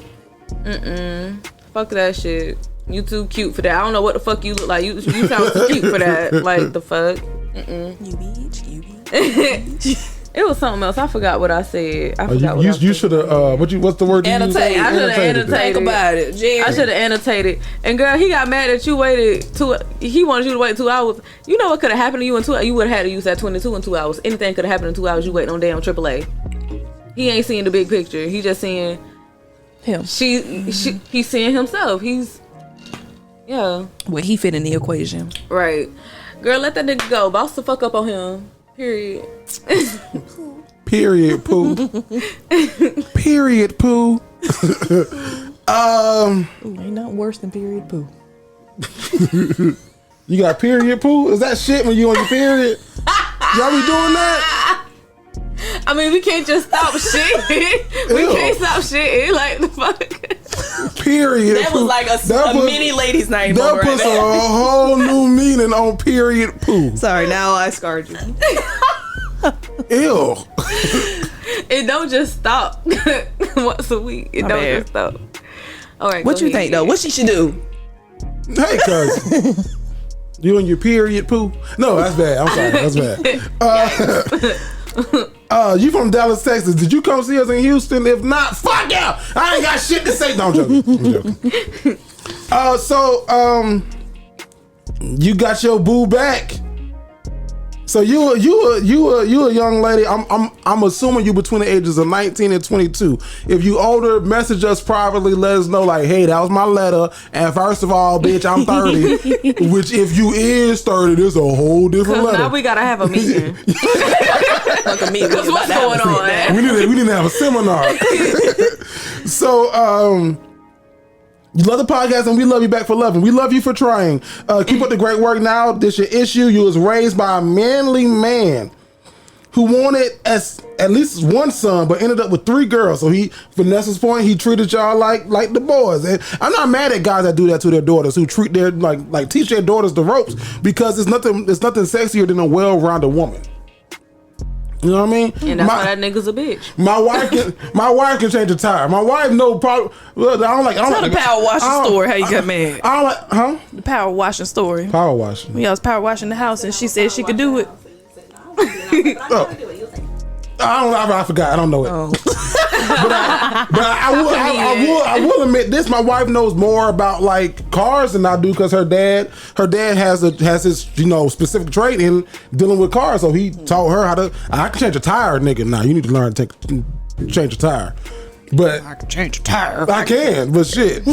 Fuck that shit. You too cute for that. I don't know what the fuck you look like. You sound too cute for that. Like the fuck. You bitch. It was something else. I forgot what I said. You should have. What's the word? Annotate. I should have annotated. Think about it. Jerry. I should have annotated. And girl, he got mad that you waited he wanted you to wait 2 hours. You know what could have happened to you in 2 hours? You would have had to use that 22 in 2 hours. Anything could have happened in 2 hours. You waiting on damn AAA. He ain't seeing the big picture. He just seeing him. He's seeing himself. Where he fit in the equation. Right. Girl, let that nigga go. Boss the fuck up on him. Period. Period, poo. Period, poo. Ain't nothing worse than period poo. You got period poo? Is that shit when you on your period? Y'all be doing that? I mean, we can't just stop shit. We can't stop shit. Like the fuck. Period. That was like a mini lady's name. That puts a whole new meaning on period poo. Sorry, now I scarred you. Ew. It don't just stop once a week. It don't just stop. All right. What you think though? What she should do? Hey, cousin. You and your period poo? No, that's bad. I'm sorry. That's bad. You from Dallas, Texas. Did you come see us in Houston? If not, fuck yeah! I ain't got shit to say. No, I'm joking. You got your boo back. So you a young lady. I'm assuming you between the ages of 19 and 22. If you older, message us privately. Let us know like, hey, that was my letter. And first of all, bitch, I'm 30. Which if you is 30, there's a whole different letter. Now we gotta have a meeting. Like a meeting. What's going on? We need to have a seminar. So you love the podcast and we love you back for loving. We love you for trying. Keep up the great work now. This your issue. You was raised by a manly man who wanted at least one son, but ended up with 3 girls. So Vanessa's point, he treated y'all like the boys. And I'm not mad at guys that do that to their daughters, who treat their like teach their daughters the ropes, because it's nothing sexier than a well-rounded woman. You know what I mean? And that's why that nigga's a bitch. My wife can change a tire. My wife no problem. Well, I don't like the power washing story. How you got mad? I don't like, huh? The power washing story. Power washing. Yeah, I was power washing the house, and she said she could do it. I forgot. I don't know it. Oh. but I will admit this. My wife knows more about like cars than I do, because her dad has his specific trade in dealing with cars. So he taught her I can change a tire, nigga. Nah, you need to learn to change a tire. But I can change a tire. I can, but shit.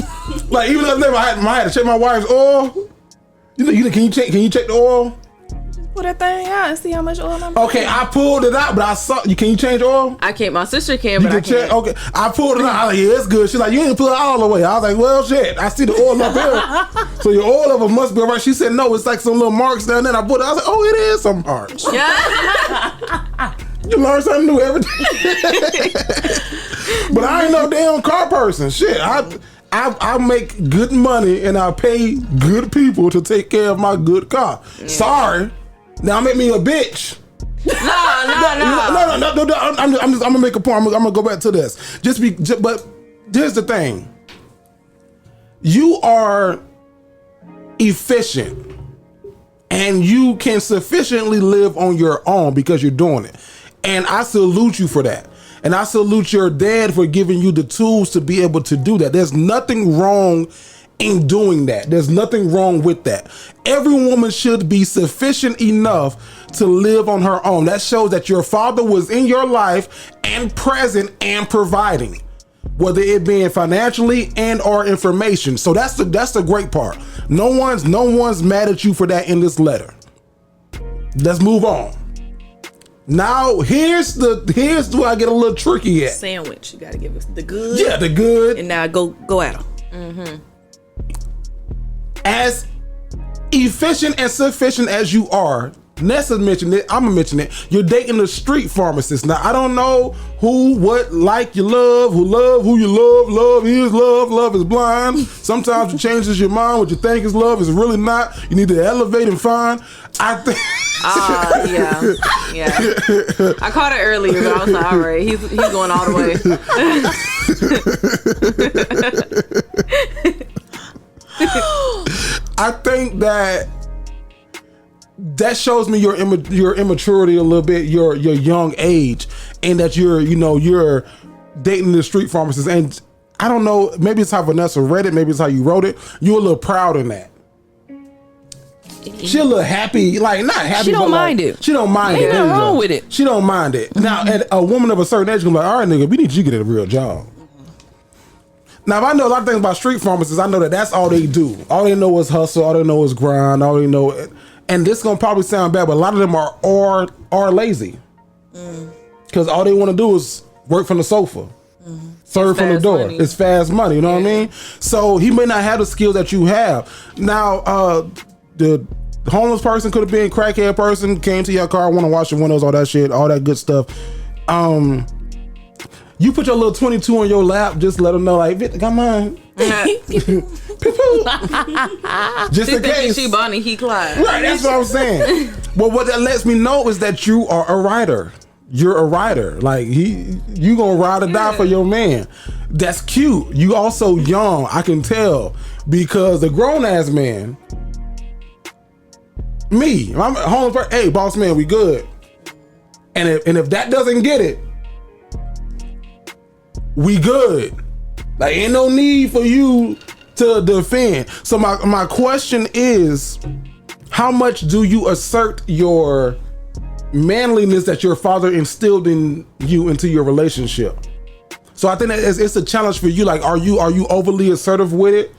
Like even though I had to check my wife's oil. Can you check the oil? Pull that thing out and see how much oil I'm Okay, I pulled it out, but I saw you. Can you change oil? I can't. My sister can, You but I can can't. check. Okay, I pulled it out. I was like, yeah, it's good. She's like, you didn't pull it all the way. I was like, well, shit. I see the oil up here, so your oil level must be right. She said, no, it's like some little marks down there. I put it. I was like, oh, it is some marks. Yeah. You learn something new every day. But I ain't no damn car person. Shit, I make good money and I pay good people to take care of my good car. Yeah. Sorry, now make me a bitch. No. I'm gonna make a point. I'm gonna go back to this. But here's the thing. You are efficient, and you can sufficiently live on your own because you're doing it. And I salute you for that. And I salute your dad for giving you the tools to be able to do that. There's nothing wrong in doing that. There's nothing wrong with that. Every woman should be sufficient enough to live on her own. That shows that your father was in your life and present and providing, whether it being financially and or information. So that's the great part. No one's mad at you for that in this letter. Let's move on. Now here's where I get a little tricky at. Sandwich. You gotta give us the good. Yeah, the good. And now go at them. Mm-hmm. As efficient and sufficient as you are, Nessa mentioned it, I'm gonna mention it. You're dating a street pharmacist. Now I don't know who, what, like you love, who you love. Love is blind. Sometimes it changes your mind. What you think is love is really not. You need to elevate and find. I think. Yeah. I caught it earlier, but I was like, all right, he's going all the way. I think that shows me your immaturity a little bit, your young age, and that you're dating the street pharmacist. And I don't know, maybe it's how Vanessa read it, maybe it's how you wrote it. You're a little proud in that. She a little happy, like not happy. She don't mind it. She don't mind it. Ain't nothing wrong with it. She don't mind it. Now, and a woman of a certain age can be like, all right, nigga, we need you to get a real job. Now, if I know a lot of things about street pharmacists, I know that that's all they do. All they know is hustle. All they know is grind. All they know, and this gonna probably sound bad, but a lot of them are lazy because all they want to do is work from the sofa, serve from the door. Money. It's fast money. You know what I mean? So he may not have the skills that you have. Now, the homeless person could have been crackhead person, came to your car, want to wash the windows, all that shit, all that good stuff. You put your little 22 on your lap, just let them know, like, come on. Just in case. She Bonnie, he Clyde. Right, that's what I'm saying. Well, what that lets me know is that you are a rider. You're a rider. Like, you gonna ride or die for your man. That's cute. You also young, I can tell. Because the grown-ass man, me, I'm a homeless person, hey, boss man, we good. And if that doesn't get it, we good. Like, ain't no need for you to defend. So my question is, how much do you assert your manliness that your father instilled in you into your relationship? So I think that it's a challenge for you. Like, are you overly assertive with it?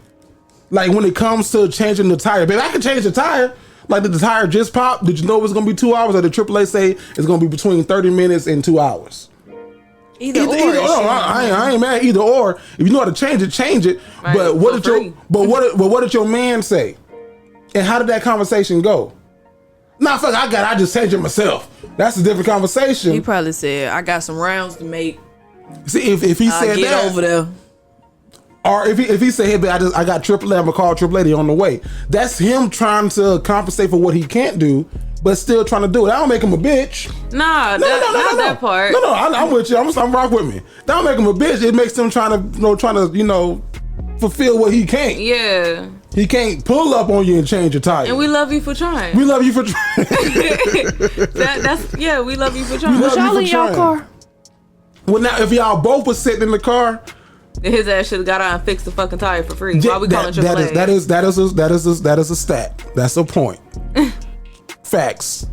Like, when it comes to changing the tire, baby, I can change the tire. Like, did the tire just pop? Did you know it was gonna be 2 hours? Or the AAA say it's gonna be between 30 minutes and 2 hours? Either or. I ain't mad. Either or. If you know how to change it. Right, but what did your man say? And how did that conversation go? Nah, fuck, I just changed it myself. That's a different conversation. He probably said, I got some rounds to make. See, if he said get that over there. Or if he said, hey, babe, I got AAA, I'm gonna call AAA, they on the way. That's him trying to compensate for what he can't do, but still trying to do it. I don't make him a bitch. Nah, not that part. No, I'm with you. I'm rock with me. That don't make him a bitch. It makes him trying to fulfill what he can't. Yeah. He can't pull up on you and change your tire. And we love you for trying. We love you for trying. We love you for trying. Was y'all in y'all car? Well, now if y'all both was sitting in the car, his ass should have got out and fixed the fucking tire for free. Why we calling AAA? That is a stat. That's a point. Facts.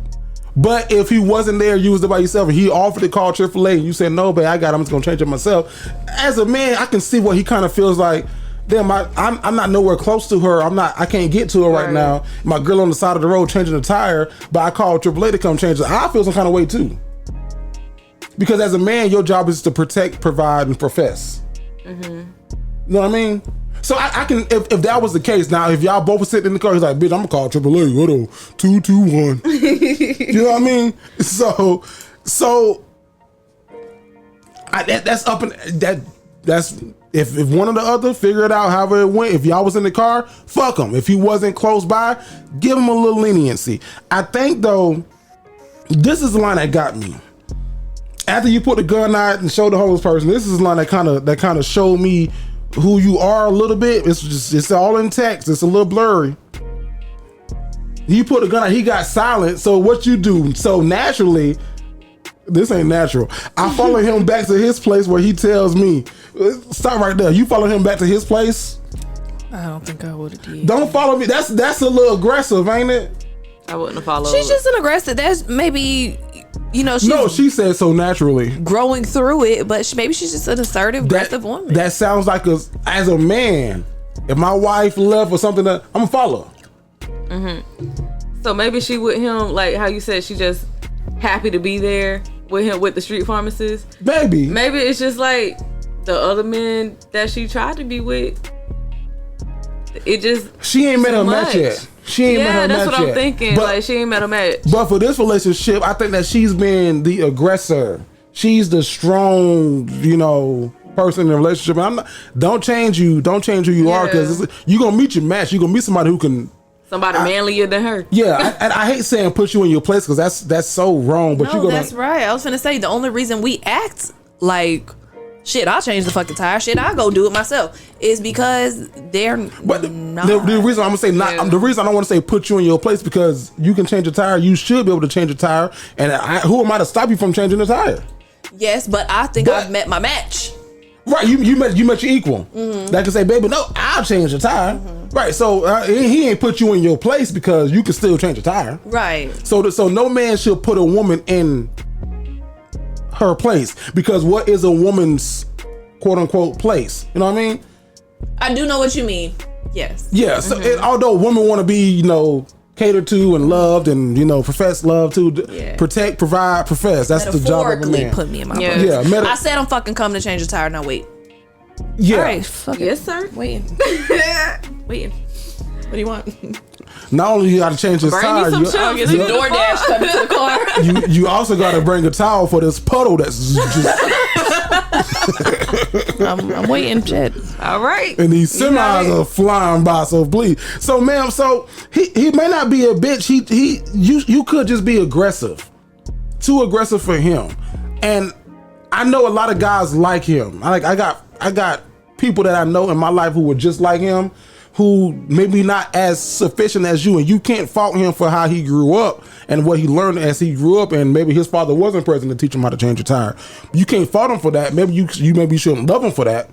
But if he wasn't there, you was there by yourself, and he offered to call AAA, and you said, no, babe, I got it, I'm just gonna change it myself. As a man, I can see what he kind of feels like. damn, I'm not nowhere close to her. I can't get to her right now. My girl on the side of the road changing the tire, but I called AAA to come change it. I feel some kind of way too. Because as a man, your job is to protect, provide, and profess. Mm-hmm. You know what I mean? So I can, if that was the case, now if y'all both were sitting in the car, he's like, bitch, I'm gonna call AAA. What on 221? You know what I mean? So that's up and that's if one or the other, figure it out however it went. If y'all was in the car, fuck him. If he wasn't close by, give him a little leniency. I think though, this is the line that got me. After you put the gun out and show the homeless person, this is the line that kind of showed me who you are a little bit. It's all in text. It's a little blurry. You put a gun out, he got silent. So what you do? So naturally, this ain't natural. I follow him back to his place where he tells me, stop right there. You follow him back to his place? I don't think I would have did. Don't follow me. That's a little aggressive, ain't it? I wouldn't have followed. She's just an aggressive. That's maybe, she's no, she said so naturally. Growing through it, but maybe she's just an assertive, aggressive woman. That sounds like as a man, if my wife left or something, I'm gonna follow her. Mm-hmm. So maybe she with him, like how you said, she just happy to be there with him with the street pharmacist. Maybe it's just like the other men that she tried to be with. It just she ain't met her match yet. She ain't met her match yet. Yeah, that's what I'm thinking. But, like she ain't met a match. But for this relationship, I think that she's been the aggressor. She's the strong, person in the relationship. And don't change who you are, because you're gonna meet your match. You're gonna meet somebody who can. Somebody manlier than her. Yeah, and I hate saying put you in your place, because that's so wrong. But that's right. I was gonna say the only reason we act like shit, I'll change the fucking tire. Shit, I'll go do it myself. Is because they're not. The reason I'm gonna say not. The reason I don't want to say put you in your place, because you can change a tire. You should be able to change a tire. And who am I to stop you from changing the tire? Yes, but I think I've met my match. Right, you met your equal. Mm-hmm. That can say, baby, no, I'll change the tire. Mm-hmm. Right, so he ain't put you in your place because you can still change a tire. Right. So no man should put a woman in her place, because what is a woman's quote unquote place? You know what I mean? I do know what you mean. Yes. Yeah. So although women want to be, catered to and loved and profess love to, protect, provide, profess. That's the job of a man. Put me in my place. Yeah. I said I'm fucking coming to change the tire. Now wait. Yeah. All right. Fuck yes, sir. Waiting. What do you want? Not only you got to change his tire, you DoorDash coming to the car. You also got to bring a towel for this puddle that's just. I'm waiting, shit. All right. And these semis are flying by, so please. So, ma'am, he may not be a bitch. You could just be aggressive, too aggressive for him. And I know a lot of guys like him. I got people that I know in my life who were just like him, who maybe not as sufficient as you, and you can't fault him for how he grew up and what he learned as he grew up, and maybe his father wasn't present to teach him how to change a tire. You can't fault him for that. Maybe you maybe shouldn't love him for that,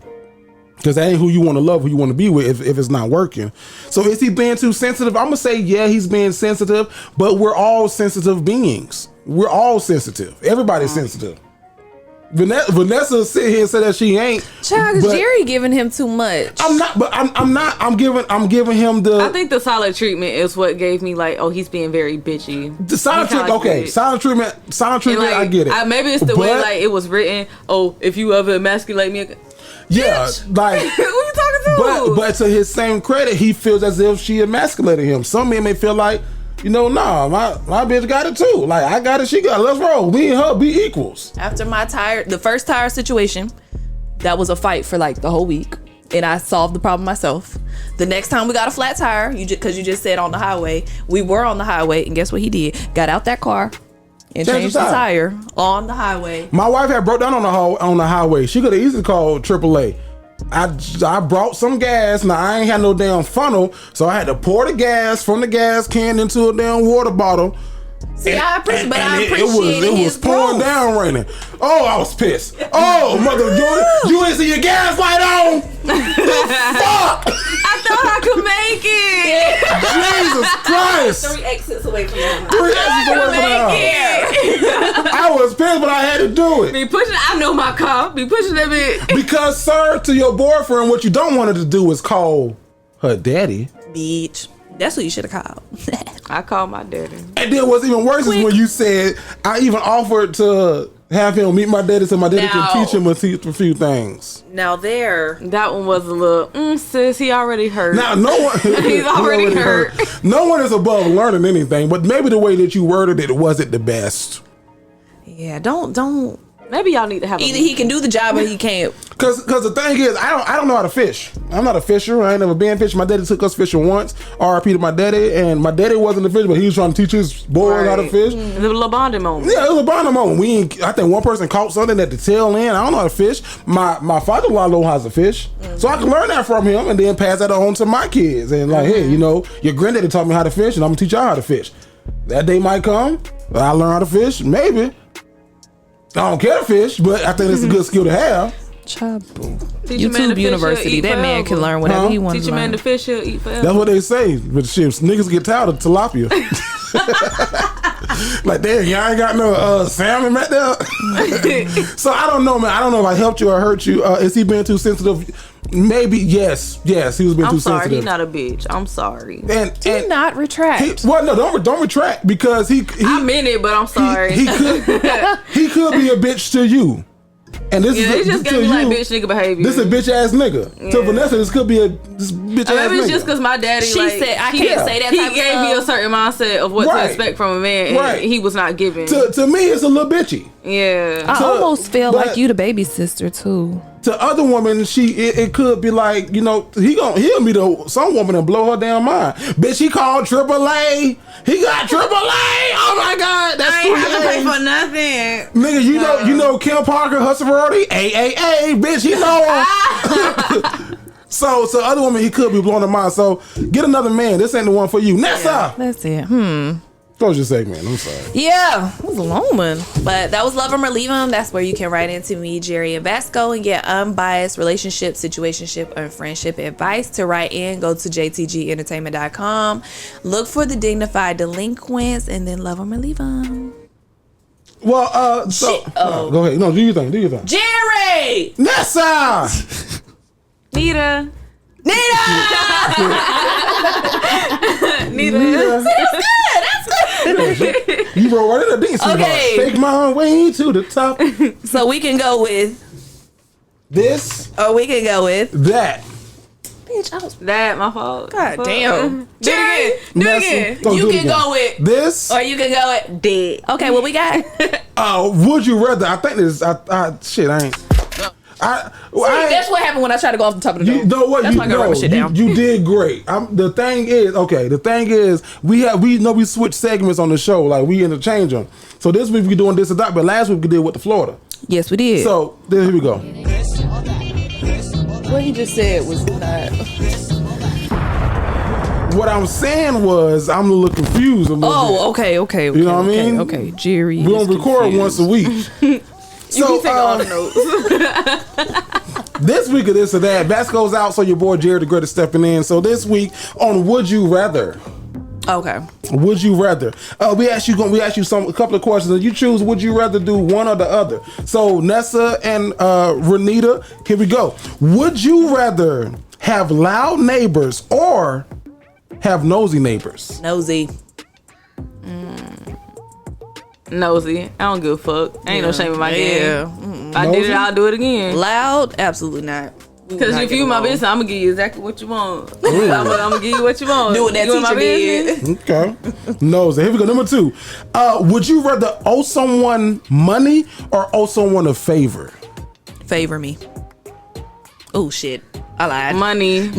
because that ain't who you want to love, who you want to be with if it's not working. So is he being too sensitive? I'm gonna say he's being sensitive, but we're all sensitive beings. We're all sensitive. Everybody's sensitive. Vanessa sit here and say that she ain't. Child, Jerry giving him too much. I'm not, but I'm not. I'm giving him the. I think the silent treatment is what gave me he's being very bitchy. The silent treatment, okay. Silent treatment. I get it. Maybe it's the way it was written. Oh, if you ever emasculate me, yeah, who you talking to? But to his same credit, he feels as if she emasculated him. Some men may feel like, my bitch got it too. Like, I got it, she got it. Let's roll. Me and her be equals. After the first tire situation, that was a fight for the whole week. And I solved the problem myself. The next time we got a flat tire, because you just said on the highway, we were on the highway, and guess what he did? Got out that car and changed the tire on the highway. My wife had broke down on the highway. She could have easily called AAA. I brought some gas. Now I ain't had no damn funnel, so I had to pour the gas from the gas can into a damn water bottle. See, I appreciate it was pouring down raining. Oh, I was pissed. Oh, mother, you ain't see your gas light on. Fuck! I thought I could make it. Jesus Christ! 3 exits away from him. 3 exits away from the house. I was pissed, but I had to do it. Be pushing. I know my car. Be pushing that bitch. Because, sir, to your boyfriend, what you don't want her to do is call her daddy. Bitch. That's what you should have called. I called my daddy. And then what's even worse is when you said, I even offered to have him meet my daddy so my daddy can teach him a few things. Now that one was a little, sis, he already hurt. Now, no one... He's already hurt. No one is above learning anything, but maybe the way that you worded it wasn't the best. Yeah, don't. Maybe y'all need to have either he can do the job or he can't. Cause the thing is, I don't know how to fish. I'm not a fisher. I ain't never been fishing. My daddy took us fishing once. R.I.P. to my daddy, and my daddy wasn't a fisher, but he was trying to teach his boys how to fish. It was a little bonding moment. Yeah, it was a bonding moment. I think one person caught something at the tail end. I don't know how to fish. My father-in-law knows how to fish, so I can learn that from him and then pass that on to my kids. And like, hey, you know, your granddaddy taught me how to fish, and I'm gonna teach y'all how to fish. That day might come. I learn how to fish, maybe. I don't care to fish, but I think it's a good skill to have. YouTube University. That man can learn whatever he wants to learn. Teach a man to fish, he'll eat forever. That's what they say. But shit, niggas get tired of tilapia. Like, damn, y'all ain't got no salmon right there. So I don't know, man. I don't know if I helped you or hurt you. Is he being too sensitive? Maybe, yes, he was being too sensitive. I'm sorry, he's not a bitch. I'm sorry. And do not retract. Don't retract, because he I meant it, but I'm sorry. He could be a bitch to you. And this is they just gave me like bitch nigga behavior. This is a bitch ass nigga. To Vanessa, this could be a bitch ass nigga. Maybe it's just because my daddy, she said, I can't say that. He gave me a certain mindset of what to expect from a man, and he was not giving. To me, it's a little bitchy. Yeah, I almost feel like you the baby sister too. To other women, it could be like, you know, he'll meet some woman and blow her damn mind. Bitch, he called AAA. He got AAA. Oh my God, that's I ain't have to pay for nothing. Nigga, you know Kim Parker, her sorority, AAA. Bitch, he know him. So other women, he could be blowing her mind. So get another man. This ain't the one for you. Nessa. That's it. Close your segment. I'm sorry. Yeah, it was a long one. But that was Love 'Em or Leave 'Em. That's where you can write into me, Jerry and Vasco, and get unbiased relationship, situationship, and friendship advice. To write in, go to jtgentertainment.com. Look for the Dignified Delinquents, and then Love 'Em or Leave 'Em. Well, go ahead. No, do your thing. Jerry! Nessa! Nita. You roll right in the dance. Okay. Take my way to the top. So we can go with this, or we can go with that. Bitch, I was that. My fault. God damn. Do it again. You can go with this, or you can go with dead. Okay, what we got? Would you rather? I think this. Shit, I ain't. That's what happened when I tried to go off the top of the dome. You know what? That's why I gotta write my shit down. You did great. The thing is, we switch segments on the show. Like, we interchange them. So this week we're doing this or that, but last week we did with the Florida. Yes, we did. So here we go. What he just said was not. What I'm saying was, I'm a little confused. Okay. You know what I mean? Okay, Jerry. We don't record once a week. So, you take all the notes. This week of this or that, Vasco's out, so your boy Jared the Great is stepping in. So this week on Would You Rather. Okay. Would you rather? We asked you a couple of questions, and you choose. Would you rather do one or the other? So Nessa and Renita, here we go. Would you rather have loud neighbors or have nosy neighbors? Nosy. Nosy. I don't give a fuck. Ain't no shame in my game. If I did it, I'll do it again. Loud? Absolutely not. Because if you my business, I'm gonna give you exactly what you want. I'm gonna give you what you want. Do what that teacher did. Okay. Nosy. Here we go. Number 2. Would you rather owe someone money or owe someone a favor? Favor me. Oh shit. I lied. Money. It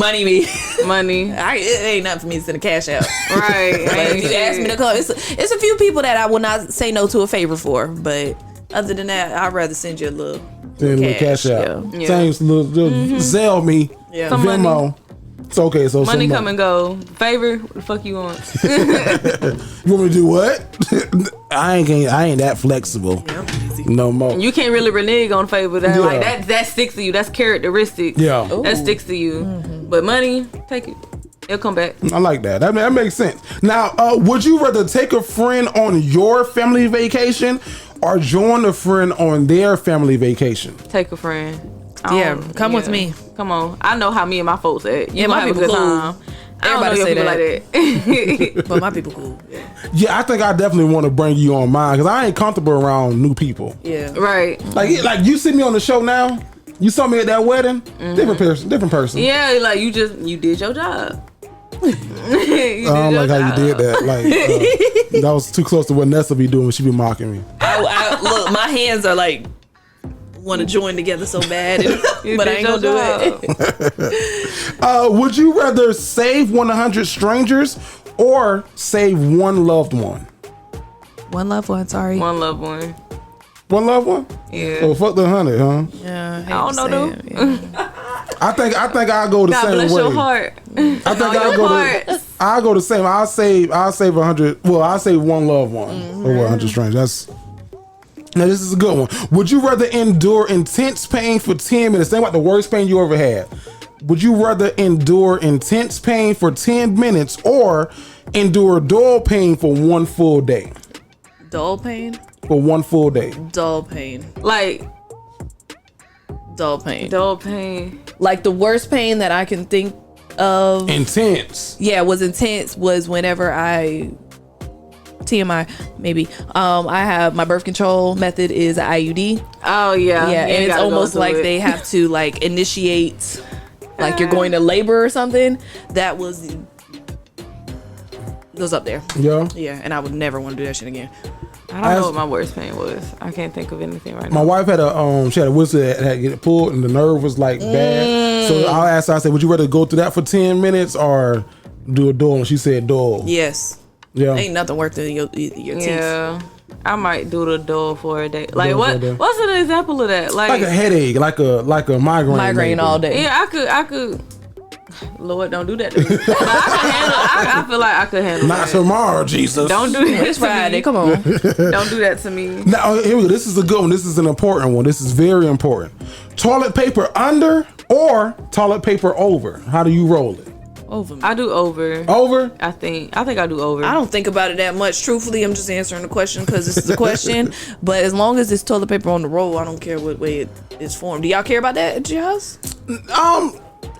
ain't nothing for me to send a cash out. Right. If you ask me to come, it's a few people that I will not say no to a favor for, but other than that, I'd rather send you a little cash out. Yeah. Thanks, little Zelle me. Yeah. Some Venmo. money. It's okay. So money come and go. Favor? What the fuck you want? You want me to do what? I ain't that flexible. Yep. No more. You can't really renege on favor. That sticks to you. That's characteristic. Yeah. That sticks to you. But money, take it. It'll come back. I like that. That makes sense. Now, would you rather take a friend on your family vacation or join a friend on their family vacation? Take a friend. Come with me. Come on. I know how me and my folks at. Yeah, my people cool. I don't know your people like that. But my people cool. Yeah, I think I definitely want to bring you on mine because I ain't comfortable around new people. Yeah. Right. Like you see me on the show now. You saw me at that wedding. Different person. Yeah, like you did your job. I don't like how you did that. Like that was too close to what Nessa be doing when she be mocking me. I look, my hands are like want to join together so bad, but I ain't gonna do it. Would you rather save 100 strangers or save one loved one? One loved one. Sorry. One loved one. One loved one? Yeah. Oh, fuck the 100, huh? Yeah. I don't know though. I think I'll go the God same bless way. your heart. I think I'll go the same. I'll save 100. Well, I'll save one loved one over 100 strangers. Now this is a good one. Would you rather endure intense pain for 10 minutes? Think about the worst pain you ever had. Would you rather endure intense pain for 10 minutes or endure dull pain for one full day? Dull pain? For one full day. Dull pain. Like dull pain. Dull pain. Like the worst pain that I can think of. Intense. Yeah, was intense was whenever TMI maybe. I have my birth control method is IUD. Oh yeah. Yeah, and it's almost like they have to like initiate like you're going to labor or something. That was up there. Yeah. Yeah, and I would never want to do that shit again. I don't know what my worst pain was. I can't think of anything right now. My wife had she had a whistle that had to get it pulled and the nerve was like bad. So I asked her, I said, would you rather go through that for 10 minutes or do a dull? And she said dull. Yes. Yeah. Ain't nothing worse than your teeth. Yeah. I might do the dull for a day. Like what's an example of that? Like a headache, like a migraine. Migraine all day. Yeah, I could. Lord, don't do that to me. But I feel like I could handle Not that. tomorrow, Jesus. Don't do that. It's Friday. Come on. Don't do that to me. Now, here we go. This is a good one. This is an important one. This is very important. Toilet paper under or toilet paper over? How do you roll it? Over. I do over. Over? I think I do over. I don't think about it that much. Truthfully, I'm just answering the question because this is a question. But as long as it's toilet paper on the roll, I don't care what way it is formed. Do y'all care about that at your house?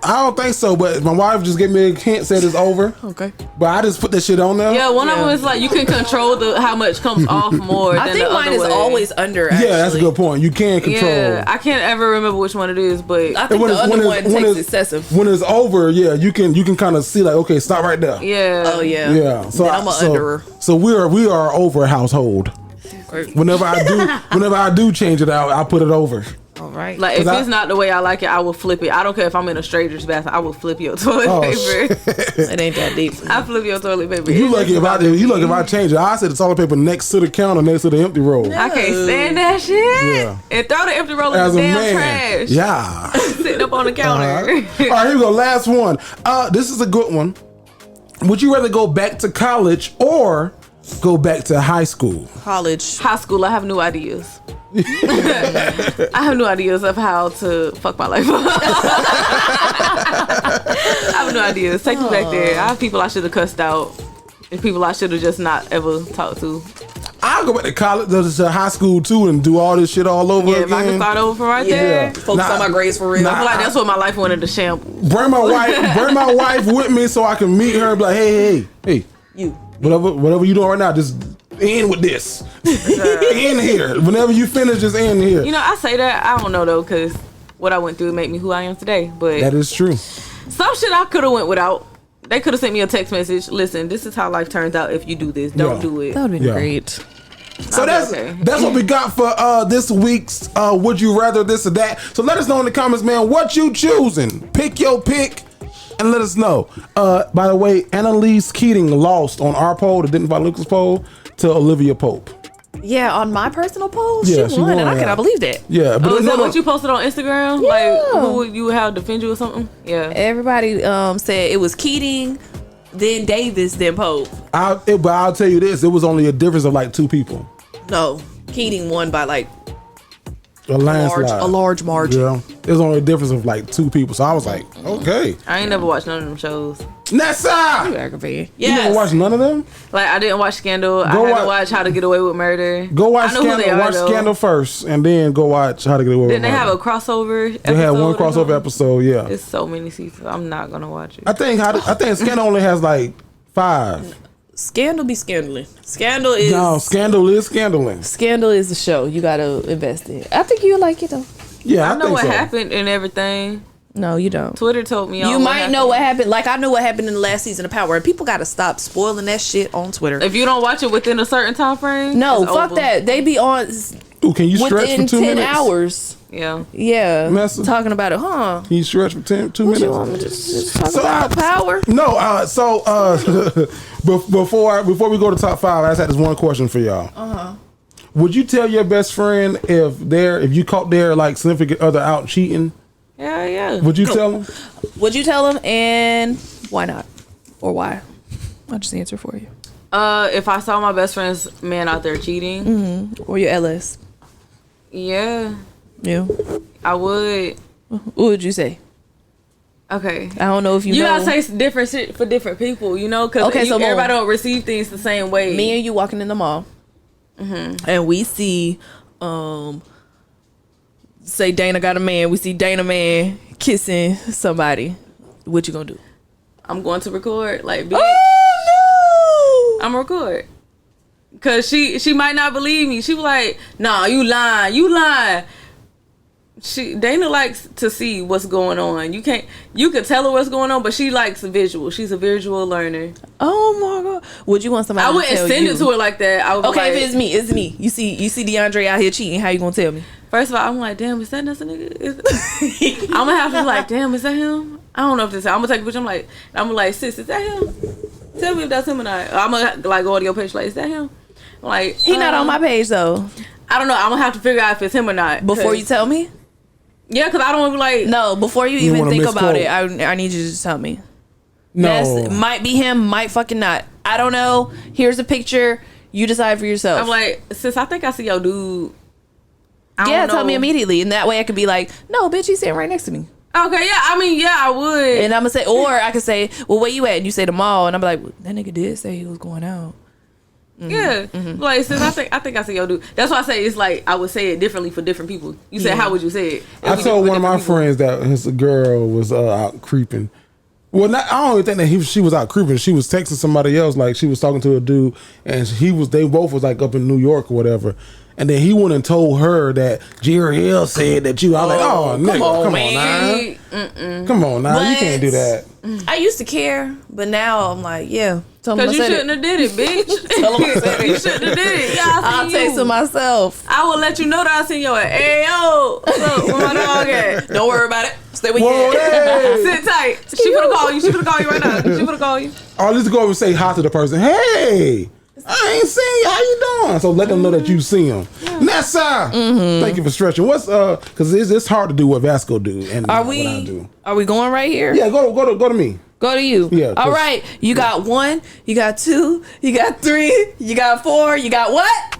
I don't think so, but my wife just gave me a hint, said it's over. Okay. But I just put that shit on there. Yeah, one of them is like you can control how much comes off more. I than think the mine other is way. always under. Actually. Yeah, that's a good point. You can control. Yeah, I can't ever remember which one it is, but I think the other one takes excessive. When it's over, yeah, you can kind of see like, okay, stop right there. Yeah. Oh yeah. Yeah. So I'm an underer. So we are over household. Whenever I do change it out, I put it over. All right. Like if it's not the way I like it, I will flip it. I don't care if I'm in a stranger's bathroom. I will flip your toilet paper. It ain't that deep. I flip your toilet paper. You lucky if I change it. I said the toilet paper next to the counter, next to the empty roll. I can't stand that shit. Yeah. And throw the empty roll in As the a damn man, trash. yeah. Sitting up on the counter. All right, here we go. Last one. This is a good one. Would you rather go back to college or go back to high school? College. High school, I have new ideas. I have new ideas of how to fuck my life up. I have new ideas. Take me back there. I have people I should have cussed out and people I should have just not ever talked to. I'll go back to college, to high school too, and do all this shit all over again. If I can start over from right there. Focus on my grades for real. I feel like that's what my life went into shambles. Bring my wife with me so I can meet her and be like, hey, you. Whatever you doing right now, just end with this. End here. Whenever you finish, just end here. You know, I say that, I don't know though, because what I went through made me who I am today. But that is true. Some shit I could have went without. They could have sent me a text message. Listen, this is how life turns out if you do this. Don't do it. That would have been great. So that's what we got for this week's Would You Rather This or That. So let us know in the comments, man, what you choosing. Pick your pick and let us know. By the way, Annalise Keating lost on our poll, the Dignified Lucas poll, to Olivia Pope. Yeah, on my personal poll, Yeah, she won, and I cannot believe that. Yeah, but is that what you posted on Instagram? Yeah. Like who would you have defend you or something? Yeah. Everybody said it was Keating, then Davis, then Pope. But I'll tell you this, it was only a difference of like 2 people. No, Keating won by like a landslide. A large margin. Yeah, it was only a difference of like 2 people. So I was like, okay. I ain't never watched none of them shows. Nessa! You aggravating. You never watched none of them? Like, I didn't watch Scandal. I had to watch How to Get Away with Murder. Go watch I know who they Scandal. are, Watch though. Scandal first, and then go watch How to Get Away with Didn't they Murder. have a crossover episode? They had one or crossover something? episode, yeah. It's so many seasons. I'm not gonna watch it. I think Scandal only has like 5. Scandal be scandaling. Scandal is Scandal is scandaling. Scandal is the show you gotta invest in. I think you like it though. Yeah, I know think what so. happened and everything. No, you don't. Twitter told me. You might know what happened. Like I knew what happened in the last season of Power, and people gotta stop spoiling that shit on Twitter. If you don't watch it within a certain time frame, No, it's fuck over. that. They be on Ooh, can you stretch within for 2 10 minutes? hours. Yeah. Yeah. Messa? Talking about it, huh? Can you stretch for 2 What minutes? you want me to just talk about Power? No, before we go to top 5, I just had this one question for y'all. Would you tell your best friend if you caught their like significant other out cheating? Yeah. Would you tell them? Would you tell them, and why not? Or why? I'll just answer for you. If I saw my best friend's man out there cheating, Or your LS. yeah, You. I would. What would you say? Okay. I don't know if you You know. gotta say different shit for different people, you know, because Okay, so everybody Mo, don't receive things the same way. me and you walking in the mall, and we see, say Dana got a man. We see Dana man kissing somebody. What you gonna do? I'm going to record, like, bitch. Oh I'm record. Cause she might not believe me. She was like, "Nah, you lying." Dana likes to see what's going on. You could tell her what's going on, but she likes visual. She's a visual learner. no! Oh my god! Would you want somebody? I wouldn't to tell send you? it to her like that. I would Okay, like, if it's me. You see DeAndre out here cheating. How you gonna tell me? First of all, I'm like, damn, is that another nigga? I'm gonna have to be like, damn, is that him? I don't know if this. I'm gonna take a picture. I'm like, sis, is that him? Tell me if that's him or not. I'm gonna like go to your page, like, is that him? I'm like, He not on my page though. I don't know. I'm gonna have to figure out if it's him or not Before you tell me. Yeah, because I don't want to be like, No, before you You even wanna think about misquote. it, I need you to just tell me. No. Might be him, might fucking not. I don't know. Here's a picture. You decide for yourself. I'm like, sis, I think I see your dude. I yeah, don't tell me know. immediately, and that way I could be like, no, bitch, he's sitting right next to me. Okay, yeah, I mean, yeah, I would. And I'm gonna say, or I could say, well, where you at? And you say the mall, and I'm like, well, that nigga did say he was going out. Yeah, like, sis, I think I see your dude. That's why I say it's like I would say it differently for different people. You said, how would you say it? I told one of my friends that his girl was out creeping. Well, I don't even think that she was out creeping. She was texting somebody else, like she was talking to a dude, and they both was like up in New York or whatever. And then he went and told her that Jerry L said that you. I was like, oh, nigga, come on now. Come on now, you can't do that. I used to care, but now I'm like, yeah. Because you shouldn't have did it, bitch. Tell him I said it. You shouldn't have did it. Yeah, I'll text him myself. I will let you know that I seen your Ayo. What's up? Where my dog at? Don't worry about it. Stay with Whoa, you. hey. Sit tight. She finna call you. She finna call you right now. She finna call you. Or at least go over and say hi to the person. Hey, I ain't seen you. How you doing? So let them know that you see them. Nessa, thank you for stretching. What's because it's hard to do what Vasco do and Are what I do. we going right here? Yeah, go to me. Go to you. Yeah, All right. You got 1, you got 2, you got 3, you got 4, you got what?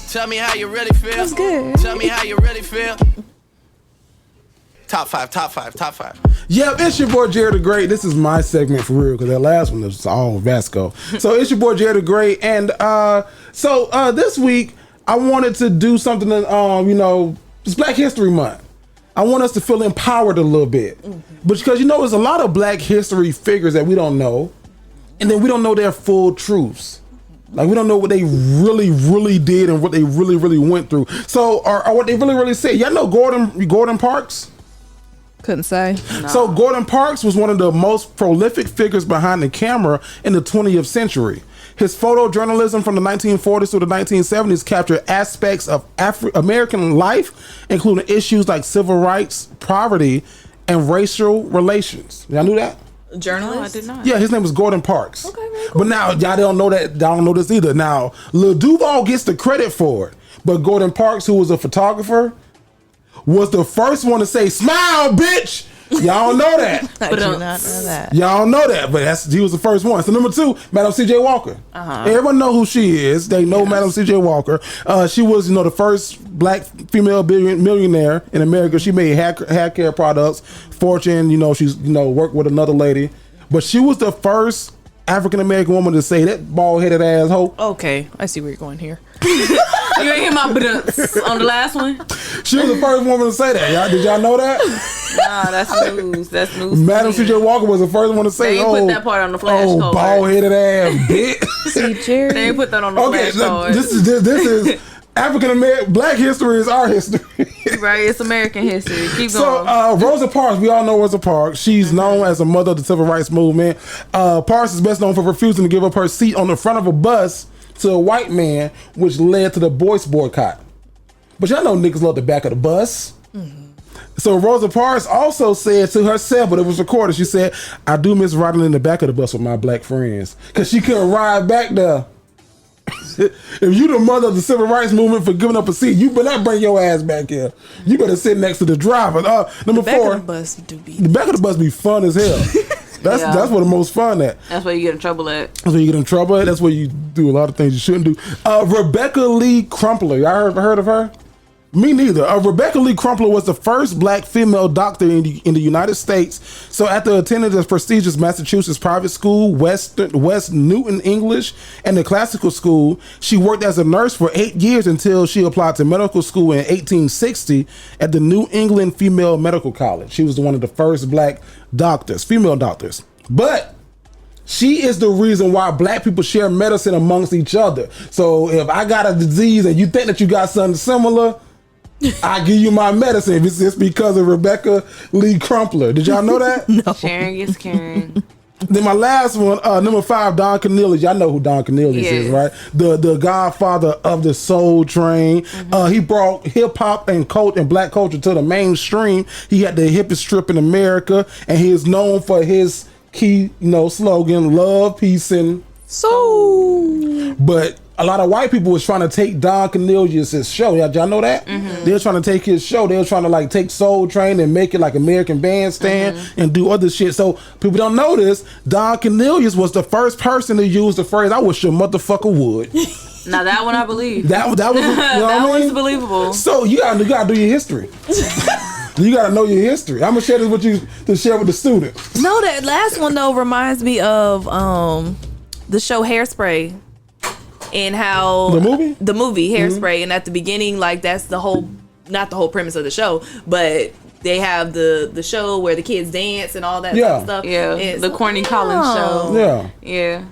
Tell me how you really feel. That's good. Tell me how you really feel. Top five. Yeah, it's your boy Jared the Great. This is my segment for real because that last one was all Vasco. So it's your boy Jared the Great, and so this week I wanted to do something that it's Black History Month. I want us to feel empowered a little bit, but because there's a lot of Black history figures that we don't know, and then we don't know their full truths. Like we don't know what they really, really did and what they really, really went through. So, or what they really, really said. Y'all know Gordon Parks? Couldn't say. No. So Gordon Parks was one of the most prolific figures behind the camera in the 20th century. His photojournalism from the 1940s to the 1970s captured aspects of American life, including issues like civil rights, poverty, and racial relations. Y'all knew that? Journalist? No, I did not. Yeah, his name was Gordon Parks. Okay, very cool. But now y'all don't know that. Y'all don't know this either. Now Lil Duval gets the credit for it, but Gordon Parks, who was a photographer, was the first one to say "Smile, bitch." Y'all don't know that. I do not know that. Y'all don't know that, but he was the first one. So number 2, Madam C.J. Walker. Everyone know who she is. They know Madam C.J. Walker. She was, the first Black female millionaire in America. She made hair care products. Fortune, she's worked with another lady. But she was the first African American woman to say that bald headed asshole. Okay, I see where you're going here. You ain't hear my buts on the last one? She was the first woman to say that. Did y'all know that? Nah, that's news. That's news. Madam C.J. Walker was the first one to say, They ain't put that part on the flashcard. Oh, bald headed ass bitch. See, Jerry. They ain't put that on the flashcard. This is African American. Black history is our history. Right, it's American history. Keep So going. Rosa Parks, we all know Rosa Parks. She's known as a mother of the civil rights movement. Parks is best known for refusing to give up her seat on the front of a bus to a white man, which led to the Boyce boycott. But y'all know niggas love the back of the bus. So Rosa Parks also said to herself, but it was recorded, she said, I do miss riding in the back of the bus with my black friends. Because she couldn't ride back there. If you the mother of the civil rights movement for giving up a seat, you better not bring your ass back here. You better sit next to the driver. Number Back four, of the bus do be. the back of the bus be fun as hell. That's where the most fun at. That's where you get in trouble at. That's where you get in trouble at. That's where you do a lot of things you shouldn't do. Rebecca Lee Crumpler. Y'all heard of her? Me neither. Rebecca Lee Crumpler was the first black female doctor in the United States. So after attending the prestigious Massachusetts private school, West Newton English, and the classical school, she worked as a nurse for 8 years until she applied to medical school in 1860 at the New England Female Medical College. She was one of the first black doctors, female doctors. But she is the reason why black people share medicine amongst each other. So if I got a disease and you think that you got something similar, I give you my medicine if it's just because of Rebecca Lee Crumpler. Did y'all know that? No. Sharing is caring. Then my last one, number 5, Don Cornelius. Y'all know who Don Cornelius is, right? The godfather of the Soul Train. He brought hip hop and black culture to the mainstream. He had the hippest strip in America, and he is known for his key, slogan: love, peace, and soul. But a lot of white people was trying to take Don Cornelius' show. Y'all know that? They were trying to take his show. They were trying to take Soul Train and make it like American Bandstand and do other shit. So people don't know this. Don Cornelius was the first person to use the phrase, I wish your motherfucker would. Now that one I believe. That was that one's believable. So you gotta do your history. You gotta know your history. I'm gonna share this with you to share with the students. No, that last one though reminds me of the show Hairspray. And how the movie Hairspray, and at the beginning, that's the whole, not the whole premise of the show, but they have the show where the kids dance and all that type of stuff. Yeah, and the Corny Collins show. Yeah.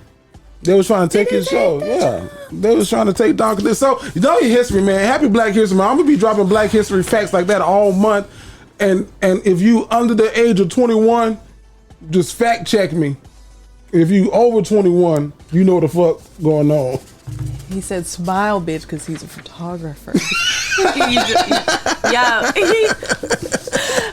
They was trying to take his show. Yeah. They was trying to take Don. So, you know your history, man. Happy Black History Month. I'm going to be dropping Black History facts like that all month. And if you under the age of 21, just fact check me. If you over 21, you know what the fuck going on. He said smile, bitch, because he's a photographer. Yeah.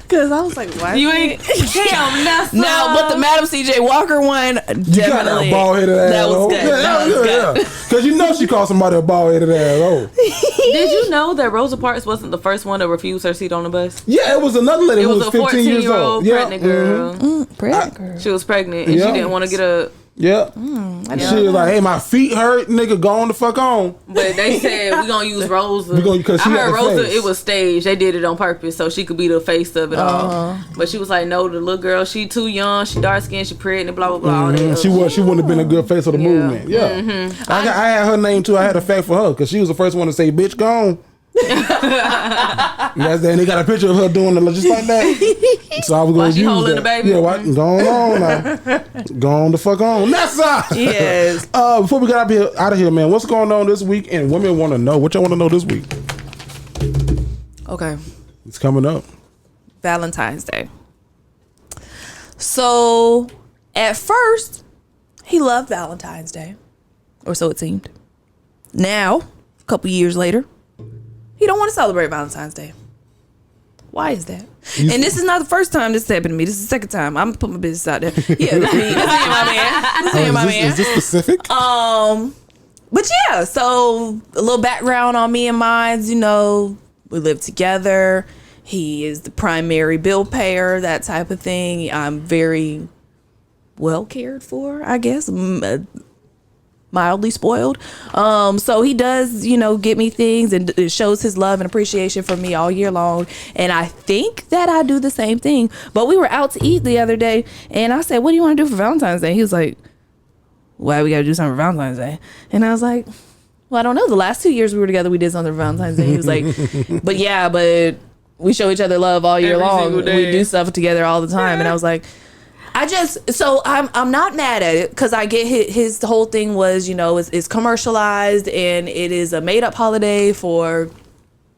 Because I was like, why? You ain't. Damn, that's no, but the Madam C.J. Walker one, definitely. You got that bald-headed ass. That was good. That was good. Because you know she called somebody a bald-headed ass. Did you know that Rosa Parks wasn't the first one to refuse her seat on the bus? Yeah, it was another lady who was 15 years old. Pregnant girl. Pregnant girl. She was pregnant and she didn't want to get a. Yeah. She was like, hey, my feet hurt, nigga, go on the fuck on. But they said, we're going to use Rosa. I heard Rosa, it was staged. They did it on purpose so she could be the face of it all. But she was like, no, the little girl, she too young, she dark skinned, she pregnant, blah, blah, blah. She wouldn't have been a good face of the movement. Yeah. I had her name too. I had a fact for her because she was the first one to say, bitch, go on. And they got a picture of her doing it just like that. So I was going to use holding that. The baby? Yeah, go on now. Go on the fuck on. Nessa! Yes. Before we get out of here, man, what's going on this week? And women want to know. What y'all want to know this week? Okay. It's coming up. Valentine's Day. So, at first, he loved Valentine's Day. Or so it seemed. Now, a couple years later, he don't want to celebrate Valentine's Day. Why is that? And this is not the first time this happened to me. This is the second time. I'm gonna put my business out there. Yeah, that's me. That's me and my man. Is this specific? But yeah, so a little background on me and mine. We live together. He is the primary bill payer, that type of thing. I'm very well cared for, I guess. mildly spoiled. So he does, get me things, and it shows his love and appreciation for me all year long. And I think that I do the same thing. But we were out to eat the other day, and I said, what do you want to do for Valentine's Day? He was like, why we got to do something for Valentine's Day? And I was like, well, I don't know. The last 2 years we were together, we did something for Valentine's Day. He was like, but we show each other love all year long. We do stuff together all the time. And I was like, I'm not mad at it, because I get his whole thing was, it's commercialized, and it is a made up holiday for,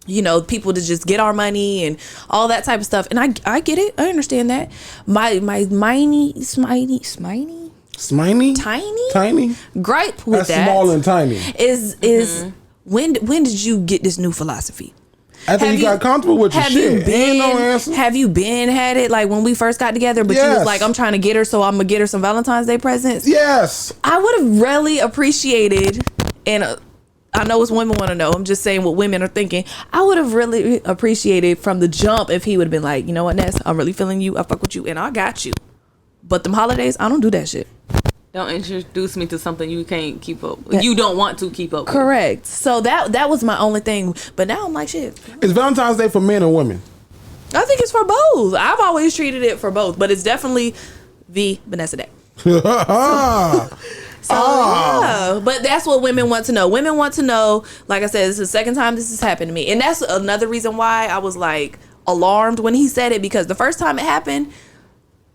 people to just get our money and all that type of stuff. And I get it. I understand that. My tiny gripe with that, small and tiny, is when did you get this new philosophy? After you got comfortable with your shit. Ain't no answer. Have you had it like when we first got together, but you was like, I'm trying to get her, so I'm gonna get her some Valentine's Day presents? Yes. I would have really appreciated, and I know it's women want to know, I'm just saying what women are thinking. I would have really appreciated from the jump if he would have been like, you know what, Ness, I'm really feeling you, I fuck with you, and I got you. But them holidays, I don't do that shit. Don't introduce me to something you can't keep up. You don't want to keep up with. Correct. So that was my only thing. But now I'm like, shit. Is Valentine's Day for men or women? I think it's for both. I've always treated it for both, but it's definitely the Vanessa Day. Yeah. But that's what women want to know. Women want to know, like I said, this is the second time this has happened to me. And that's another reason why I was like alarmed when he said it, because the first time it happened,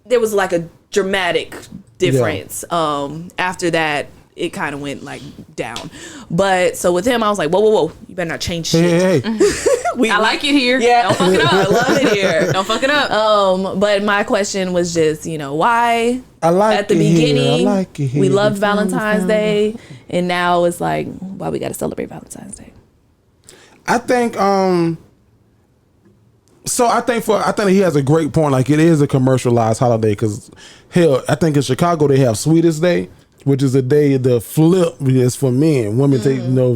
there was like a dramatic difference. After that, it kind of went like down. But so with him, I was like, whoa, you better not change shit. Hey. I like it here. Yeah, don't fuck it up. I love it here. Don't fuck it up. But my question was just, why at the beginning we loved Valentine's Day, and now it's like, why we got to celebrate Valentine's Day? I think I think he has a great point. Like, it is a commercialized holiday, because hell, I think in Chicago they have Sweetest Day, which is a day the flip is for men. Women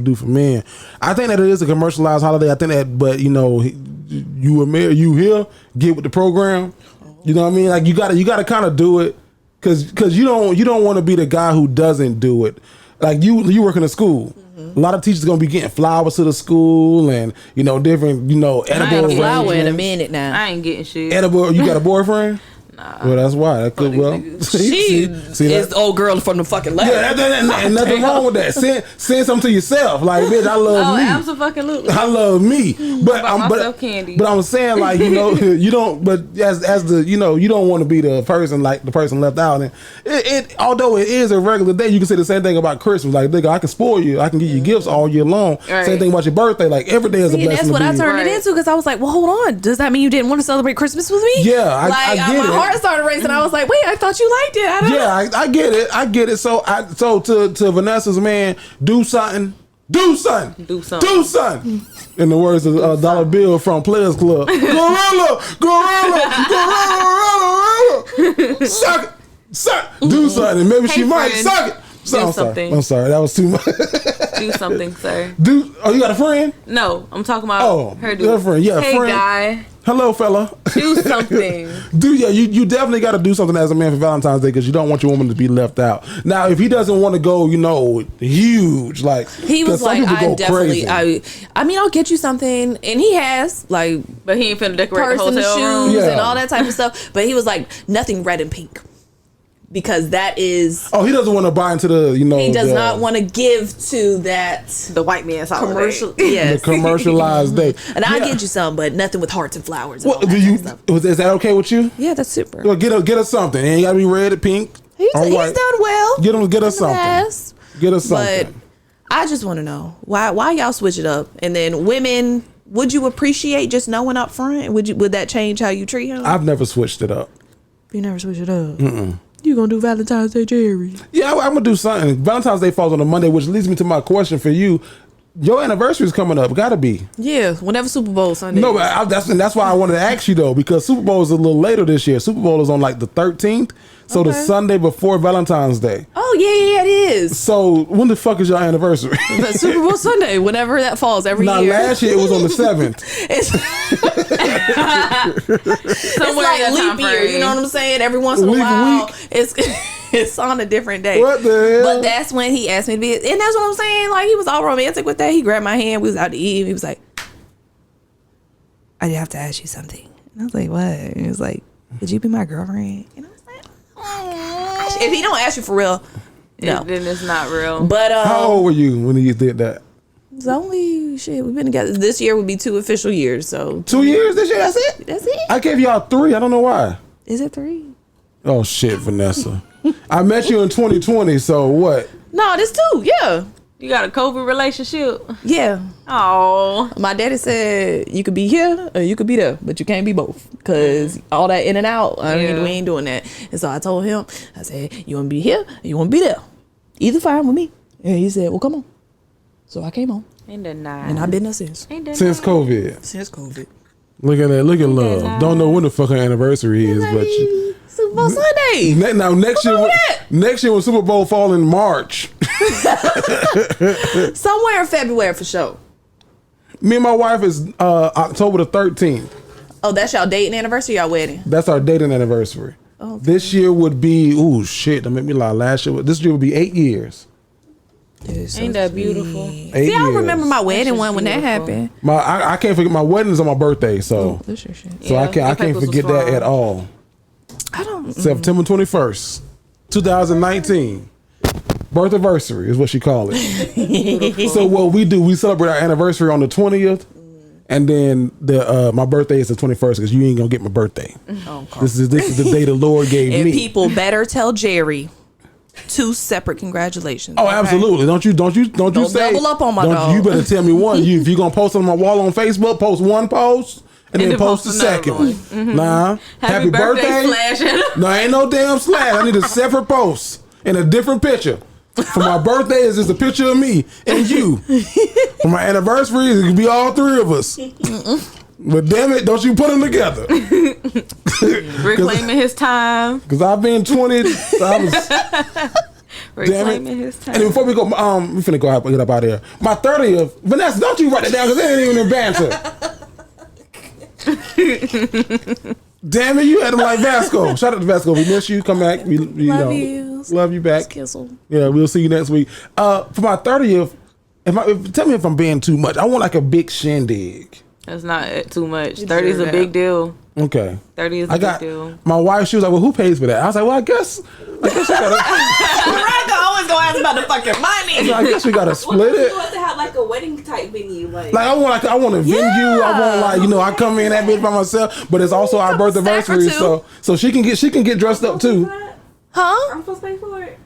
do for men. I think that it is a commercialized holiday. I think that, but you here, get with the program. You know what I mean? Like, you gotta kind of do it, because you don't want to be the guy who doesn't do it. Like, you work in a school. A lot of teachers gonna be getting flowers to the school, and different edible. I ain't getting flower in a minute now. I ain't getting shit. Edible. You got a boyfriend? Nah. Well, that's why. That could she is the old girl from the fucking left. Yeah, and nothing wrong with that. Send something to yourself. Like, bitch, I love me. Absolutely. I love me. But candy. But I'm saying, like, you don't. But as the you don't want to be the person, like the person left out. And it although it is a regular day, you can say the same thing about Christmas. Like, nigga, I can spoil you. I can give you gifts all year long. Right. Same thing about your birthday. Like, every day is a blessing. That's what I turned it into, because I was like, well, hold on. Does that mean you didn't want to celebrate Christmas with me? Yeah, I get it. My heart started racing. I was like, wait, I thought you liked it. I get it. I get it. So to Vanessa's man, do something. Do something. In the words of Dollar Bill from Players Club. Gorilla. Suck it. Do something. Maybe she might suck it. Do something. I'm sorry. That was too much. Do something, sir. You got a friend? No, I'm talking about her dude. Your friend. Yeah, hey, friend. guy. Hello, fella. Do something. You definitely got to do something as a man for Valentine's Day, because you don't want your woman to be left out. Now, if he doesn't want to go, huge, like, he was like, I definitely, I'll get you something, and he has, like, but he ain't finna decorate the hotel shoes and all that type of stuff. But he was like, nothing red and pink. Because that is... Oh, he doesn't want to buy into the, He does not want to give to that... The white man's commercial. Yes. The commercialized day. And I'll get you some, but nothing with hearts and flowers. And is that okay with you? Yeah, that's super. Well, get her something. It ain't got to be red or pink. He's done well. Get her something. Get her something. But I just want to know, why y'all switch it up? And then women, would you appreciate just knowing up front? Would that change how you treat him? I've never switched it up. You never switch it up? Mm-mm. You gonna do Valentine's Day, Jerry? Yeah, I'm gonna do something. Valentine's Day falls on a Monday, which leads me to my question for you. Your anniversary is coming up. Gotta be. Yeah, whenever Super Bowl Sunday. No, but that's why I wanted to ask you, though, because Super Bowl is a little later this year. Super Bowl is on like the 13th, so the Sunday before Valentine's Day. Oh yeah, it is. So when the fuck is your anniversary? Super Bowl Sunday, whenever that falls every year. Last year it was on the 7th. It's like leap year. You know what I'm saying? Every once in a while, it's It's on a different day. What the hell? But that's when he asked me to be, and that's what I'm saying. Like, he was all romantic with that. He grabbed my hand. We was out to eat. He was like, I have to ask you something. And I was like, what? And he was like, would you be my girlfriend? And I was like, if he don't ask you for real, no. Then it's not real. But how old were you when you did that? It's only we've been together. This year would be 2 official years. So 2 years this year. That's it. That's it. I gave y'all 3. I don't know why. Is it 3? Oh shit, Vanessa. I met you in 2020. So what? No, this 2. Yeah. You got a COVID relationship? Yeah. Oh. My daddy said you could be here or you could be there, but you can't be both because all that in and out. We ain't doing that. And so I told him, I said, you want to be here or you want to be there? Either fine with me. And he said, well, come on. So I came on. Ain't that nice? And I've been there since. Since COVID. Since COVID. Look at that. Look at love. Don't know when the fucking anniversary is, but Super Bowl Sunday. Now next year when Super Bowl fall in March. Somewhere in February for sure. Me and my wife is October the 13th. Oh, that's y'all dating anniversary, y'all wedding? That's our dating anniversary. Oh, okay. This year would be don't make me lie. This year would be 8 years. Ain't that beautiful? 8 See, I years. remember my wedding one when that happened. I can't forget my wedding is on my birthday, so That's your shit. I can't forget that at all. I don't. September 21st, 2019. Birth anniversary is what she call it. So what we do, we celebrate our anniversary on the 20th, and then my birthday is the 21st because you ain't gonna get my birthday. Okay. This is the day the Lord gave And me. people better tell Jerry 2 separate congratulations. Oh, okay? absolutely! Don't you say double up on my dog. You better tell me one. If you're gonna post on my wall on Facebook, post one post. And then post the second one. Mm-hmm. Nah. Happy birthday. No, ain't no damn slash. I need a separate post and a different picture. For my birthday, it's just a picture of me and you. For my anniversary, it could be all 3 of us. But damn it, don't you put them together. Reclaiming his time. Because I've been 20. So I was. Reclaiming his time. And before we go, we finna get up out of here. My 30th, Vanessa, don't you write it down because it ain't even in banter. Damn it, you had him like Vasco. Shout out to Vasco. We miss you. Come back. We Love you. Love you back. Kissel. Yeah, we'll see you next week. For my 30th, tell me if I'm being too much. I want like a big shindig. That's not too much. 30 is a big deal. Okay. 30 is a big deal. My wife, she was like, well, who pays for that? I was like, well, I guess we gotta. Veronica always gonna ask about the fucking money. I guess we gotta split it. You want to have like a wedding type venue, like I want a venue. I want I come in that bitch by myself, but it's also our birth anniversary, so she can get dressed up too. Huh? I'm supposed to pay for it.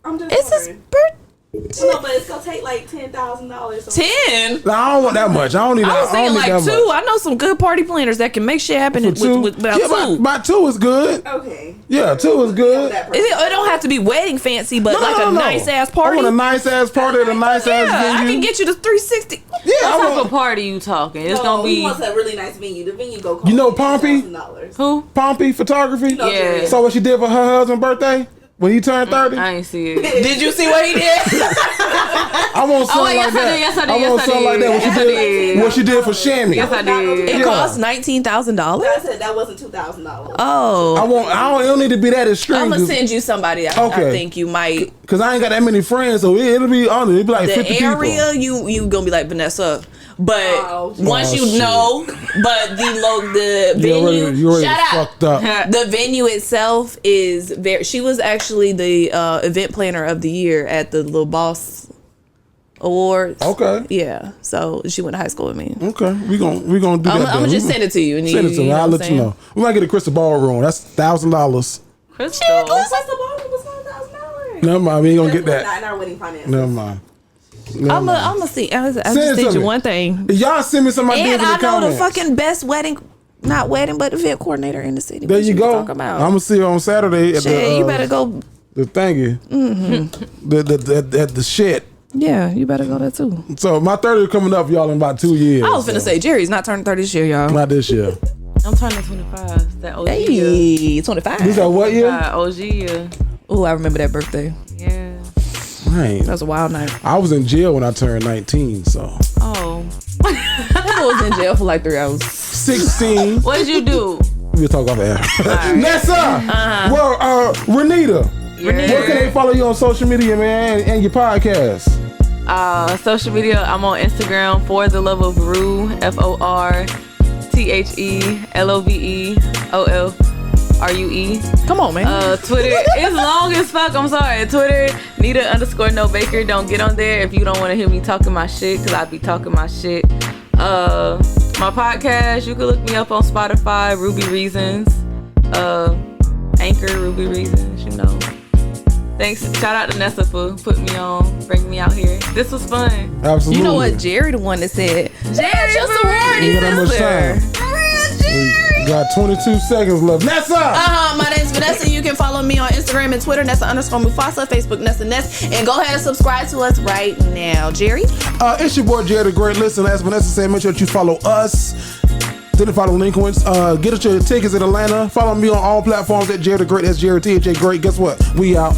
I'm just. It's his birthday. No, but it's gonna take like $10,000. 10? No, I don't want that much. I don't need that. I was thinking like 2. Much. I know some good party planners that can make shit happen with about 2. My 2 is good. Okay. Yeah, 2 is good. It don't have to be wedding fancy, but a nice ass party. I want a nice ass party at a nice ass venue. I can get you the 360. Yeah, what type of party you talking? It's gonna be. He wants a really nice venue. The venue go. You know Pompey? Who? Pompey Photography. Yeah. So what she did for her husband's birthday when he turned 30? I ain't see it. Did you see what he did? I want something like that. Yes, I did. I want something like that. What she did for Shammy. Yes, I did. It cost $19,000. I said that wasn't $2,000. Oh. I don't need to be that extreme. I'm gonna send you somebody. I think you might. Cause I ain't got that many friends, so it'll be on it. It'll be like 50 people. The area you gonna be like Vanessa. But once you know, but the venue, you already shut up. Fucked up. The venue itself is very. She was actually the event planner of the year at the Little Boss Awards. Okay. Yeah. So she went to high school with me. Okay. We gonna do that. I'm gonna just send it to you. And send it to me. I'll let you know. We might get a crystal ballroom. That's $1,000. Crystal. Crystal ballroom was $1,000. Never mind. We ain't gonna get that. Not in our wedding finances. Never mind. I'm gonna see. I just sent you one thing. Y'all send me some ideas in the comments. And I know the comments. fucking best not wedding, but event coordinator in the city. There you go. I'm gonna see you on Saturday at the. You better go. The thingy. Mm-hmm. The shit. Yeah, you better go there too. So my 30 coming up, y'all, in about 2 years. I was finna say Jerry's not turning 30 this year, y'all. Not this year. I'm turning 25. That OG Hey, year. 25. You got what year? OG year. Oh, I remember that birthday. Yeah. Man, that was a wild night. I was in jail when I turned 19, so. Oh. I was in jail for like 3 hours. 16. What did you do? We'll talk off air. Nessa! Well, Renita, Where can they follow you on social media, man, and your podcast? Social media, I'm on Instagram for the love of Rue, FORTHELOVEOLRUE. Come on, man. Twitter, it's long as fuck. I'm sorry. Twitter, Nita_No_Baker. Don't get on there if you don't want to hear me talking my shit, because I be talking my shit. My podcast, you can look me up on Spotify, Ruby Reasons. Anchor, Ruby Reasons, you know. Thanks. Shout out to Nessa for putting me on, bringing me out here. This was fun. Absolutely. You know what? Jerry, the one that said, Jerry, your sorority You got that much sister. time. We got 22 seconds left. Nessa! My name's Vanessa. You can follow me on Instagram and Twitter, Nessa_Mufasa, Facebook, Nessa Ness. And go ahead and subscribe to us right now. Jerry? It's your boy, Jerry the Great. Listen, as Vanessa said, make sure that you follow us. Dignified Delinquents. Get us your tickets in Atlanta. Follow me on all platforms at Jerry the Great. That's Jerry THA Great. Guess what? We out.